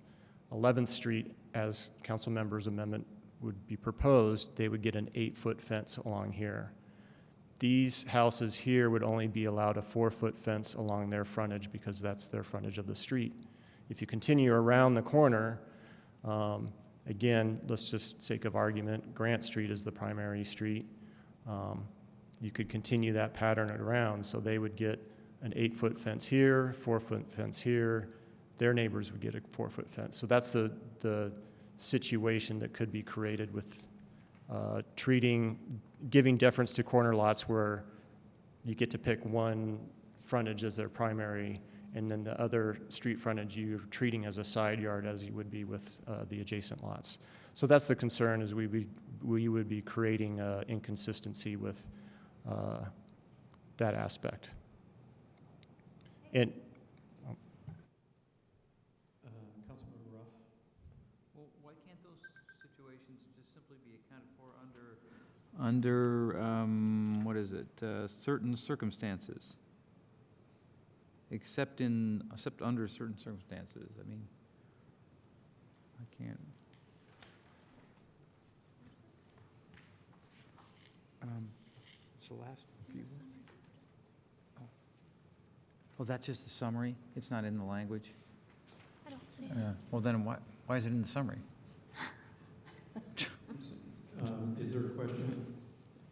11th Street, as council members' amendment would be proposed, they would get an 8-foot fence along here. These houses here would only be allowed a 4-foot fence along their frontage because that's their frontage of the street. If you continue around the corner, again, let's just sake of argument, Grant Street is the primary street. You could continue that pattern around, so they would get an 8-foot fence here, 4-foot fence here. Their neighbors would get a 4-foot fence. So that's the situation that could be created with giving deference to corner lots where you get to pick one frontage as their primary, and then the other street frontage you're treating as a side yard as you would be with the adjacent lots. So that's the concern, is we would be creating inconsistency with that aspect. And Councilmember Ruff? Well, why can't those situations just simply be accounted for under what is it, certain circumstances? Except under certain circumstances. I mean, I can't. It's the last few. Oh, that's just the summary? It's not in the language? I don't see it. Yeah. Well, then why is it in the summary? Is there a question?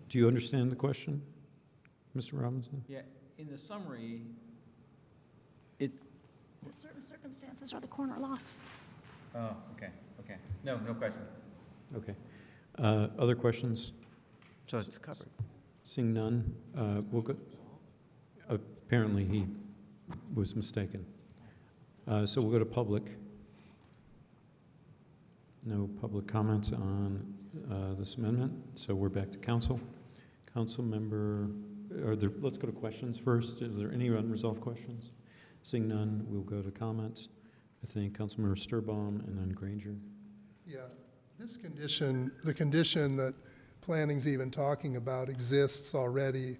Do you understand the question, Mr. Robinson? Yeah, in the summary, The certain circumstances are the corner lots. oh, okay. No question. Okay. Other questions? So it's covered. Seeing none, we'll go. Apparently, he was mistaken. So we'll go to public. No public comments on this amendment, so we're back to council. Council member, let's go to questions first. Are there any unresolved questions? Seeing none, we'll go to comments. I think Councilmember Sturbaum and then Granger. Yeah, this condition, the condition that planning's even talking about exists already.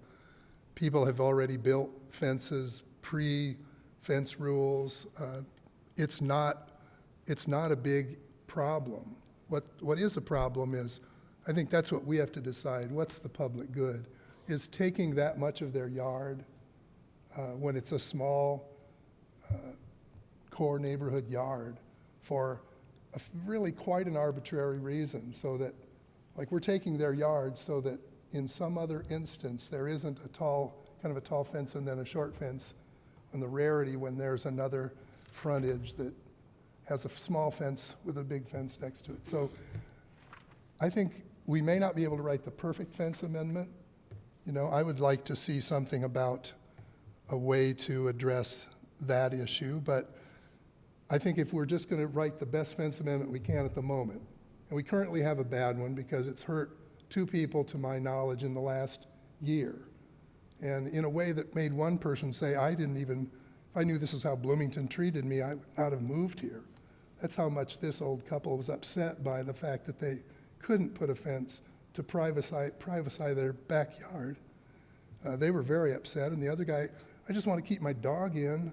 People have already built fences, pre-fence rules. It's not a big problem. What is a problem is, I think that's what we have to decide. What's the public good? Is taking that much of their yard when it's a small core neighborhood yard for really quite an arbitrary reason, so that, like, we're taking their yard so that in some other instance there isn't a tall fence and then a short fence, and the rarity when there's another frontage that has a small fence with a big fence next to it. So I think we may not be able to write the perfect fence amendment. You know, I would like to see something about a way to address that issue, but I think if we're just going to write the best fence amendment we can at the moment, and we currently have a bad one because it's hurt 2 people to my knowledge in the last year, and in a way that made one person say, if I knew this is how Bloomington treated me, I would not have moved here. That's how much this old couple was upset by the fact that they couldn't put a fence to privacy their backyard. They were very upset, and the other guy, I just want to keep my dog in.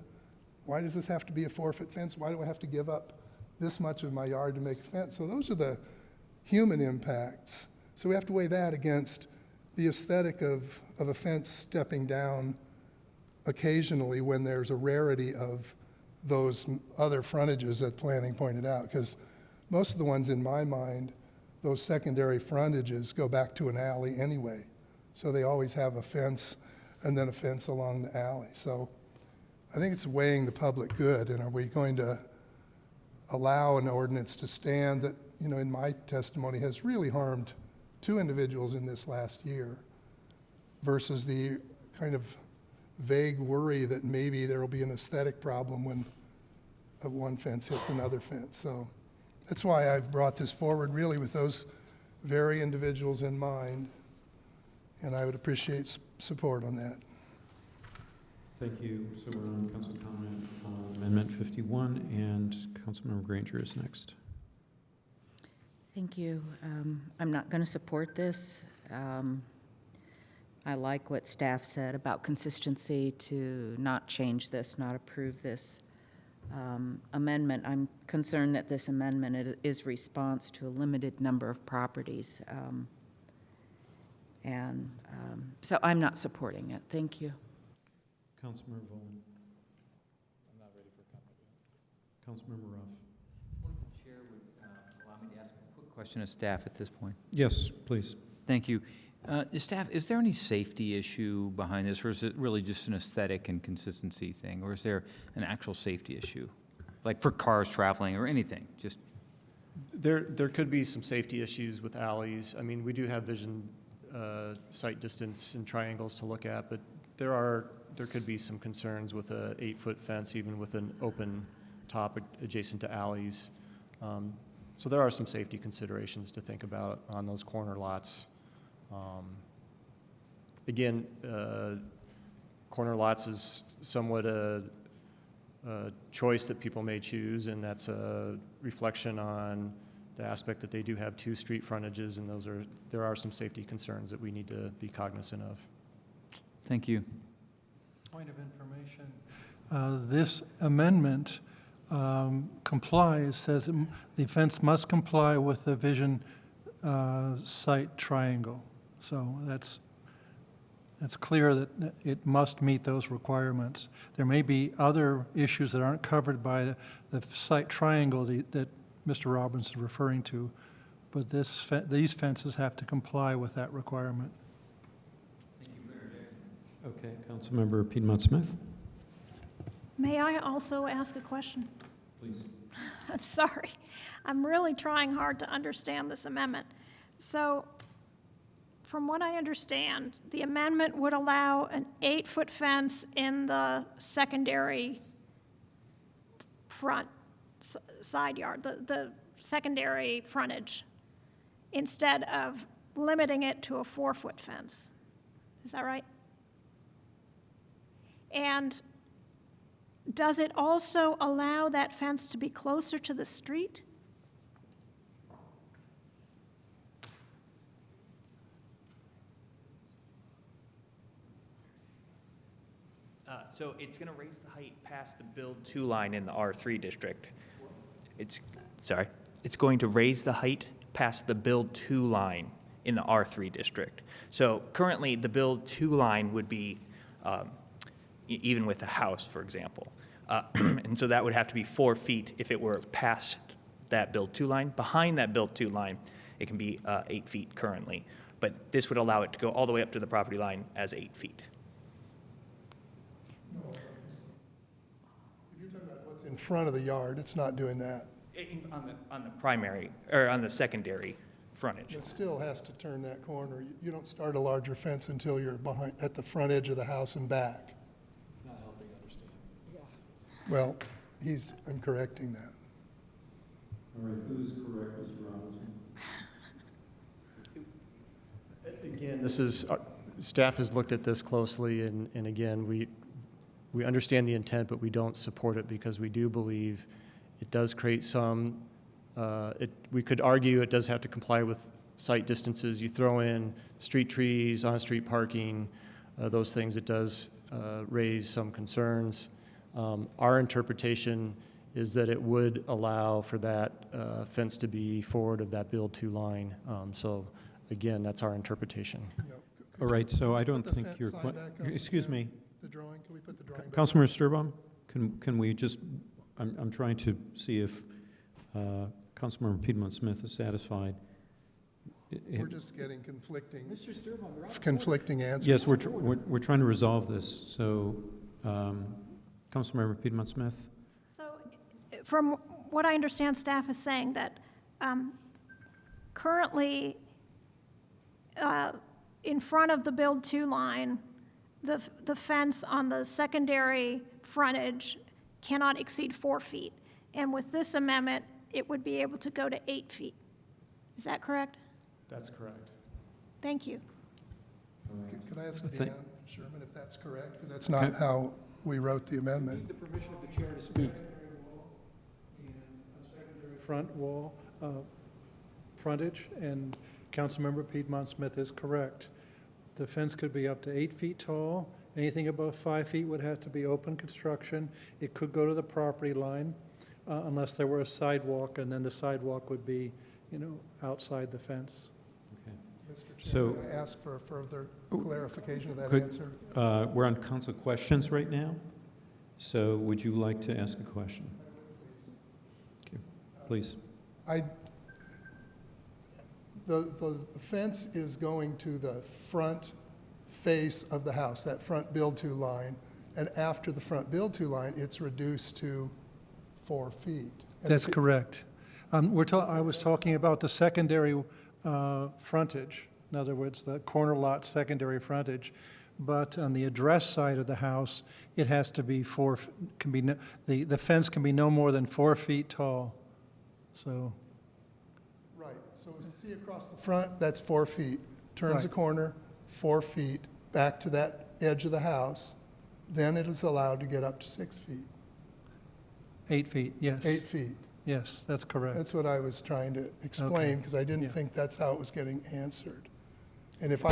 Why does this have to be a 4-foot fence? Why do I have to give up this much of my yard to make a fence? So those are the human impacts. So we have to weigh that against the aesthetic of a fence stepping down occasionally when there's a rarity of those other frontages that planning pointed out, because most of the ones in my mind, those secondary frontages go back to an alley anyway. So they always have a fence and then a fence along the alley. So I think it's weighing the public good, and are we going to allow an ordinance to stand that, you know, in my testimony has really harmed 2 individuals in this last year, versus the kind of vague worry that maybe there will be an aesthetic problem when one fence hits another fence. So that's why I've brought this forward, really with those very individuals in mind, and I would appreciate support on that. Thank you. So we're on council comment on Amendment 51, and Councilmember Granger is next. Thank you. I'm not going to support this. I like what staff said about consistency to not change this, not approve this amendment. I'm concerned that this amendment is response to a limited number of properties. So I'm not supporting it. Thank you. Councilmember Volin. I'm not ready for comment yet. Councilmember Ruff. I wonder if the chair would allow me to ask a quick question of staff at this point. Yes, please. Thank you. Staff, is there any safety issue behind this, or is it really just an aesthetic and consistency thing, or is there an actual safety issue, like for cars traveling or anything? Just There could be some safety issues with alleys. I mean, we do have vision, sight distance and triangles to look at, but there could be some concerns with a 8-foot fence, even with an open top adjacent to alleys. So there are some safety considerations to think about on those corner lots. Again, corner lots is somewhat a choice that people may choose, and that's a reflection on the aspect that they do have 2 street frontages, and there are some safety concerns that we need to be cognizant of. thank you. Point of information, this amendment says the fence must comply with the vision sight triangle. So that's clear that it must meet those requirements. There may be other issues that aren't covered by the site triangle that Mr. Robbins is referring to, but these fences have to comply with that requirement. Okay, Councilmember Piedmont Smith? May I also ask a question? Please. I'm sorry. I'm really trying hard to understand this amendment. So, from what I understand, the amendment would allow an 8-foot fence in the secondary front side yard, the secondary frontage, instead of limiting it to a 4-foot fence. Is that right? And does it also allow that fence to be closer to the street? So it's going to raise the height past the build 2 line in the R3 district. It's going to raise the height past the build 2 line in the R3 district. So currently, the build 2 line would be even with a house, for example. And so that would have to be 4 feet if it were past that build 2 line. Behind that build 2 line, it can be 8 feet currently. But this would allow it to go all the way up to the property line as 8 feet. If you're talking about what's in front of the yard, it's not doing that. On the primary, or on the secondary frontage. It still has to turn that corner. You don't start a larger fence until you're at the front edge of the house and back. Not helping understand. Well, I'm correcting that. All right, who is correct, Mr. Robinson? Again, this is, staff has looked at this closely, and again, we understand the intent, but we don't support it because we do believe it does create some, we could argue it does have to comply with site distances. You throw in street trees, on-street parking, those things, it does raise some concerns. Our interpretation is that it would allow for that fence to be forward of that build 2 line. So again, that's our interpretation. All right, so I don't Put the think fence you're sign quite, back up excuse again? me. The drawing, can we put the drawing back? Councilmember Sturbaum, can we just, I'm trying to see if Councilmember Piedmont Smith is satisfied. We're just getting conflicting answers. Yes, we're trying to resolve this, so Councilmember Piedmont Smith? So, from what I understand, staff is saying that currently, in front of the build 2 line, the fence on the secondary frontage cannot exceed 4 feet. And with this amendment, it would be able to go to 8 feet. Is that correct? That's correct. Thank you. Could I ask Dan Sherman if that's correct? Because that's not how we wrote the amendment. The permission of the chair to speak. Front wall frontage, and Councilmember Piedmont Smith is correct. The fence could be up to 8 feet tall. Anything above 5 feet would have to be open construction. It could go to the property line unless there were a sidewalk, and then the sidewalk would be, outside the fence. Mr. Chair, may I ask for a further clarification of that answer? We're on council questions right now, so would you like to ask a question? Okay, please. The fence is going to the front face of the house, that front build 2 line, and after the front build 2 line, it's reduced to 4 feet. And That's correct. I was talking about the secondary frontage, in other words, the corner lot secondary frontage, but on the address side of the house, it has to be the fence can be no more than 4 feet tall, so. Right, so see across the front, that's 4 feet. Turns a Right. corner, 4 feet, back to that edge of the house, then it is allowed to get up to 6 feet. 8 feet, yes. 8 feet. Yes, that's correct. That's what I was trying to explain, because I didn't Yeah. think that's how it was getting answered. And if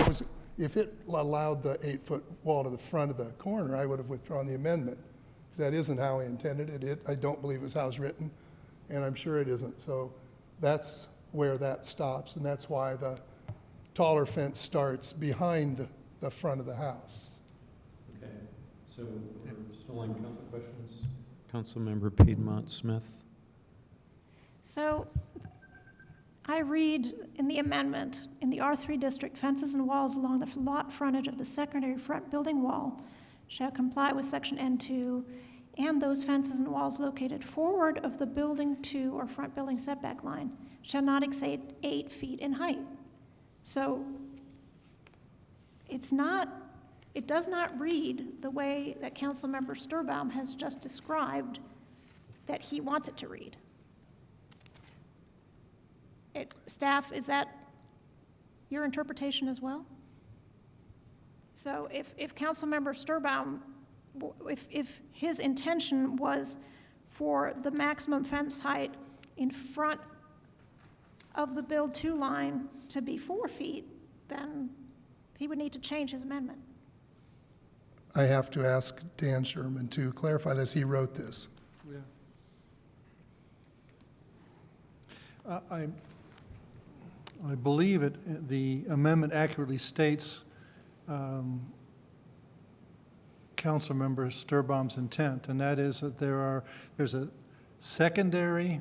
it allowed the 8-foot wall to the front of the corner, I would have withdrawn the amendment. That isn't how I intended it. I don't believe it was how it's written, and I'm sure it isn't. So that's where that stops, and that's why taller fence starts behind the front of the house. Okay, so we're still on council questions. Councilmember Piedmont Smith. So I read in the amendment, in the R3 district, fences and walls along the lot frontage of the secondary front building wall shall comply with section N2, and those fences and walls located forward of the building 2 or front building setback line shall not exceed 8 feet in height. So it does not read the way that Councilmember Sturbaum has just described that he wants it to read. Staff, is that your interpretation as well? So if Councilmember Sturbaum, if his intention was for the maximum fence height in front of the build 2 line to be 4 feet, then he would need to change his amendment. I have to ask Dan Sherman to clarify this. He wrote this. I believe the amendment accurately states Councilmember Sturbaum's intent, and that is that there's a secondary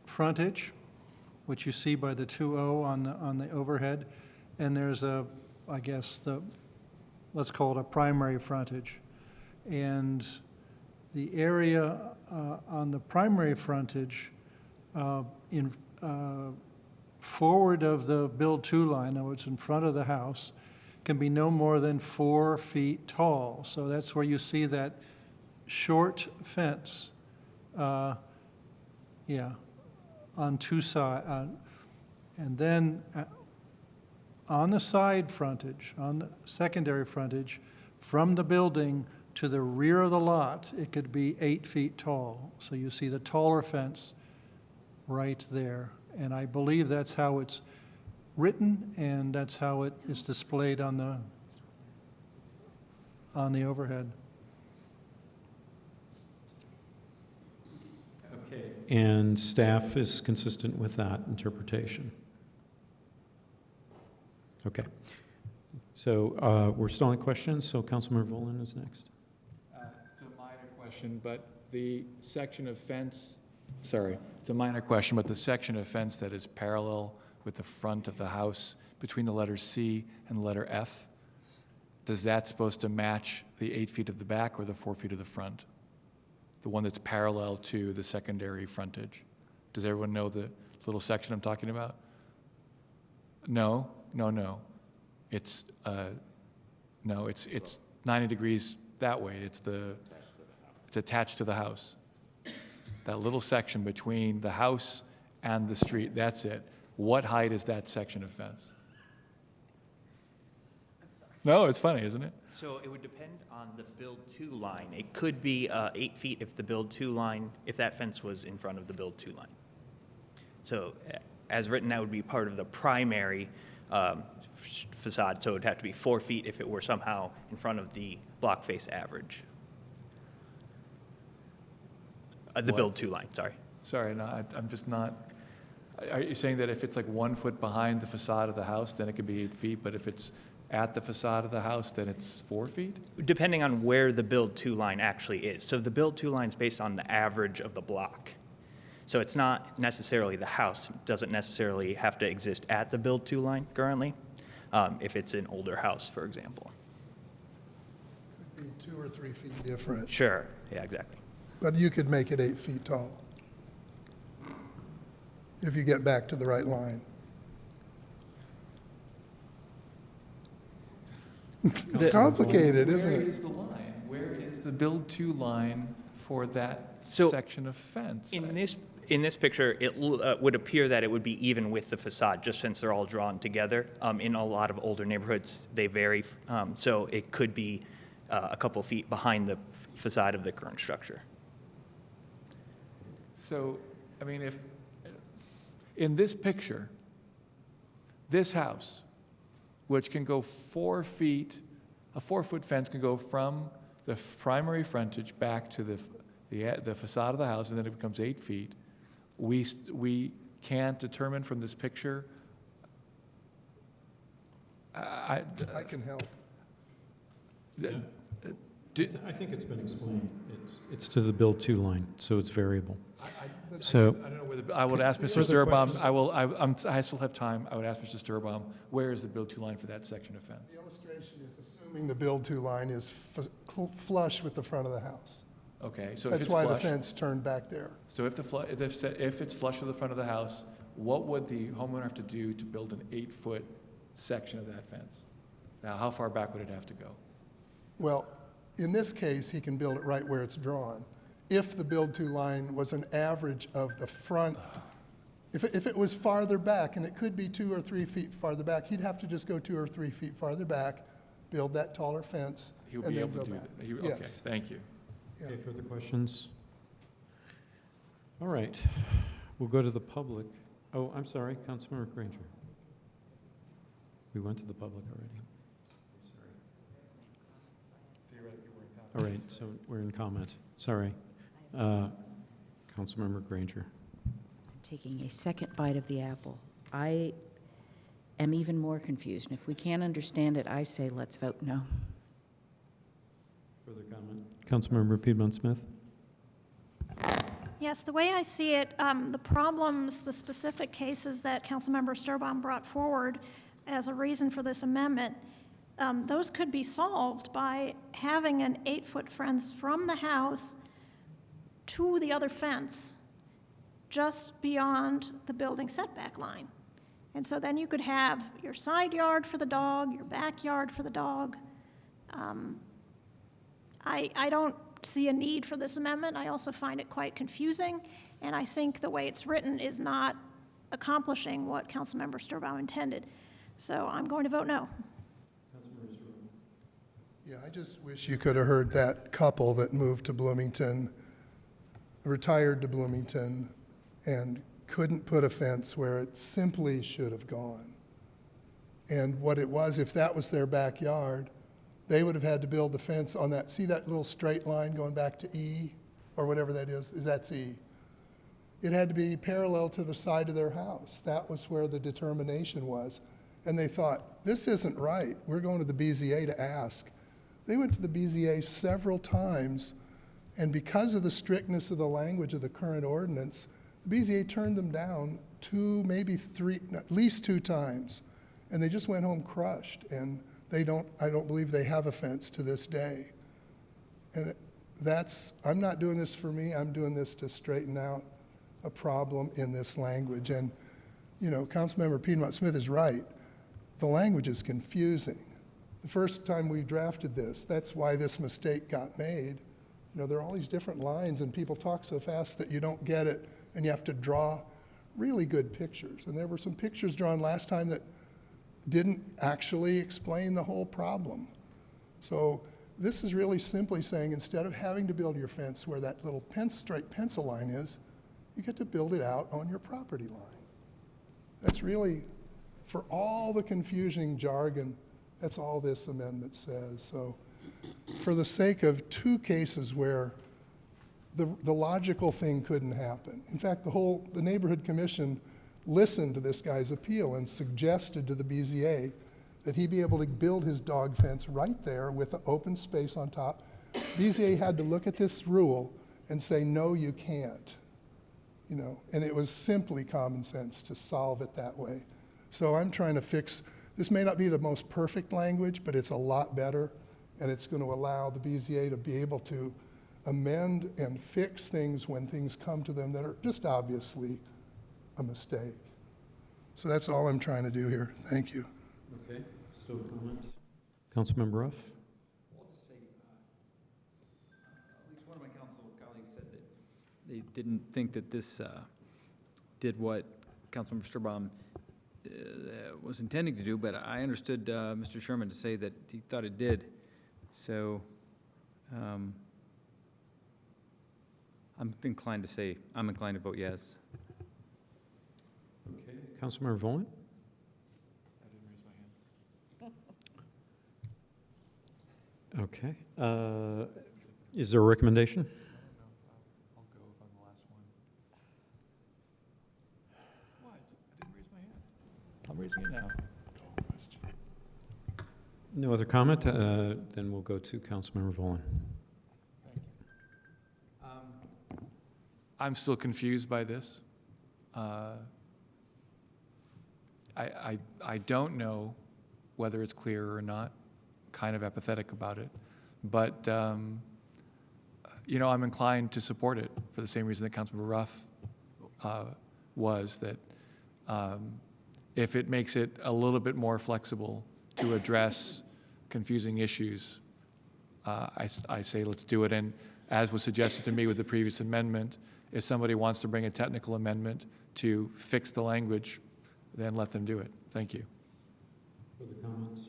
frontage, which you see by the 2.0 on the overhead, and there's I guess let's call it a primary frontage. And the area on the primary frontage forward of the build 2 line, now it's in front of the house, can be no more than 4 feet tall. So that's where you see that short fence, on 2 sides. And then on the side frontage, on the secondary frontage, from the building to the rear of the lot, it could be 8 feet tall. So you see the taller fence right there. And I believe that's how it's written, and that's how it is displayed on the overhead. Okay. And staff is consistent with that interpretation? Okay. So we're still in questions, so Councilmember Volin is next. It's a minor question, but the section of fence, it's a minor question, but the section of fence that is parallel with the front of the house between the letter C and the letter F, does that supposed to match the 8 feet of the back or the 4 feet of the front? The one that's parallel to the secondary frontage. Does everyone know the little section I'm talking about? No. It's 90 degrees that way. It's attached to the house. That little section between the house and the street, that's it. What height is that section of fence? No, it's funny, isn't it? So it would depend on the build 2 line. It could be 8 feet if the build 2 line, if that fence was in front of the build 2 line. So as written, that would be part of the primary facade. So it would have to be 4 feet if it were somehow in front of the block face average. The build 2 line, sorry. Sorry, no, I'm just not. Are you saying that if it's like 1 foot behind the facade of the house, then it could be 8 feet, but if it's at the facade of the house, then it's 4 feet? Depending on where the build 2 line actually is. So the build 2 line is based on the average of the block. So it's not necessarily the house. It doesn't necessarily have to exist at the build 2 line currently, if it's an older house, for example. Could be 2 or 3 feet different. Sure, yeah, exactly. But you could make it 8 feet tall if you get back to the right line. It's complicated, isn't Where it? is the line? Where is the build 2 line for that So, section of fence? In this picture, it would appear that it would be even with the facade, just since they're all drawn together. In a lot of older neighborhoods, they vary, so it could be a couple feet behind the facade of the current structure. So, I mean, if, in this picture, this house, which can go 4 feet, a 4-foot fence can go from the primary frontage back to the facade of the house, and then it becomes 8 feet. We can't determine from this picture I can help. I think it's been explained. It's to the build to line, so it's variable. So. I don't know whether, I would ask Mr. Further Sturbaum, questions? I still have time, I would ask Mr. Sturbaum, where is the build-to line for that section of fence? The illustration is assuming the build-to line is flush with the front of the house. Okay, so if That's it's why the flush, fence turned back there. so if it's flush with the front of the house, what would the homeowner have to do to build an 8-foot section of that fence? Now, how far back would it have to go? Well, in this case, he can build it right where it's drawn. If the build-to line was an average of the front, if it was farther back, and it could be 2 or 3 feet farther back, he'd have to just go 2 or 3 feet farther back, build that taller fence, He would and be then able go to do back. that? Okay, Yes. thank you. Yeah. Okay, further questions? All right, we'll go to the public. Oh, I'm sorry, Councilmember Granger. We went to the public already. All right, so we're in comment. Sorry. Councilmember Granger. Taking a second bite of the apple. I am even more confused. And if we can't understand it, I say let's vote no. Further comment? Councilmember Piedmont Smith. Yes, the way I see it, the problems, the specific cases that Councilmember Sturbaum brought forward as a reason for this amendment, those could be solved by having an 8-foot fence from the house to the other fence, just beyond the building setback line. And so then you could have your side yard for the dog, your backyard for the dog. I don't see a need for this amendment. I also find it quite confusing, and I think the way it's written is not accomplishing what Councilmember Sturbaum intended. So I'm going to vote no. Yeah, I just wish you could have heard that couple that moved to Bloomington, retired to Bloomington, and couldn't put a fence where it simply should have gone. And what it was, if that was their backyard, they would have had to build the fence on that, see that little straight line going back to E, or whatever that is that's E. It had to be parallel to the side of their house. That was where the determination was. And they thought, this isn't right. We're going to the BZA to ask. They went to the BZA several times, and because of the strictness of the language of the current ordinance, the BZA turned them down 2, maybe 3, at least 2 times. And they just went home crushed. And I don't believe they have a fence to this day. And I'm not doing this for me. I'm doing this to straighten out a problem in this language. And, you know, Councilmember Piedmont Smith is right. The language is confusing. The first time we drafted this, that's why this mistake got made. You know, there are all these different lines, and people talk so fast that you don't get it, and you have to draw really good pictures. And there were some pictures drawn last time that didn't actually explain the whole problem. So this is really simply saying, instead of having to build your fence where that little straight pencil line is, you get to build it out on your property line. That's really, for all the confusing jargon, that's all this amendment says. So for the sake of 2 cases where the logical thing couldn't happen. In fact, the neighborhood commission listened to this guy's appeal and suggested to the BZA that he be able to build his dog fence right there with an open space on top. BZA had to look at this rule and say, no, you can't. You know, and it was simply common sense to solve it that way. So I'm trying to fix, this may not be the most perfect language, but it's a lot better, and it's going to allow the BZA to be able to amend and fix things when things come to them that are just obviously a mistake. So that's all I'm trying to do here. Thank you. Okay. Still comment? Councilmember Ruff? Well, I'll just say, at least one of my council colleagues said that they didn't think that this did what Councilmember Sturbaum was intending to do, but I understood Mr. Sherman to say that he thought it did. So I'm inclined to vote yes. Okay. Councilmember Volin? I didn't raise my hand. Okay. Is there a recommendation? No, I'll go if I'm the last one. What? I didn't raise my hand. I'm raising it now. No other comment? Then we'll go to Councilmember Volin. I'm still confused by this. I don't know whether it's clear or not, kind of apathetic about it. But, you know, I'm inclined to support it for the same reason that Councilmember Ruff was, that if it makes it a little bit more flexible to address confusing issues, I say let's do it. And as was suggested to me with the previous amendment, if somebody wants to bring a technical amendment to fix the language, then let them do it. Thank you. Further comments?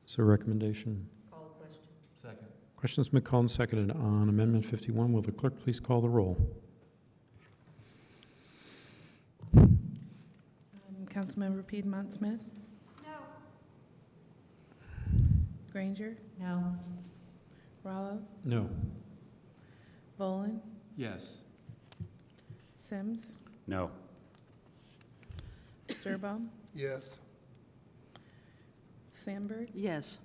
Is there a recommendation? Call question. Second. Questions been called and seconded on Amendment 51. Will the clerk please call the roll? Councilmember Piedmont Smith? No. Granger? No. Rallo? No. Volin? Yes. Sims? No. Sturbaum? Yes. Sandberg? Yes.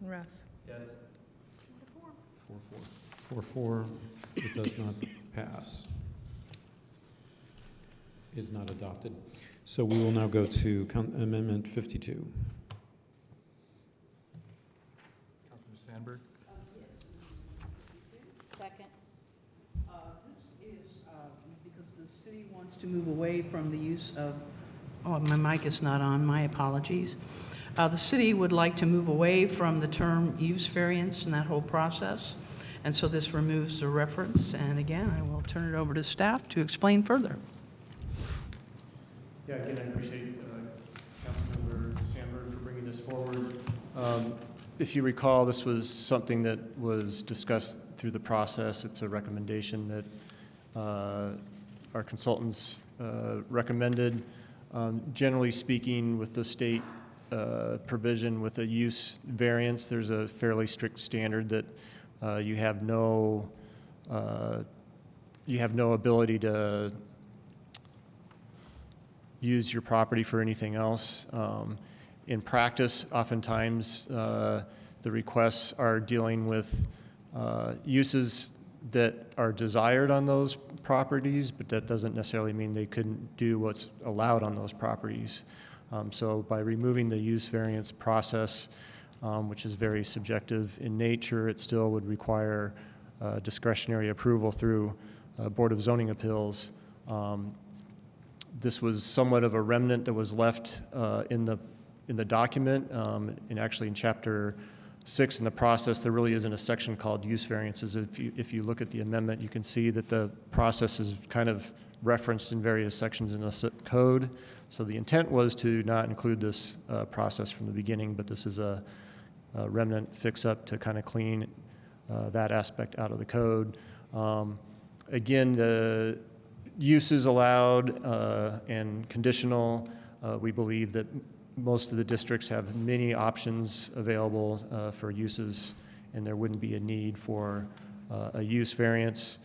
Ruff? Yes. 4-4. It does not pass. Is not adopted. So we will now go to Amendment 52. Councilmember Sandberg? Second. This is because the city wants to move away from the use of, oh, my mic is not on, my apologies. The city would like to move away from the term use variance in that whole process, and so this removes the reference. And again, I will turn it over to staff to explain further. Yeah, again, I appreciate Councilmember Sandberg for bringing this forward. If you recall, this was something that was discussed through the process. It's a recommendation that our consultants recommended. Generally speaking, with the state provision with a use variance, there's a fairly strict standard that you have no ability to use your property for anything else. In practice, oftentimes the requests are dealing with uses that are desired on those properties, but that doesn't necessarily mean they couldn't do what's allowed on those properties. So by removing the use variance process, which is very subjective in nature, it still would require discretionary approval through Board of Zoning Appeals. This was somewhat of a remnant that was left in the document, and actually in Chapter 6 in the process, there really isn't a section called use variances. If you look at the amendment, you can see that the process is kind of referenced in various sections in the code. So the intent was to not include this process from the beginning, but this is a remnant fix-up to kind of clean that aspect out of the code. Again, the uses allowed and conditional, we believe that most of the districts have many options available for uses, and there wouldn't be a need for a use variance.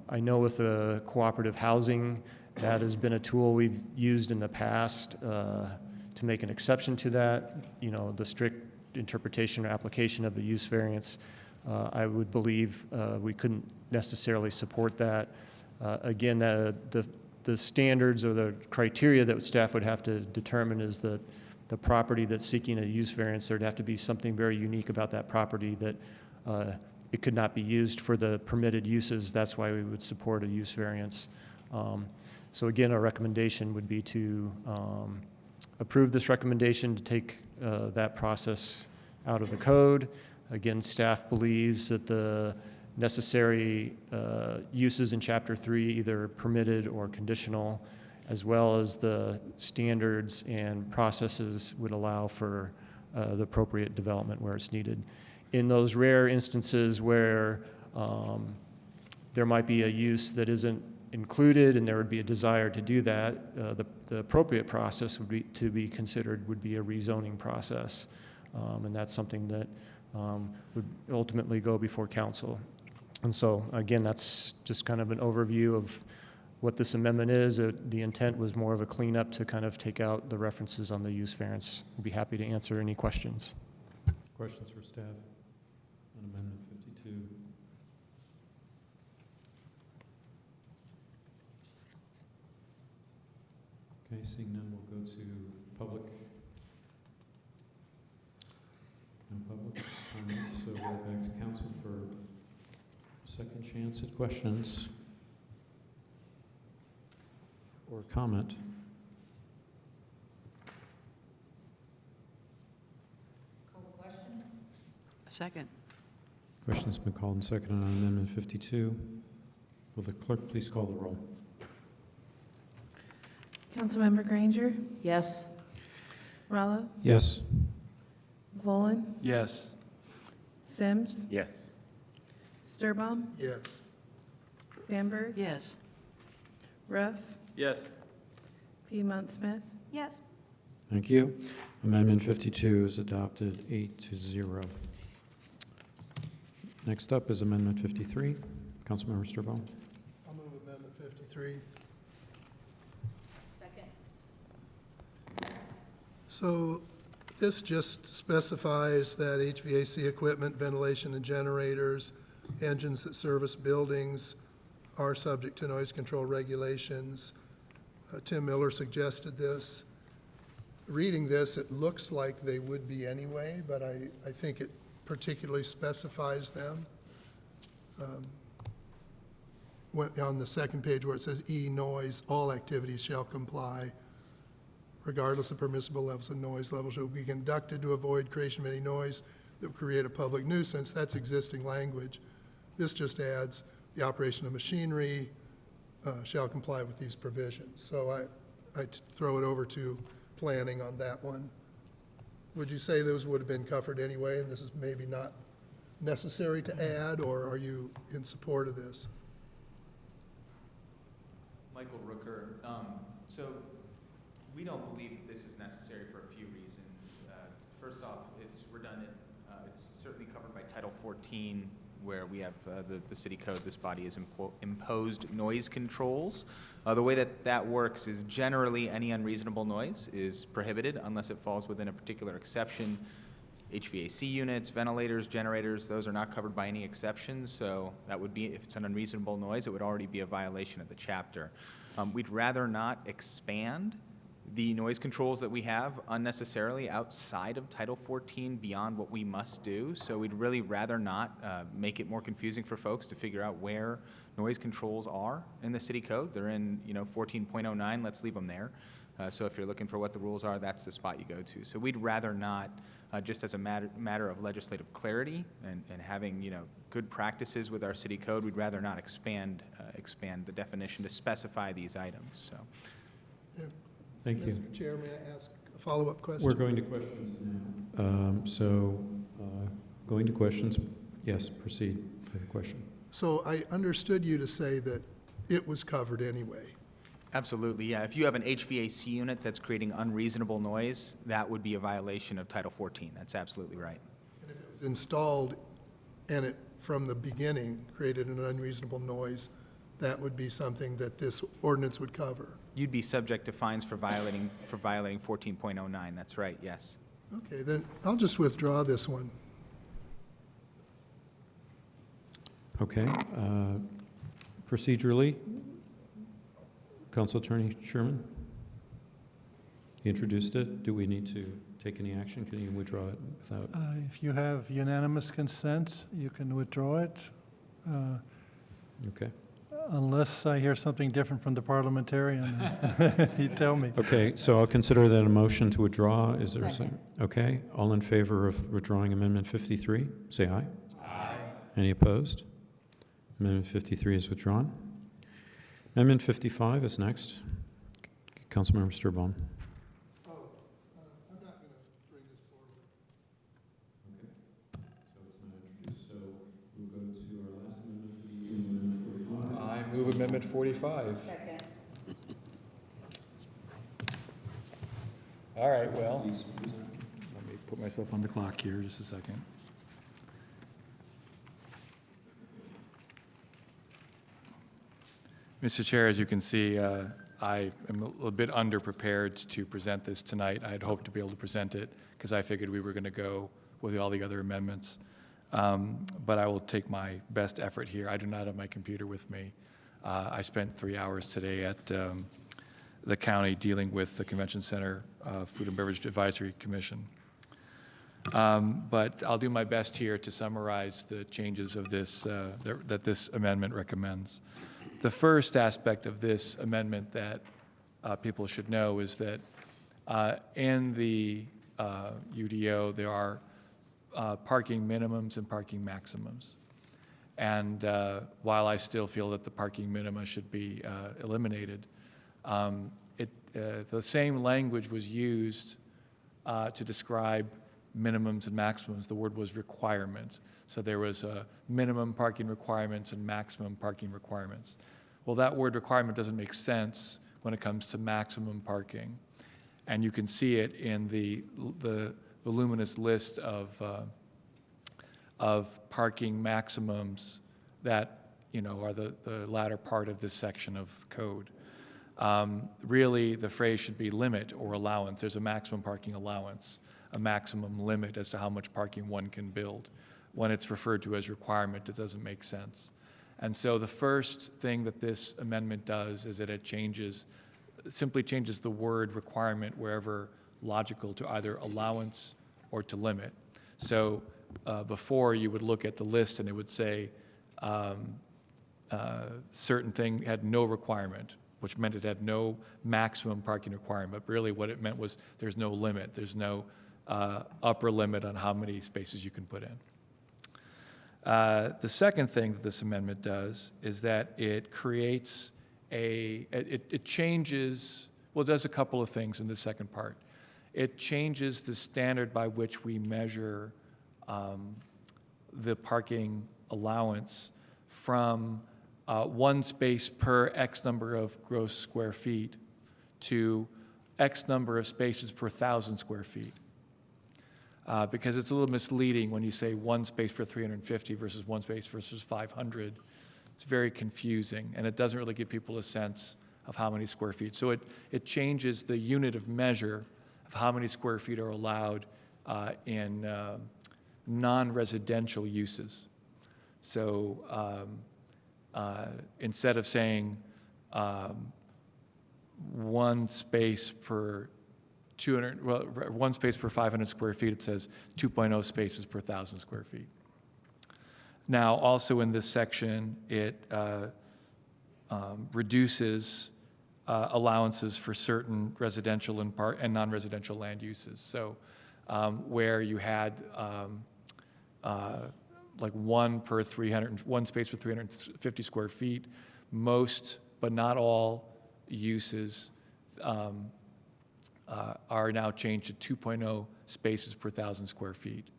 I know with the cooperative housing, that has been a tool we've used in the past to make an exception to that. You know, the strict interpretation or application of a use variance, I would believe we couldn't necessarily support that. Again, the standards or the criteria that staff would have to determine is that the property that's seeking a use variance, there'd have to be something very unique about that property that it could not be used for the permitted uses. That's why we would support a use variance. So again, our recommendation would be to approve this recommendation to take that process out of the code. Again, staff believes that the necessary uses in Chapter 3, either permitted or conditional, as well as the standards and processes would allow for the appropriate development where it's needed. In those rare instances where there might be a use that isn't included and there would be a desire to do that, the appropriate process would be considered would be a rezoning process. And that's something that would ultimately go before council. And so, again, that's just kind of an overview of what this amendment is. The intent was more of a cleanup to kind of take out the references on the use variance. I'd be happy to answer any questions. Questions for staff on Amendment 52? Okay, seeing none, we'll go to public. No public comments, so we're back to council for a second chance at questions or comment. Second. Question's been called and seconded on Amendment 52. Will the clerk please call the roll? Councilmember Granger, Yes. Rallo, Yes. Volin, Yes. Sims, Yes. Sturbaum, Yes. Sandberg, Yes. Ruff, Yes. Piedmont Smith, Yes. Thank you. Amendment 52 is adopted 8-0. Next up is Amendment 53. Councilmember Sturbaum. I'll move Amendment 53. Second. So this just specifies that HVAC equipment, ventilation and generators, engines that service buildings are subject to noise control regulations. Tim Miller suggested this. Reading this, it looks like they would be anyway, but I think it particularly specifies them. On the second page where it says E, noise, all activities shall comply, regardless of permissible levels of noise levels, shall be conducted to avoid creation of any noise that would create a public nuisance. That's existing language. This just adds the operation of machinery shall comply with these provisions. So I throw it over to planning on that one. Would you say those would have been covered anyway, and this is maybe not necessary to add, or are you in support of this? Michael Rooker. So we don't believe that this is necessary for a few reasons. First off, it's redundant. It's certainly covered by Title 14, where we have the city code. This body has imposed noise controls. The way that works is generally any unreasonable noise is prohibited unless it falls within a particular exception. HVAC units, ventilators, generators, those are not covered by any exceptions, so that would be, if it's an unreasonable noise, it would already be a violation of the chapter. We'd rather not expand the noise controls that we have unnecessarily outside of Title 14 beyond what we must do, so we'd really rather not make it more confusing for folks to figure out where noise controls are in the city code. They're in 14.09, let's leave them there. So if you're looking for what the rules are, that's the spot you go to. So we'd rather not, just as a matter of legislative clarity and having good practices with our city code, we'd rather not expand the definition to specify these items. So. Yeah. Thank you. Mr. Chair, may I ask a follow-up question? We're going to questions now. Going to questions. Yes, proceed with the question. So I understood you to say that it was covered anyway. Absolutely, yeah. If you have an HVAC unit that's creating unreasonable noise, that would be a violation of Title 14. That's absolutely right. And if it was installed and it, from the beginning, created an unreasonable noise, that would be something that this ordinance would cover. You'd be subject to fines for violating 14.09. That's right, yes. Okay, then I'll just withdraw this one. Okay. Procedurally, Council Attorney Sherman, you introduced it. Do we need to take any action? Can you withdraw it without? If you have unanimous consent, you can withdraw it. Okay. Unless I hear something different from the parliamentarian, you tell me. Okay, so I'll consider that a motion to withdraw. Is there a second? Okay, all in favor of withdrawing Amendment 53, say aye. Aye. Any opposed? Amendment 53 is withdrawn. Amendment 55 is next. Councilmember Sturbaum. I'm not going to bring this forward. Okay, so it's not introduced, so we'll go to our last amendment, Amendment 45. I move Amendment 45. Second. All right, well, let me put myself on the clock here just a second. Mr. Chair, as you can see, I am a little bit underprepared to present this tonight. I had hoped to be able to present it because I figured we were going to go with all the other amendments. But I will take my best effort here. I do not have my computer with me. I spent 3 hours today at the county dealing with the Convention Center Food and Beverage Advisory Commission. But I'll do my best here to summarize the changes of this, that this amendment recommends. The first aspect of this amendment that people should know is that in the UDO, there are parking minimums and parking maximums. And while I still feel that the parking minima should be eliminated, the same language was used to describe minimums and maximums. The word was requirement. So there was minimum parking requirements and maximum parking requirements. Well, that word requirement doesn't make sense when it comes to maximum parking. And you can see it in the voluminous list of parking maximums that, you know, are the latter part of this section of code. Really, the phrase should be limit or allowance. There's a maximum parking allowance, a maximum limit as to how much parking one can build. When it's referred to as requirement, it doesn't make sense. And so the first thing that this amendment does is that it simply changes the word requirement wherever logical to either allowance or to limit. So before you would look at the list and it would say certain thing had no requirement, which meant it had no maximum parking requirement. But really what it meant was there's no limit. There's no upper limit on how many spaces you can put in. The second thing that this amendment does is that it creates it changes, well, it does a couple of things in the second part. It changes the standard by which we measure the parking allowance from 1 space per X number of gross square feet to X number of spaces per 1,000 square feet. Because it's a little misleading when you say 1 space per 350 versus 1 space versus 500. It's very confusing, and it doesn't really give people a sense of how many square feet. So it changes the unit of measure of how many square feet are allowed in non-residential uses. So instead of saying 1 space per 1 space per 500 square feet, it says 2.0 spaces per 1,000 square feet. Now, also in this section, it reduces allowances for certain residential and non-residential land uses. So where you had like 1 space per 350 square feet, most, but not all uses are now changed to 2.0 spaces per 1,000 square feet.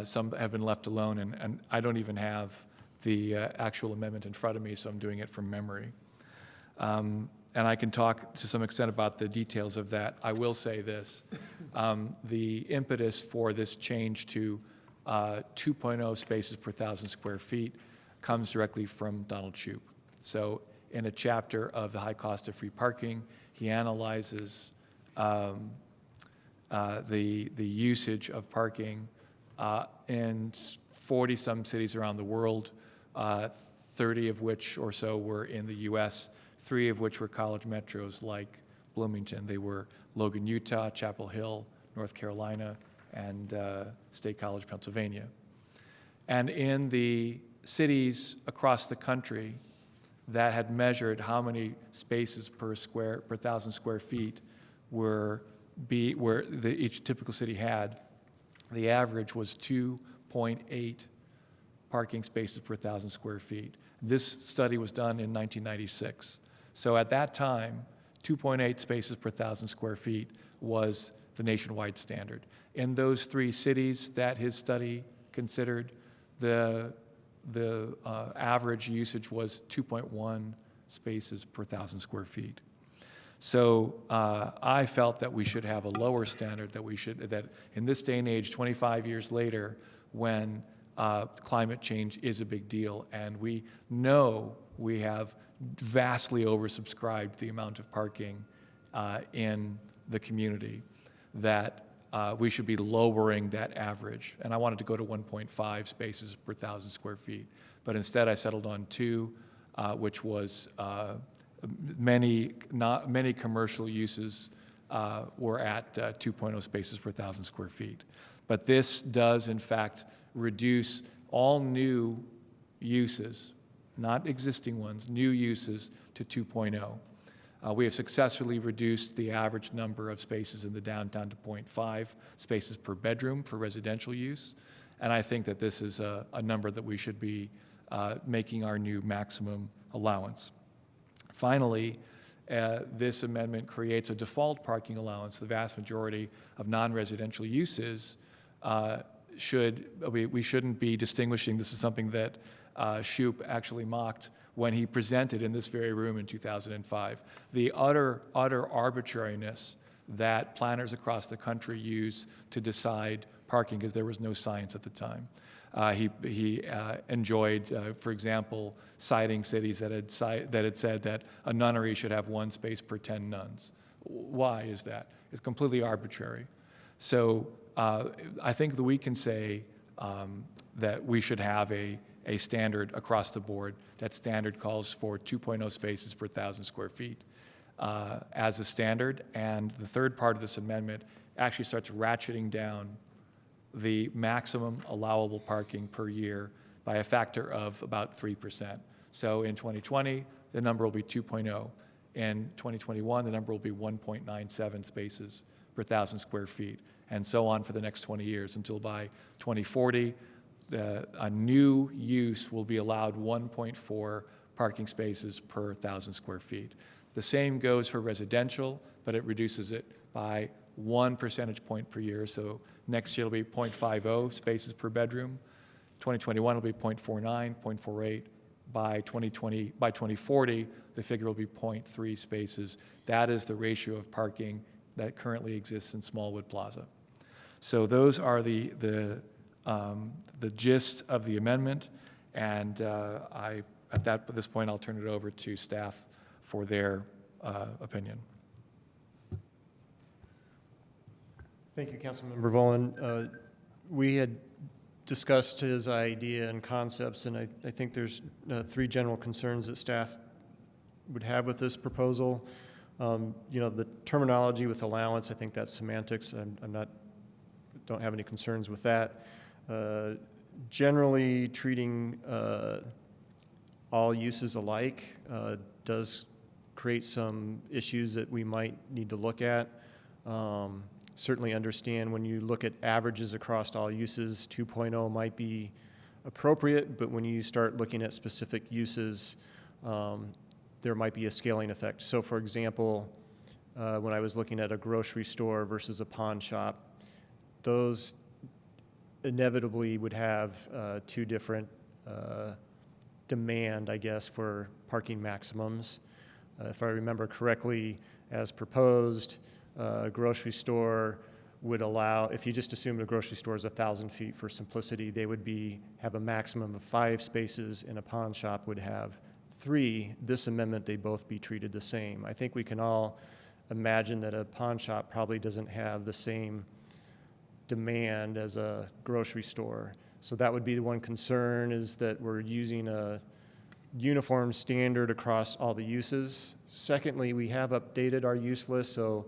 Some have been left alone, and I don't even have the actual amendment in front of me, so I'm doing it from memory. And I can talk to some extent about the details of that. I will say this. The impetus for this change to 2.0 spaces per 1,000 square feet comes directly from Donald Shoup. So in a chapter of The High Cost of Free Parking, he analyzes the usage of parking in 40-some cities around the world, 30 of which or so were in the U.S., 3 of which were college metros like Bloomington. They were Logan, Utah, Chapel Hill, North Carolina, and State College, Pennsylvania. And in the cities across the country that had measured how many spaces per 1,000 square feet each typical city had, the average was 2.8 parking spaces per 1,000 square feet. This study was done in 1996. So at that time, 2.8 spaces per 1,000 square feet was the nationwide standard. In those 3 cities that his study considered, the average usage was 2.1 spaces per 1,000 square feet. So I felt that we should have a lower standard, that in this day and age, 25 years later, when climate change is a big deal, and we know we have vastly oversubscribed the amount of parking in the community, that we should be lowering that average. And I wanted to go to 1.5 spaces per 1,000 square feet. But instead, I settled on 2, which was many commercial uses were at 2.0 spaces per 1,000 square feet. But this does, in fact, reduce all new uses, not existing ones, new uses to 2.0. We have successfully reduced the average number of spaces in the downtown to 0.5 spaces per bedroom for residential use. And I think that this is a number that we should be making our new maximum allowance. Finally, this amendment creates a default parking allowance. The vast majority of non-residential uses we shouldn't be distinguishing. This is something that Shoup actually mocked when he presented in this very room in 2005. The utter arbitrariness that planners across the country use to decide parking, because there was no science at the time. He enjoyed, for example, citing cities that had said that a nunnery should have 1 space per 10 nuns. Why is that? It's completely arbitrary. So I think that we can say that we should have a standard across the board. That standard calls for 2.0 spaces per 1,000 square feet as a standard. And the third part of this amendment actually starts ratcheting down the maximum allowable parking per year by a factor of about 3%. So in 2020, the number will be 2.0. In 2021, the number will be 1.97 spaces per 1,000 square feet, and so on for the next 20 years until by 2040, a new use will be allowed 1.4 parking spaces per 1,000 square feet. The same goes for residential, but it reduces it by 1 percentage point per year. So next year it'll be 0.50 spaces per bedroom. 2021 will be 0.49, 0.48. By 2040, the figure will be 0.3 spaces. That is the ratio of parking that currently exists in Smallwood Plaza. So those are the gist of the amendment, and at this point, I'll turn it over to staff for their opinion. Thank you, Councilmember Volin. We had discussed his idea and concepts, and I think there's 3 general concerns that staff would have with this proposal. The terminology with allowance, I think that's semantics. Don't have any concerns with that. Generally, treating all uses alike does create some issues that we might need to look at. Certainly understand when you look at averages across all uses, 2.0 might be appropriate, but when you start looking at specific uses, there might be a scaling effect. So for example, when I was looking at a grocery store versus a pawn shop, those inevitably would have 2 different demand, I guess, for parking maximums. If I remember correctly, as proposed, a grocery store would allow, if you just assume a grocery store is 1,000 feet for simplicity, they would have a maximum of 5 spaces, and a pawn shop would have 3. This amendment, they both be treated the same. I think we can all imagine that a pawn shop probably doesn't have the same demand as a grocery store. So that would be the one concern, is that we're using a uniform standard across all the uses. Secondly, we have updated our use list, so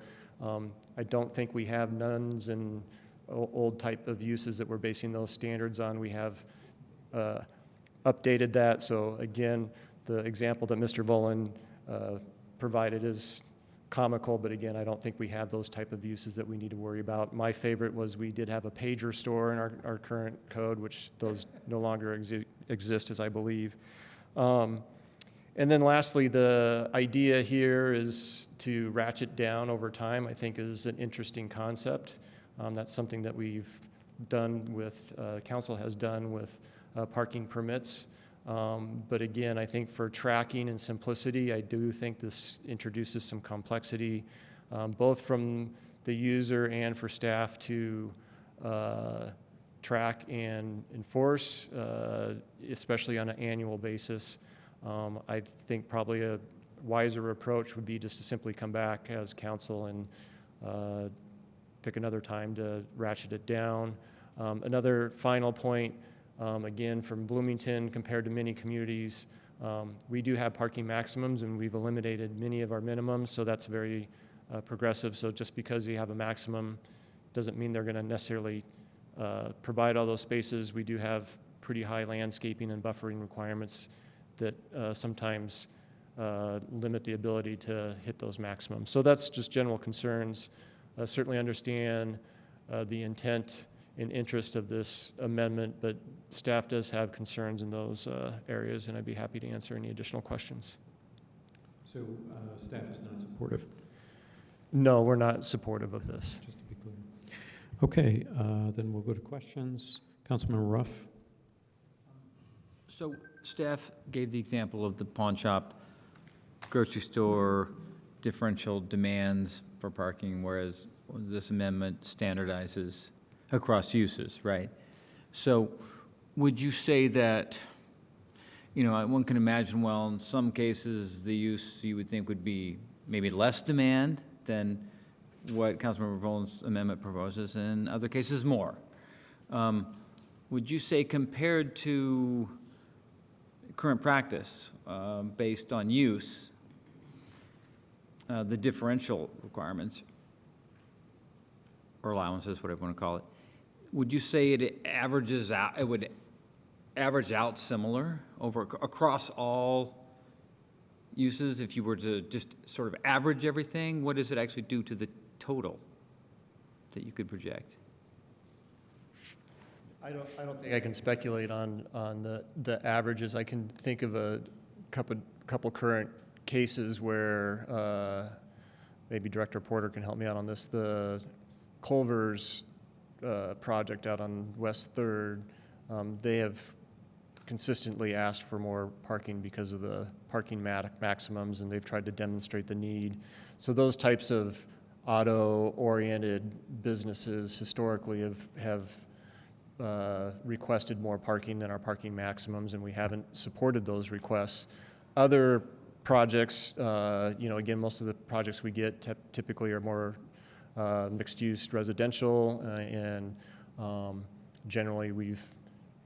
I don't think we have nuns and old type of uses that we're basing those standards on. We have updated that. So again, the example that Mr. Volin provided is comical, but again, I don't think we have those type of uses that we need to worry about. My favorite was we did have a pager store in our current code, which those no longer exist, as I believe. And then lastly, the idea here is to ratchet down over time, I think is an interesting concept. That's something that we've done with, council has done with parking permits. But again, I think for tracking and simplicity, I do think this introduces some complexity, both from the user and for staff to track and enforce, especially on an annual basis. I think probably a wiser approach would be just to simply come back as council and pick another time to ratchet it down. Another final point, again, from Bloomington compared to many communities, we do have parking maximums and we've eliminated many of our minimums, so that's very progressive. So just because you have a maximum doesn't mean they're going to necessarily provide all those spaces. We do have pretty high landscaping and buffering requirements that sometimes limit the ability to hit those maximums. So that's just general concerns. Certainly understand the intent and interest of this amendment, but staff does have concerns in those areas, and I'd be happy to answer any additional questions. So staff is not supportive, No, we're not supportive of this. just to be clear. Okay, then we'll go to questions. Councilman Ruff? So staff gave the example of the pawn shop, grocery store, differential demands for parking, whereas this amendment standardizes across uses, right? So would you say that, one can imagine, well, in some cases, the use you would think would be maybe less demand than what Councilmember Volan's amendment proposes, and in other cases, more. Would you say compared to current practice, based on use, the differential requirements, or allowances, whatever you want to call it, would you say it averages out, it would average out similar across all uses? If you were to just sort of average everything, what does it actually do to the total that you could project? I don't think I can speculate on the averages. I can think of a couple current cases where maybe Director Porter can help me out on this. The Culver's project out on West 3rd, they have consistently asked for more parking because of the parking maximums, and they've tried to demonstrate the need. So those types of auto-oriented businesses historically have requested more parking than our parking maximums, and we haven't supported those requests. Other projects, again, most of the projects we get typically are more mixed-use residential, and generally we've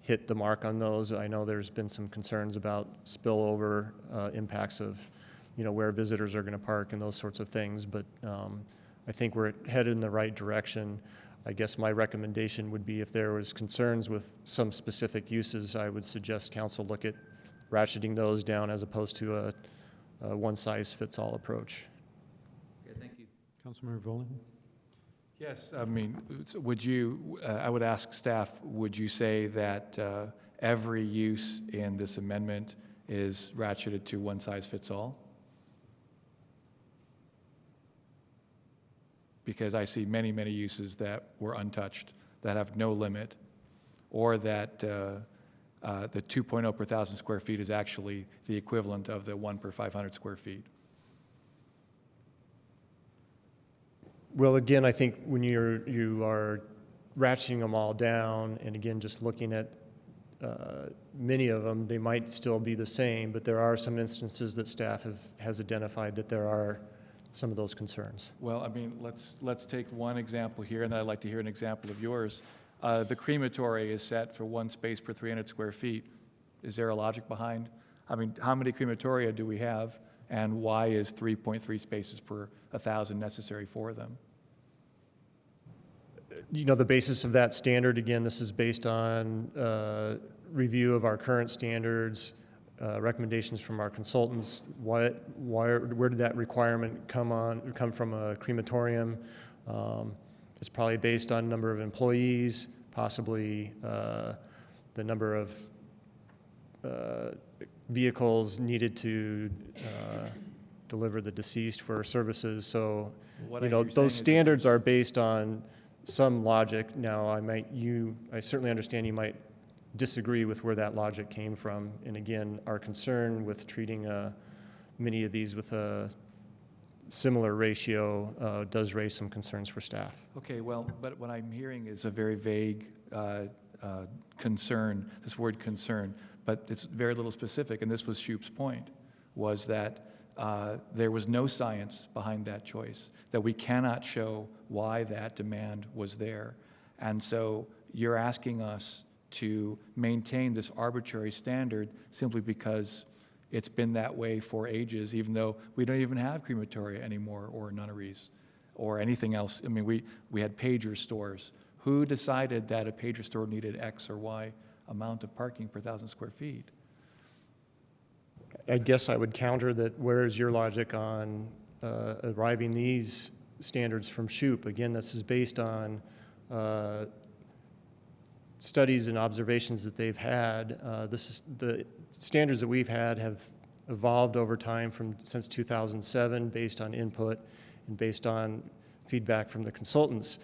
hit the mark on those. I know there's been some concerns about spillover impacts of, where visitors are going to park and those sorts of things, but I think we're headed in the right direction. I guess my recommendation would be if there was concerns with some specific uses, I would suggest council look at ratcheting those down as opposed to a one-size-fits-all approach. Okay, thank you. Councilmember Volan? Yes, I mean, would you, I would ask staff, would you say that every use in this amendment is ratcheted to one size fits all? Because I see many, many uses that were untouched, that have no limit, or that the 2.0 per 1,000 square feet is actually the equivalent of the 1 per 500 square feet. Well, again, I think when you are ratcheting them all down, and again, just looking at many of them, they might still be the same, but there are some instances that staff has identified that there are some of those concerns. Well, I mean, let's take one example here, and then I'd like to hear an example of yours. The crematory is set for one space per 300 square feet. Is there a logic behind? I mean, how many crematoria do we have, and why is 3.3 spaces per 1,000 necessary for them? The basis of that standard, again, this is based on review of our current standards, recommendations from our consultants. Where did that requirement come from a crematorium? It's probably based on number of employees, possibly the number of vehicles needed to deliver the deceased for services. So, those standards are based on some logic. Now, I certainly understand you might disagree with where that logic came from. And again, our concern with treating many of these with a similar ratio does raise some concerns for staff. Okay, well, but what I'm hearing is a very vague concern, this word concern, but it's very little specific, and this was Shoupp's point, was that there was no science behind that choice, that we cannot show why that demand was there. And so you're asking us to maintain this arbitrary standard simply because it's been that way for ages, even though we don't even have crematoria anymore or nunneries or anything else. I mean, we had pager stores. Who decided that a pager store needed X or Y amount of parking per 1,000 square feet? I guess I would counter that, where is your logic on arriving these standards from Shoupp? Again, this is based on studies and observations that they've had. The standards that we've had have evolved over time since 2007 based on input and based on feedback from the consultants.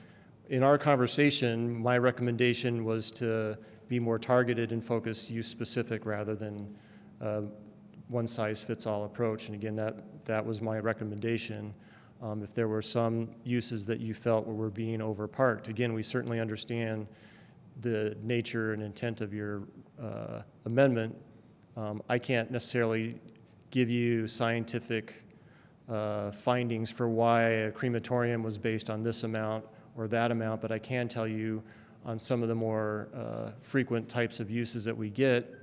In our conversation, my recommendation was to be more targeted and focus use specific rather than one-size-fits-all approach. And again, that was my recommendation. If there were some uses that you felt were being overparked, again, we certainly understand the nature and intent of your amendment. I can't necessarily give you scientific findings for why a crematorium was based on this amount or that amount, but I can tell you on some of the more frequent types of uses that we get,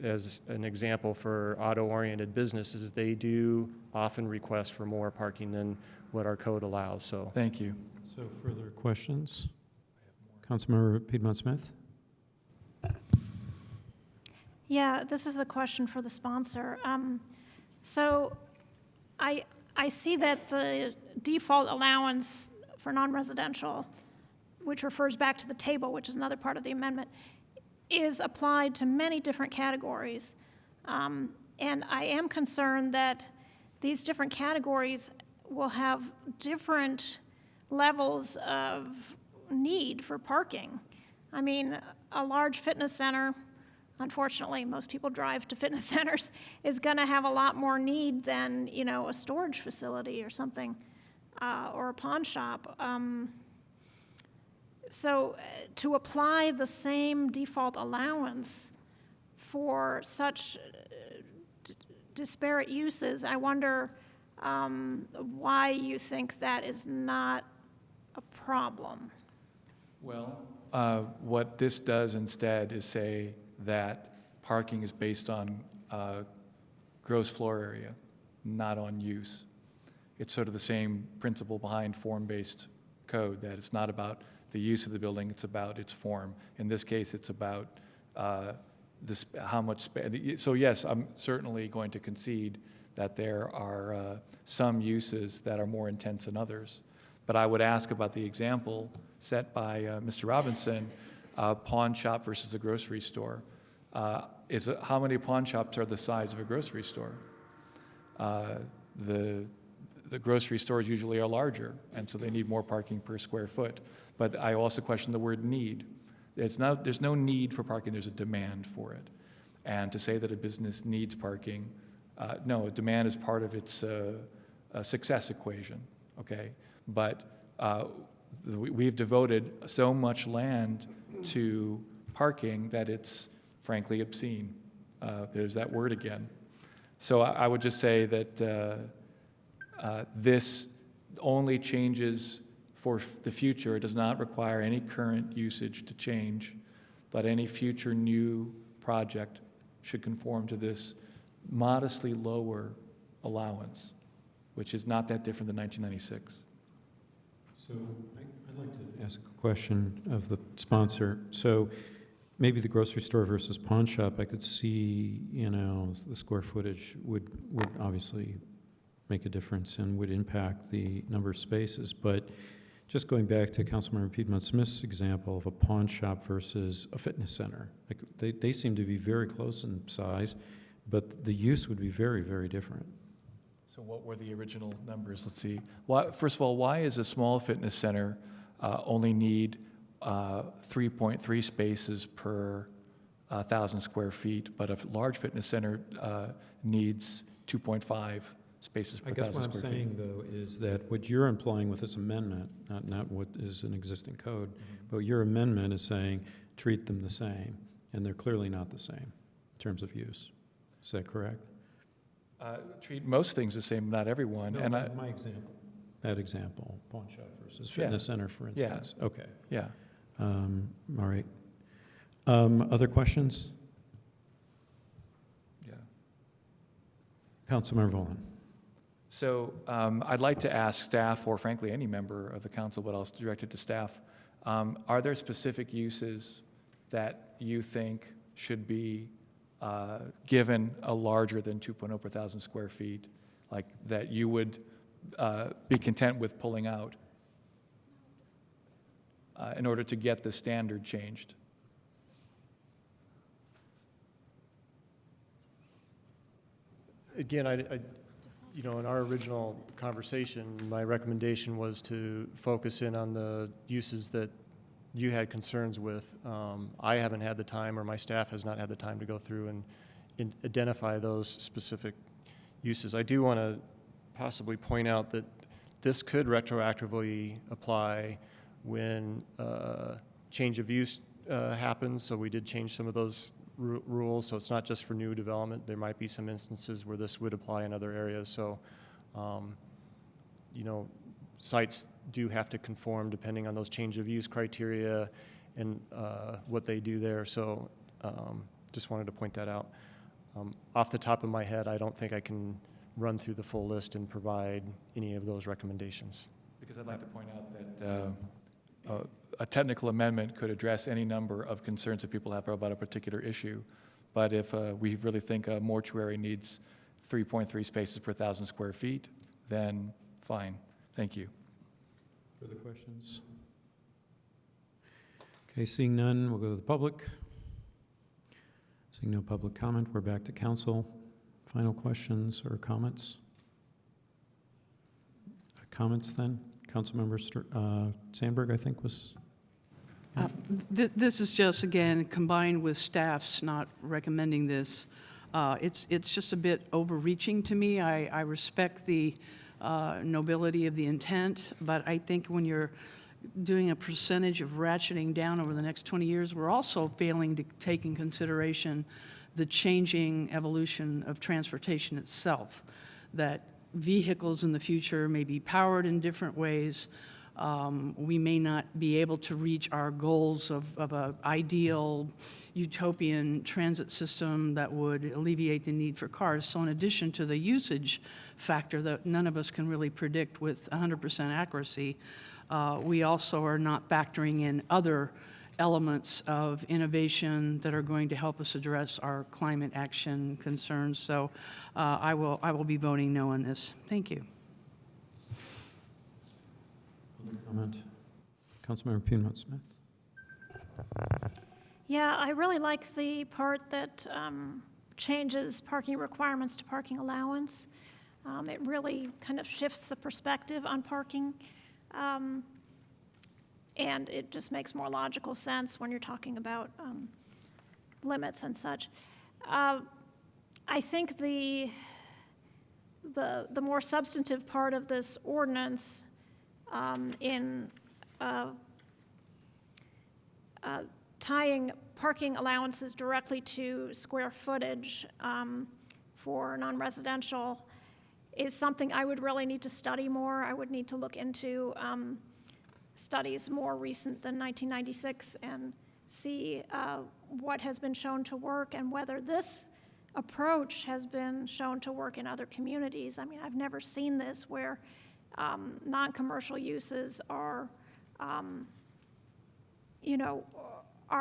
as an example for auto-oriented businesses, they do often request for more parking than what our code allows. So thank you. So further questions? Councilmember Piedmont Smith? Yeah, this is a question for the sponsor. So I see that the default allowance for non-residential, which refers back to the table, which is another part of the amendment, is applied to many different categories. And I am concerned that these different categories will have different levels of need for parking. I mean, a large fitness center, unfortunately, most people drive to fitness centers, is going to have a lot more need than, you know, a storage facility or something, or a pawn shop. So to apply the same default allowance for such disparate uses, I wonder why you think that is not a problem. Well, what this does instead is say that parking is based on gross floor area, not on use. It's sort of the same principle behind form-based code, that it's not about the use of the building, it's about its form. In this case, it's about how much space. So yes, I'm certainly going to concede that there are some uses that are more intense than others. But I would ask about the example set by Mr. Robinson, pawn shop versus a grocery store. How many pawn shops are the size of a grocery store? The grocery stores usually are larger, and so they need more parking per square foot. But I also question the word need. There's no need for parking, there's a demand for it. And to say that a business needs parking, no, demand is part of its success equation, okay? But we've devoted so much land to parking that it's frankly obscene. There's that word again. So I would just say that this only changes for the future. It does not require any current usage to change, but any future new project should conform to this modestly lower allowance, which is not that different than 1996. So I'd like to ask a question of the sponsor. So maybe the grocery store versus pawn shop, I could see, you know, the square footage would obviously make a difference and would impact the number of spaces. But just going back to Councilmember Piedmont Smith's example of a pawn shop versus a fitness center, like they seem to be very close in size, but the use would be very, very different. So what were the original numbers? Let's see. First of all, why is a small fitness center only need 3.3 spaces per 1,000 square feet, but a large fitness center needs 2.5 spaces per I guess what 1,000 I'm square feet. saying, though, is that what you're implying with this amendment, not what is an existing code, but your amendment is saying treat them the same, and they're clearly not the same in terms of use. Is that correct? Treat most things the same, not everyone. No, and my example, that example, pawn shop versus fitness center, for Yeah. instance. Okay. Yeah. All right. Other questions? Yeah. Councilmember Volin. So I'd like to ask staff, or frankly any member of the council, but I'll direct it to staff, are there specific uses that you think should be given a larger than 2.0 per 1,000 square feet, like that you would be content with pulling out in order to get the standard changed? Again, you know, in our original conversation, my recommendation was to focus in on the uses that you had concerns with. I haven't had the time, or my staff has not had the time to go through and identify those specific uses. I do want to possibly point out that this could retroactively apply when change of use happens, so we did change some of those rules, so it's not just for new development. There might be some instances where this would apply in other areas, so you know, sites do have to conform depending on those change of use criteria and what they do there, so just wanted to point that out. Off the top of my head, I don't think I can run through the full list and provide any of those recommendations. Because I'd like to point out that a technical amendment could address any number of concerns that people have about a particular issue. But if we really think a mortuary needs 3.3 spaces per 1,000 square feet, then fine. Thank you. Further questions? Okay, seeing none, we'll go to the public. Seeing no public comment, we're back to council. Final questions or comments? Comments then? Councilmember Sandberg, I think, was... This is just, again, combined with staff's not recommending this. It's just a bit overreaching to me. I respect the nobility of the intent, but I think when you're doing a percentage of ratcheting down over the next 20 years, we're also failing to take in consideration the changing evolution of transportation itself, that vehicles in the future may be powered in different ways. We may not be able to reach our goals of an ideal utopian transit system that would alleviate the need for cars. So in addition to the usage factor that none of us can really predict with 100% accuracy, we also are not factoring in other elements of innovation that are going to help us address our climate action concerns. So I will be voting no on this. Thank you. Comment? Councilmember Piedmont-Smith. Yeah, I really like the part that changes parking requirements to parking allowance. It really kind of shifts the perspective on parking. And it just makes more logical sense when you're talking about limits and such. I think the more substantive part of this ordinance in tying parking allowances directly to square footage for non-residential is something I would really need to study more. I would need to look into studies more recent than 1996 and see what has been shown to work and whether this approach has been shown to work in other communities. I mean, I've never seen this where non-commercial uses are, are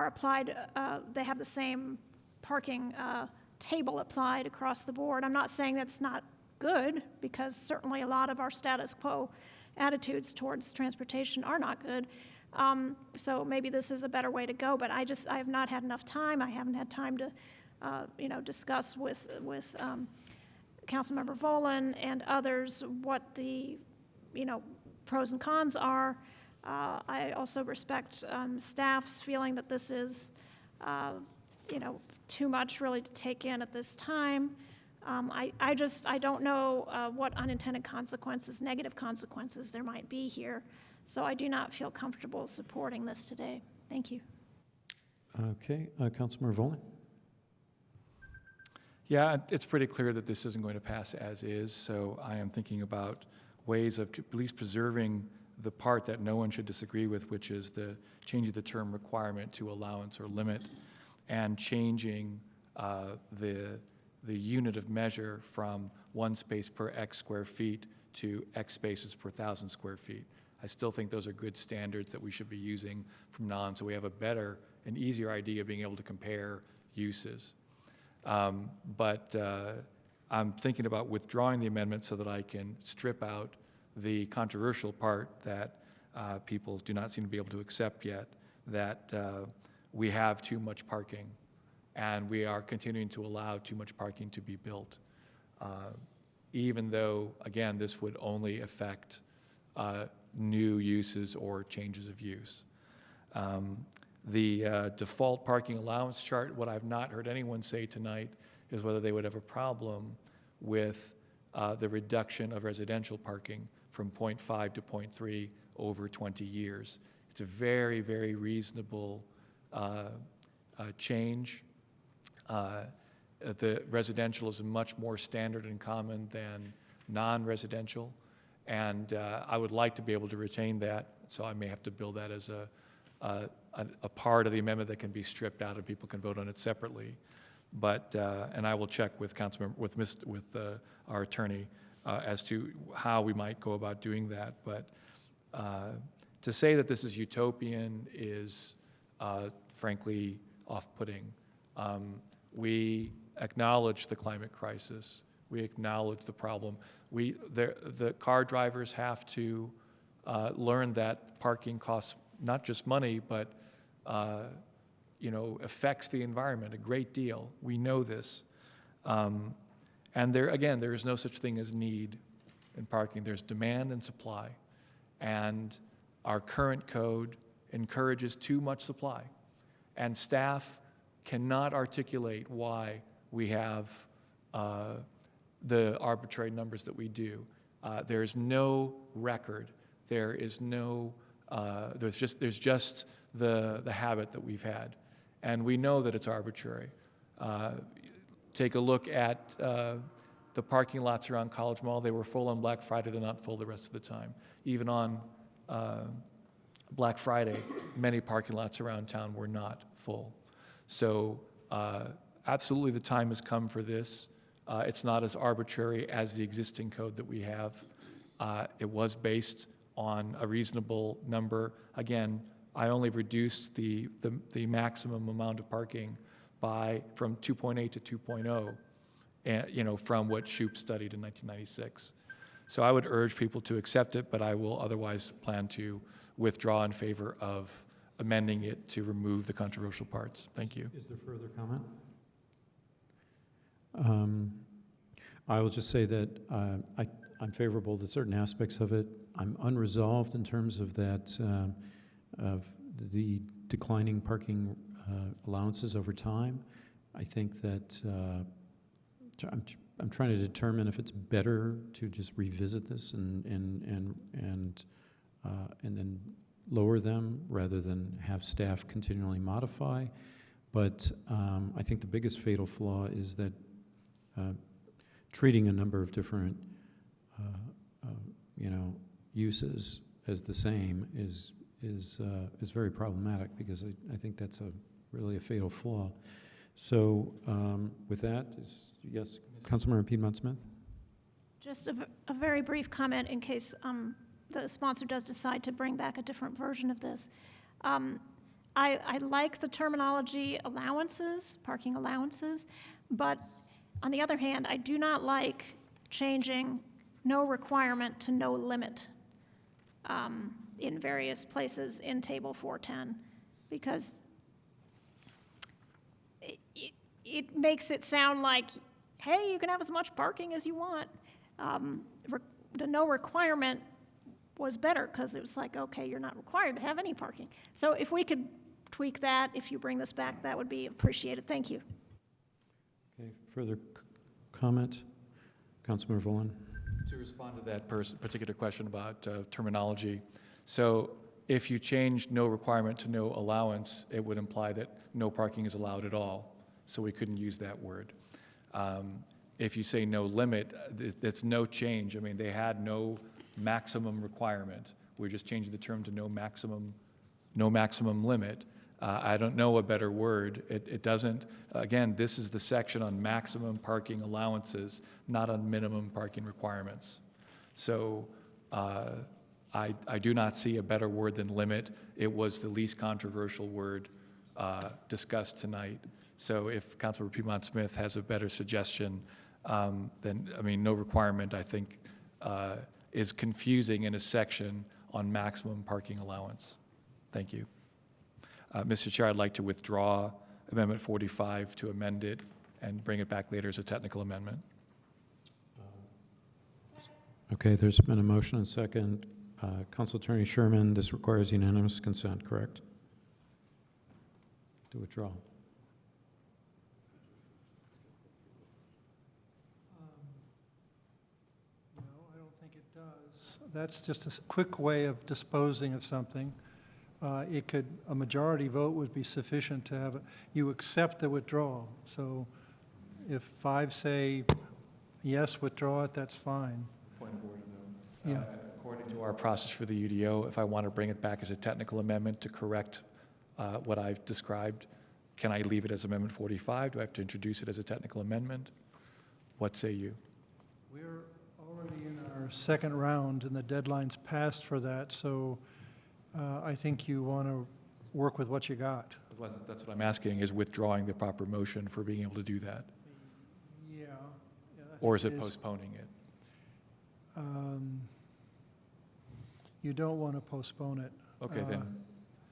applied, they have the same parking table applied across the board. I'm not saying that's not good, because certainly a lot of our status quo attitudes towards transportation are not good. So maybe this is a better way to go, but I have not had enough time. I haven't had time to, discuss with Councilmember Volin and others what the, pros and cons are. I also respect staff's feeling that this is, too much really to take in at this time. I don't know what unintended consequences, negative consequences there might be here, so I do not feel comfortable supporting this today. Thank you. Okay, Councilmember Volin? Yeah, it's pretty clear that this isn't going to pass as is, so I am thinking about ways of at least preserving the part that no one should disagree with, which is the changing the term requirement to allowance or limit, and changing the unit of measure from 1 space per X square feet to X spaces per 1,000 square feet. I still think those are good standards that we should be using from now on, so we have a better and easier idea of being able to compare uses. But I'm thinking about withdrawing the amendment so that I can strip out the controversial part that people do not seem to be able to accept yet, that we have too much parking and we are continuing to allow too much parking to be built, even though, again, this would only affect new uses or changes of use. The default parking allowance chart, what I've not heard anyone say tonight is whether they would have a problem with the reduction of residential parking from 0.5 to 0.3 over 20 years. It's a very, very reasonable change. The residential is much more standard and common than non-residential, and I would like to be able to retain that, so I may have to build that as a part of the amendment that can be stripped out and people can vote on it separately. But and I will check with our attorney as to how we might go about doing that. But to say that this is utopian is frankly off-putting. We acknowledge the climate crisis. We acknowledge the problem. The car drivers have to learn that parking costs not just money, but affects the environment a great deal. We know this. And there is no such thing as need in parking. There's demand and supply. And our current code encourages too much supply. And staff cannot articulate why we have the arbitrary numbers that we do. There is no record. There is no, there's just the habit that we've had. And we know that it's arbitrary. Take a look at the parking lots around College Mall. They were full on Black Friday. They're not full the rest of the time. Even on Black Friday, many parking lots around town were not full. So absolutely the time has come for this. It's not as arbitrary as the existing code that we have. It was based on a reasonable number. Again, I only reduced the maximum amount of parking from 2.8 to 2.0, from what Shoup studied in 1996. So I would urge people to accept it, but I will otherwise plan to withdraw in favor of amending it to remove the controversial parts. Thank you. Is there further comment? I will just say that I'm favorable to certain aspects of it. I'm unresolved in terms of that, of the declining parking allowances over time. I think that I'm trying to determine if it's better to just revisit this and then lower them rather than have staff continually modify. But I think the biggest fatal flaw is that treating a number of different uses as the same is very problematic, because I think that's really a fatal flaw. So with that, yes, Councilmember Piedmont-Smith? Just a very brief comment in case the sponsor does decide to bring back a different version of this. I like the terminology allowances, parking allowances, but on the other hand, I do not like changing no requirement to no limit in various places in Table 410, because it makes it sound like, hey, you can have as much parking as you want. The no requirement was better, because it was like, okay, you're not required to have any parking. So if we could tweak that, if you bring this back, that would be appreciated. Thank you. Okay, further comment? Councilmember Volin? To respond to that particular question about terminology, so if you change no requirement to no allowance, it would imply that no parking is allowed at all, so we couldn't use that word. If you say no limit, that's no change. I mean, they had no maximum requirement. We're just changing the term to no maximum limit. I don't know a better word. It doesn't, again, this is the section on maximum parking allowances, not on minimum parking requirements. So I do not see a better word than limit. It was the least controversial word discussed tonight. So if Councilmember Piedmont Smith has a better suggestion, then, I mean, no requirement, I think, is confusing in a section on maximum parking allowance. Thank you. Mr. Chair, I'd like to withdraw Amendment 45 to amend it and bring it back later as a technical amendment. Okay, there's been a motion and second. Council Attorney Sherman, this requires unanimous consent, correct? To withdraw. No, I don't think it does. That's just a quick way of disposing of something. A majority vote would be sufficient to have, you accept the withdrawal. So if 5 say, yes, withdraw it, that's fine. Point of order, though. Yeah. According to our process for the UDO, if I want to bring it back as a technical amendment to correct what I've described, can I leave it as Amendment 45? Do I have to introduce it as a technical amendment? What say you? We're already in our second round, and the deadline's passed for that, so I think you want to work with what you got. That's what I'm asking, is withdrawing the proper motion for being able to do that? Yeah. Or is it postponing it? You don't want to postpone it. Okay, then,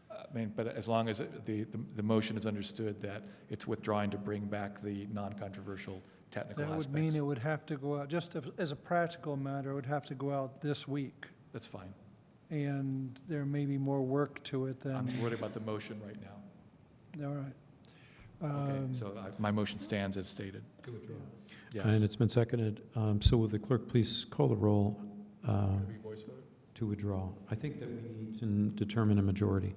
I mean, but as long as the motion is understood that it's withdrawing to bring back the non-controversial technical aspects. That would mean it would have to go out, just as a practical matter, it would have to go out this week. That's fine. And there may be more work to it than. I'm just worried about the motion right now. All right. Okay, so my motion stands as stated. Yes. And it's been seconded. So will the clerk please call the roll Voice vote? to withdraw? I think that we need to determine a majority.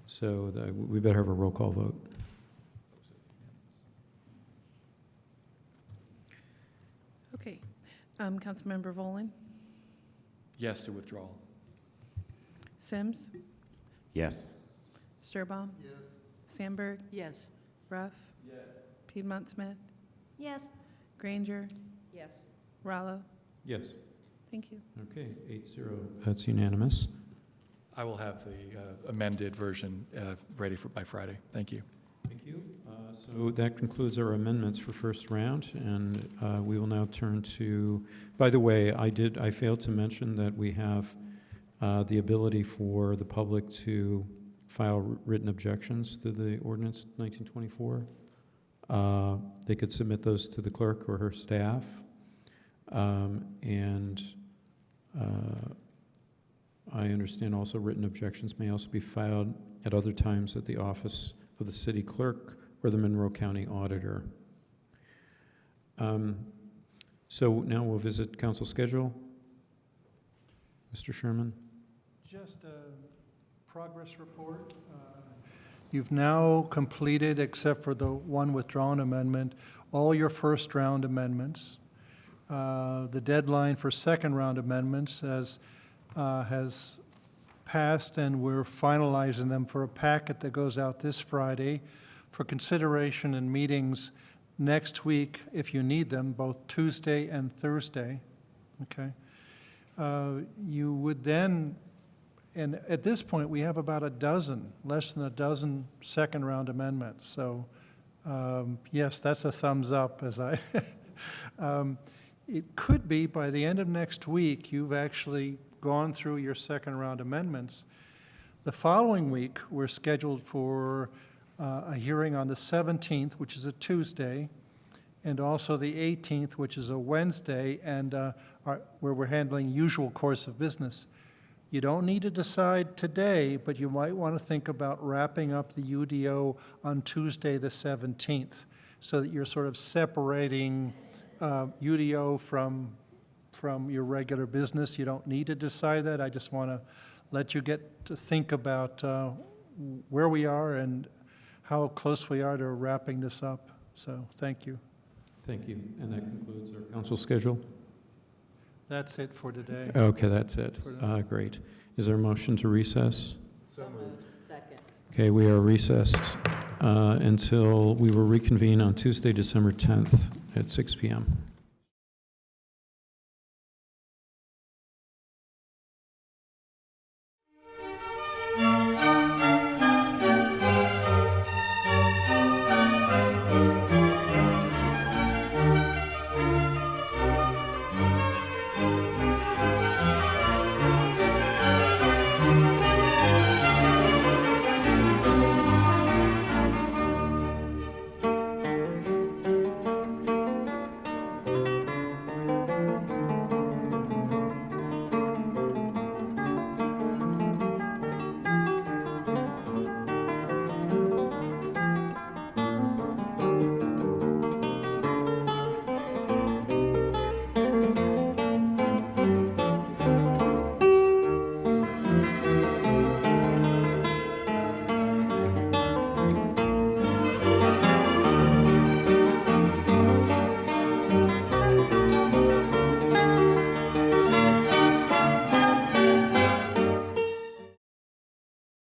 So we better have a roll call vote. Okay. Councilmember Volin? Yes to withdrawal. Sims? Yes. Sturbaum? Yes. Sandberg? Yes. Ruff? Yes. Piedmont Smith? Yes. Granger? Yes. Rallo? Yes. Thank you. Okay, 8-0. That's unanimous. I will have the amended version ready by Friday. Thank you. Thank you. So that concludes our amendments for first round, and we will now turn to, by the way, I failed to mention that we have the ability for the public to file written objections to the ordinance 1924. They could submit those to the clerk or her staff, and I understand also written objections may also be filed at other times at the office of the city clerk or the Monroe County auditor. So now we'll visit council schedule. Mr. Sherman? Just a progress report. You've now completed, except for the one withdrawn amendment, all your first round amendments. The deadline for second round amendments has passed, and we're finalizing them for a packet that goes out this Friday for consideration in meetings next week, if you need them, both Tuesday and Thursday. Okay. You would then, and at this point, we have about less than a dozen second-round amendments. So, yes, that's a thumbs up. It could be by the end of next week, you've actually gone through your second-round amendments. The following week, we're scheduled for a hearing on the 17th, which is a Tuesday, and also the 18th, which is a Wednesday, and where we're handling usual course of business. You don't need to decide today, but you might want to think about wrapping up the UDO on Tuesday the 17th, so that you're sort of separating UDO from your regular business. You don't need to decide that. I just want to let you get to think about where we are and how close we are to wrapping this up. So, thank you. Thank you. And that concludes our council schedule? That's it for today. Okay, that's it. Great. Is there a motion to recess? Second. Okay, we are recessed until we will reconvene on Tuesday, December 10th at 6 p.m.